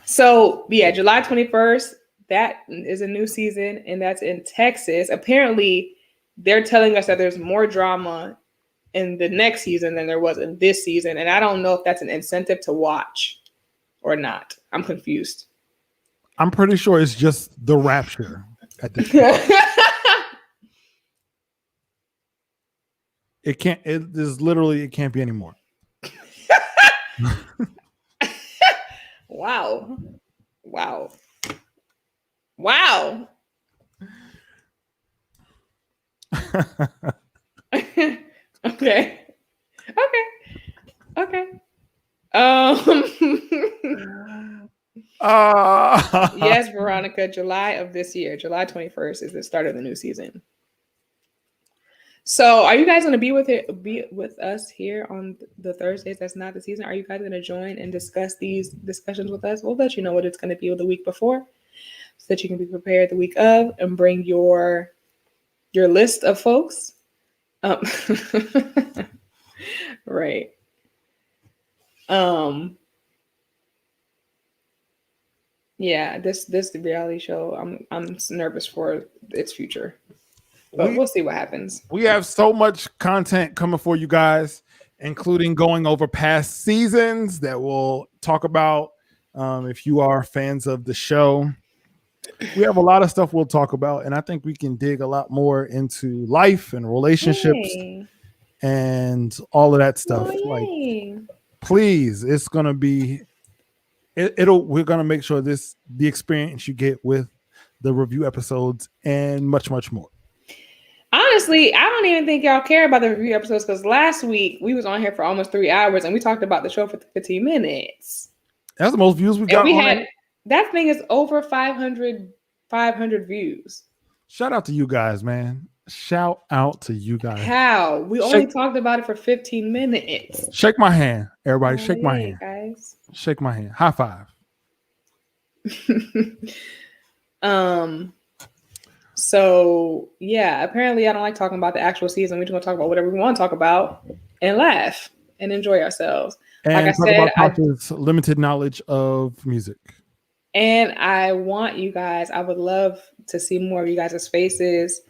So yeah, July 21st, that is a new season, and that's in Texas. Apparently, they're telling us that there's more drama in the next season than there was in this season, and I don't know if that's an incentive to watch or not. I'm confused. I'm pretty sure it's just the rapture at this point. It can't be anymore. Wow. Okay. Yes, Veronica, July of this year, July 21st is the start of the new season. So are you guys going to be with us here on the Thursdays that's not the season? Are you guys going to join and discuss these discussions with us? We'll let you know what it's going to be the week before so that you can be prepared the week of and bring your list of folks. Right. Yeah, this reality show, I'm nervous for its future. But we'll see what happens. We have so much content coming for you guys, including going over past seasons that we'll talk about if you are fans of the show. We have a lot of stuff we'll talk about, and I think we can dig a lot more into life and relationships and all of that stuff. Please, it's going to be we're going to make sure the experience you get with the review episodes and much, much more. Honestly, I don't even think y'all care about the review episodes because last week we was on here for almost 3 hours and we talked about the show for 15 minutes. That's the most views we got. That thing is over 500 views. Shout out to you guys, man. Shout out to you guys. How? We only talked about it for 15 minutes. Shake my hand, everybody. Shake my hand. Guys. Shake my hand. High five. So yeah, apparently I don't like talking about the actual season. We're just gonna talk about whatever we want to talk about and laugh and enjoy ourselves. And like I said, Tasha's limited knowledge of music. And I want you guys, I would love to see more of you guys' faces.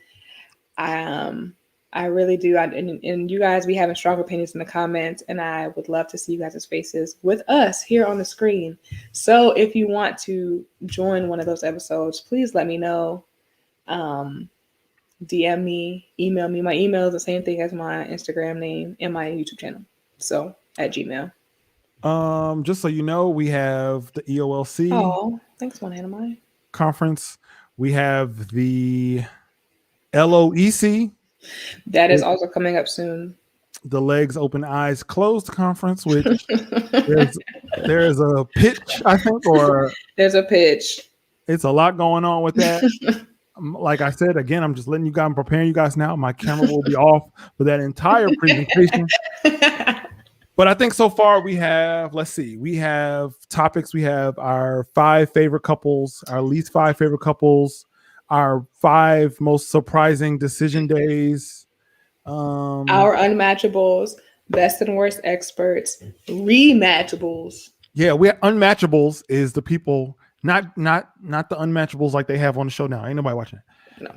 I really do. And you guys be having strong opinions in the comments, and I would love to see you guys' faces with us here on the screen. So if you want to join one of those episodes, please let me know. DM me, email me. My email is the same thing as my Instagram name and my YouTube channel. So at Gmail. Just so you know, we have the EOLC. Oh, thanks, one Anime conference. We have the LOEC. That is also coming up soon. The Legs Open Eyes Closed conference, which there's a pitch, I think, or there's a pitch. It's a lot going on with that. Like I said, again, I'm just letting you guys, I'm preparing you guys now. My camera will be off for that entire presentation. But I think so far we have, let's see, we have topics. We have our 5 favorite couples, our least 5 favorite couples, our 5 most surprising decision days. Our unmatchables, best and worst experts, rematchables. Yeah, we unmatchables is the people, not the unmatchables like they have on the show now. Ain't nobody watching it. No.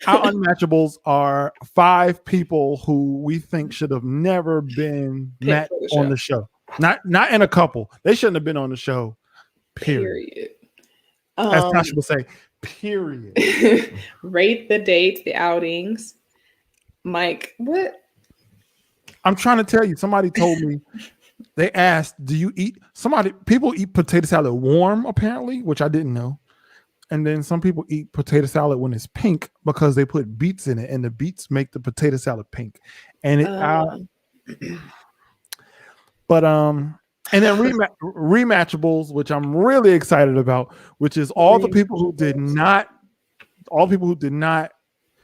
Our unmatchables are 5 people who we think should have never been matched on the show. Not in a couple. They shouldn't have been on the show. Period. As Tasha would say, period. Rate the dates, the outings. Mike, what? I'm trying to tell you, somebody told me, they asked, do you eat, people eat potato salad warm, apparently, which I didn't know. And then some people eat potato salad when it's pink because they put beets in it, and the beets make the potato salad pink. And it, and then rematchables, which I'm really excited about, which is all the people who did not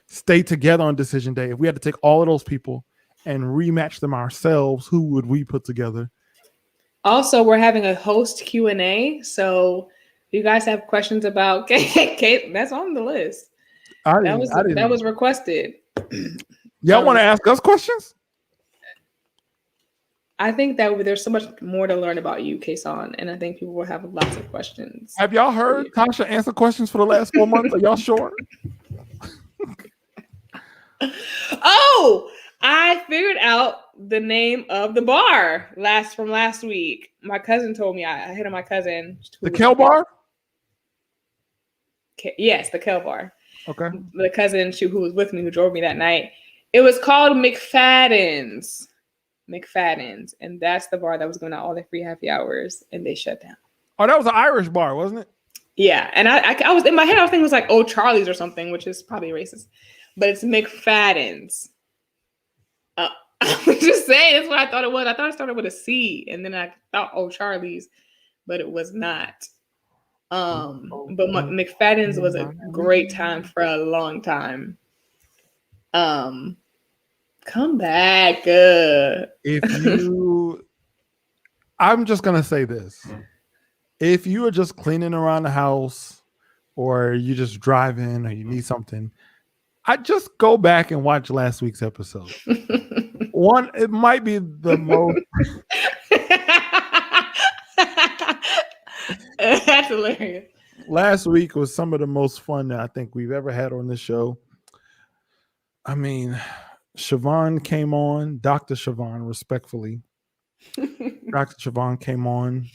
stay together on decision day. If we had to take all of those people and rematch them ourselves, who would we put together? Also, we're having a host Q&A, so if you guys have questions about Kate, that's on the list. That was requested. Y'all want to ask us questions? I think that there's so much more to learn about you, Kasaun, and I think people will have lots of questions. Have y'all heard Tasha answer questions for the last 4 months? Are y'all sure? Oh, I figured out the name of the bar from last week. My cousin told me. I hit on my cousin. The Kel Bar? Yes, the Kel Bar. Okay. The cousin who was with me, who drove me that night. It was called McFadden's. And that's the bar that was going out all the free happy hours, and they shut down. Oh, that was an Irish bar, wasn't it? Yeah, and I was in my head, I was thinking it was like Old Charlie's or something, which is probably racist, but it's McFadden's. I was just saying, that's what I thought it was. I thought it started with a C, and then I thought Old Charlie's, but it was not. But McFadden's was a great time for a long time. Come back. I'm just gonna say this: if you are just cleaning around the house, or you just driving, or you need something, I just go back and watch last week's episode. It might be the most. That's hilarious. Last week was some of the most fun that I think we've ever had on this show. I mean, Siobhan came on, Dr. Siobhan, respectfully. Dr. Siobhan came on.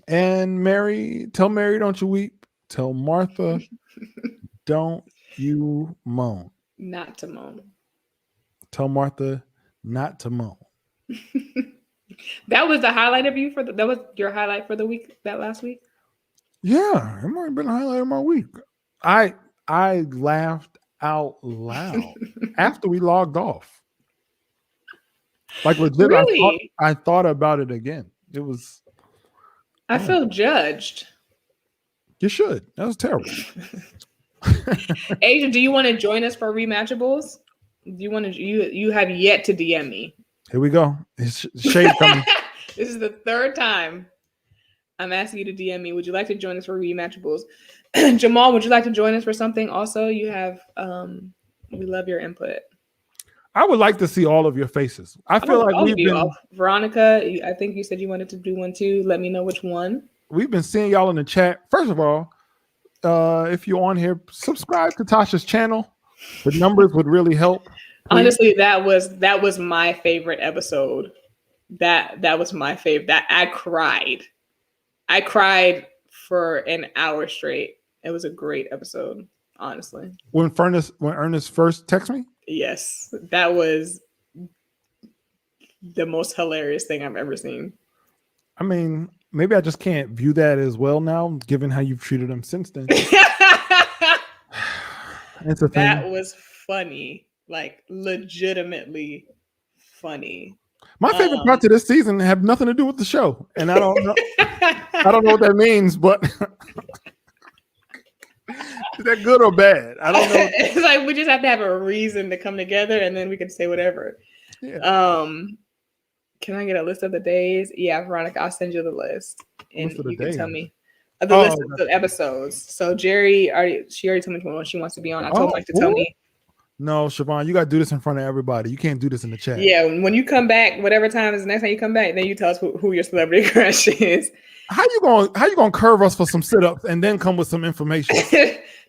And Mary, tell Mary, don't you weep. Tell Martha, don't you moan. Not to moan. Tell Martha not to moan. That was the highlight of you that was your highlight for the week, that last week? Yeah, it might have been a highlight of my week. I laughed out loud after we logged off. Like legit, really? I thought about it again. It was. I feel judged. You should. That was terrible. Asia, do you want to join us for rematchables? Do you want to? You have yet to DM me. Here we go. It's shade coming. This is the 3rd time I'm asking you to DM me. Would you like to join us for rematchables? Jamal, would you like to join us for something? Also, you have. We love your input. I would like to see all of your faces. I feel like we've been. Veronica, I think you said you wanted to do one too. Let me know which one. We've been seeing y'all in the chat. First of all, if you're on here, subscribe to Tasha's channel. The numbers would really help. Please. Honestly, that was my favorite episode. That was my favorite. That I cried for an hour straight. It was a great episode, honestly. When Ernest first texted me? Yes, that was the most hilarious thing I've ever seen. I mean, maybe I just can't view that as well now, given how you've treated him since then. It's a thing. That was funny, like legitimately funny. My favorite parts of this season have nothing to do with the show, and I don't know. I don't know what that means, but is that good or bad? I don't know. It's like we just have to have a reason to come together, and then we can say whatever. Yeah. Can I get a list of the days? Yeah, Veronica, I'll send you the list, and List of the you can tell days. me the list of the episodes. So Jerry she already told me when she wants to be on. I told Mike to tell me. No, Siobhan, you got to do this in front of everybody. You can't do this in the chat. Yeah, when you come back, whatever time is the next time you come back, then you tell us who your celebrity crush is. How you gonna curve us for some sit-ups and then come with some information?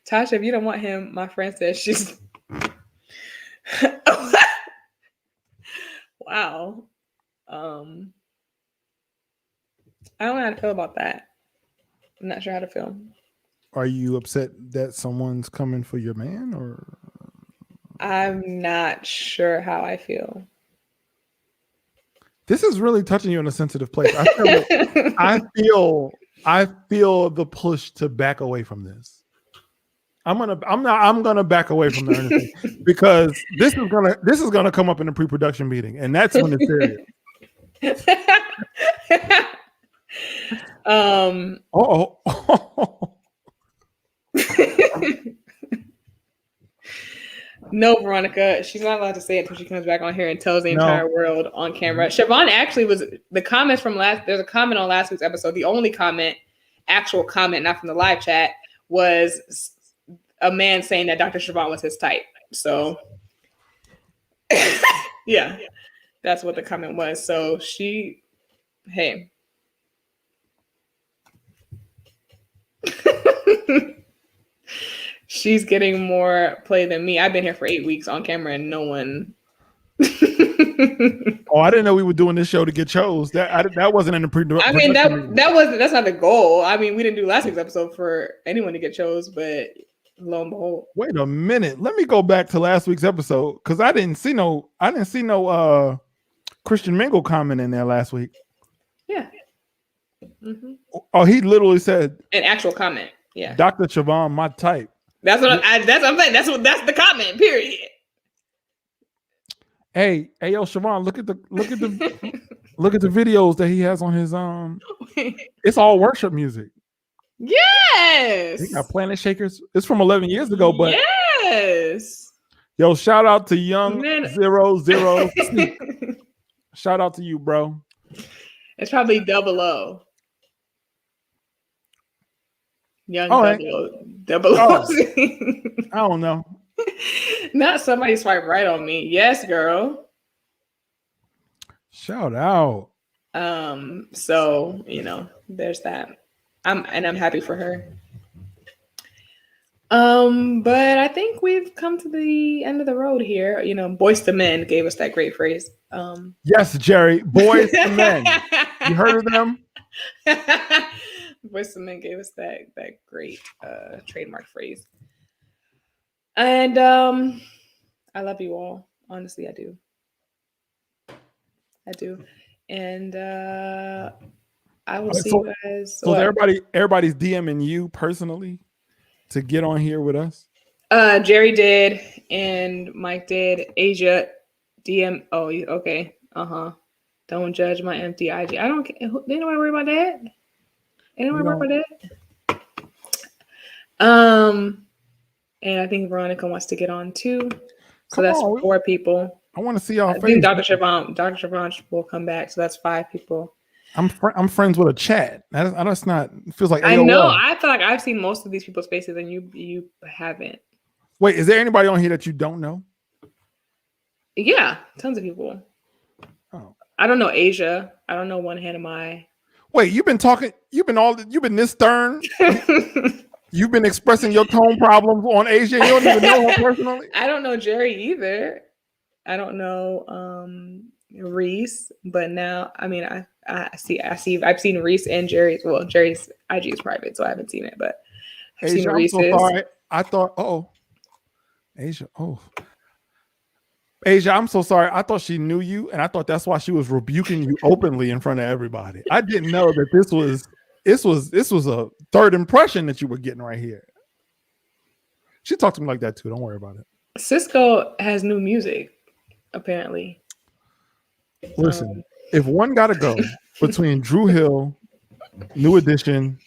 Tasha, if you don't want him, my friend says she's wow. I don't know how to feel about that. I'm not sure how to feel. Are you upset that someone's coming for your man, or? I'm not sure how I feel. This is really touching you in a sensitive place. I feel the push to back away from this. I'm gonna back away from the because this is gonna come up in a pre-production meeting, and that's when it's serious. No, Veronica, she's not allowed to say it until she comes back on here and tells the entire world on camera. Siobhan actually was the comments from there's a comment on last week's episode. The only actual comment, not from the live chat, was a man saying that Dr. Siobhan was his type. So yeah, that's what the comment was. So hey. She's getting more play than me. I've been here for 8 weeks on camera and no one. Oh, I didn't know we were doing this show to get chose. That wasn't in the pre-production. I mean, that's not the goal. I mean, we didn't do last week's episode for anyone to get chose, but lo and behold. Wait a minute. Let me go back to last week's episode because I didn't see no Christian Mingle comment in there last week. Yeah. Mm-hmm. Oh, he literally said an actual comment. Yeah. Dr. Siobhan, my type. That's what I'm saying. That's the comment, period. Hey, yo, Siobhan, look at the look at the videos that he has on his it's all worship music. Yes. He got Planet Shakers. It's from 11 years ago, but yes. Yo, shout out to Young 00. Shout out to you, bro. It's probably 00. Young double O. I don't know. Not somebody swipe right on me. Yes, girl. Shout out. So there's that. I'm happy for her. But I think we've come to the end of the road here. Boys to Men gave us that great phrase. Yes, Jerry. Boys to Men. You heard of them? Boys to Men gave us that great trademark phrase. And I love you all. Honestly, I do. And I will see you guys. So everybody's DMing you personally to get on here with us? Jerry did, and Mike did. Asia DM. Oh, okay. Don't judge my empty IG. I don't. Ain't nobody worry about that. Ain't nobody worry about that. And I think Veronica wants to get on too. So that's 4 people. I want to see y'all. I think Dr. Siobhan will come back. So that's 5 people. I'm friends with a chat. That's not. It feels like AOL. I know. I feel like I've seen most of these people's faces, and you haven't. Wait, is there anybody on here that you don't know? Yeah, tons of people. Oh, I don't know Asia. I don't know One Hand of My. Wait, you've been talking. You've been this stern. You've been expressing your tone problems on Asia. You don't even know her personally. I don't know Jerry either. I don't know Reese, but now I've seen Reese and Jerry's. Well, Jerry's IG is private, so I haven't seen it, but I've seen Reese's. I'm so sorry. I thought, Asia, I'm so sorry. I thought she knew you, and I thought that's why she was rebuking you openly in front of everybody. I didn't know that this was a third impression that you were getting right here. She talked to me like that too. Don't worry about it. Cisco has new music, apparently. Listen, if one got to go between Drew Hill, New Edition,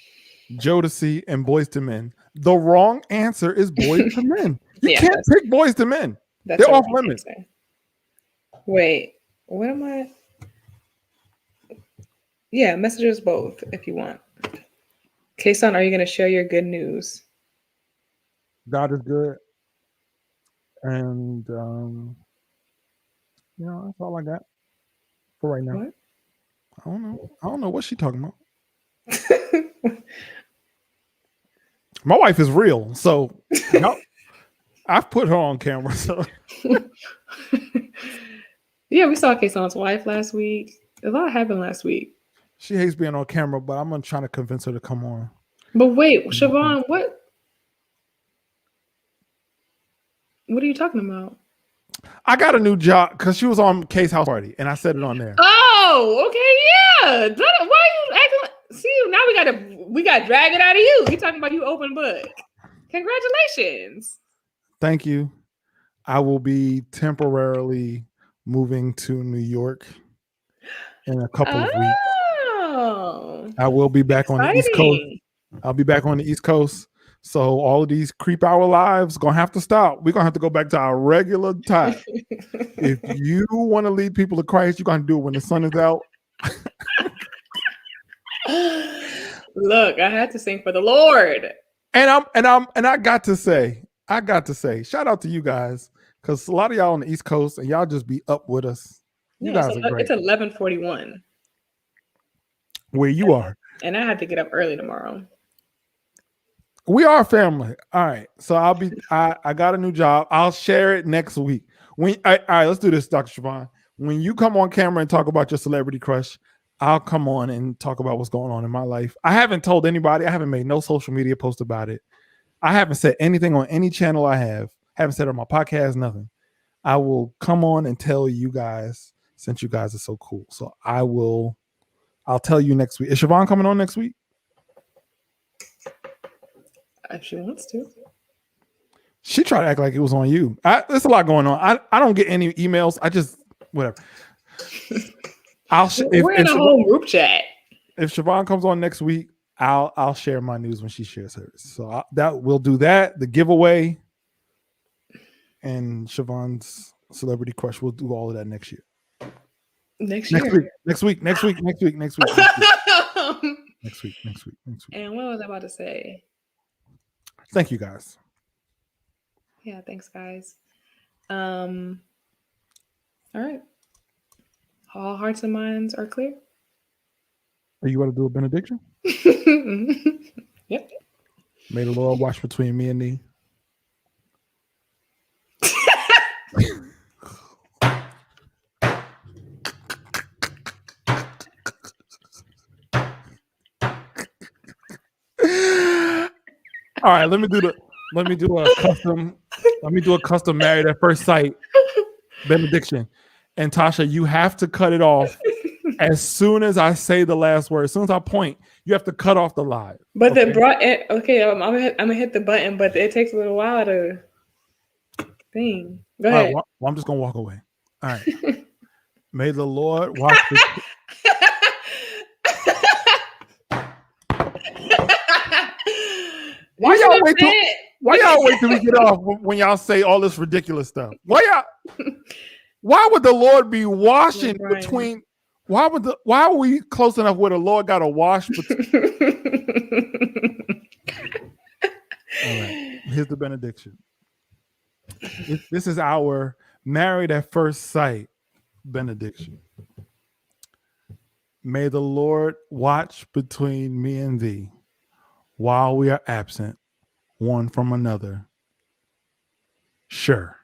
Jodeci, and Boys to Men, the wrong answer is Boys to Men. You can't pick Boys to Men. They're off limits. Wait, what am I? Yeah, messages both if you want. Kasaun, are you going to share your good news? God is good. And, that's all I got for right now. What? I don't know what she's talking about. My wife is real, so I've put her on camera. So yeah, we saw Kasaun's wife last week. A lot happened last week. she hates being on camera, but I'm gonna try to convince her to come on. But wait, Siobhan, what? What are you talking about? I got a new job because she was on K's house party, and I said it on there. Oh, okay, yeah. Why are you acting like? See, now we got to drag it out of you. You talking about you open book? Congratulations. Thank you. I will be temporarily moving to New York in a couple of weeks. I will be back on the East Coast. I'll be back on the East Coast. So all of these creep hour lives gonna have to stop. We're gonna have to go back to our regular time. If you want to lead people to Christ, you're gonna do it when the sun is out. Look, I had to sing for the Lord. And I got to say, shout out to you guys, because a lot of y'all on the East Coast and y'all just be up with us. You guys are great. It's 11:41 where you are, and I have to get up early tomorrow. We are family. All right. So I got a new job. I'll share it next week. All right, let's do this, Dr. Siobhan. When you come on camera and talk about your celebrity crush, I'll come on and talk about what's going on in my life. I haven't told anybody. I haven't made no social media post about it. I haven't said anything on any channel I haven't said it on my podcast, nothing. I will come on and tell you guys, since you guys are so cool. So I'll tell you next week. Is Siobhan coming on next week? If she wants to. She tried to act like it was on you. There's a lot going on. I don't get any emails. I just, whatever. We're in a whole group chat. If Siobhan comes on next week, I'll share my news when she shares hers. So we'll do that. The giveaway and Siobhan's celebrity crush. We'll do all of that next year. Next week. And what was I about to say? Thank you, guys. Yeah, thanks, guys. All right. All hearts and minds are clear. Are you going to do a benediction? Yep. May the Lord watch between me and thee. All right, let me do a custom Married at First Sight benediction. And Tasha, you have to cut it off as soon as I say the last word. As soon as I point, you have to cut off the live. But I'm gonna hit the button, but it takes a little while to thing. Go ahead. Well, I'm just gonna walk away. All right. May the Lord watch. Why y'all wait till we get off when y'all say all this ridiculous stuff? Why would the Lord be washing between? Why are we close enough where the Lord got to wash between? All right, here's the benediction. This is our Married at First Sight benediction. May the Lord watch between me and thee while we are absent one from another. Sure.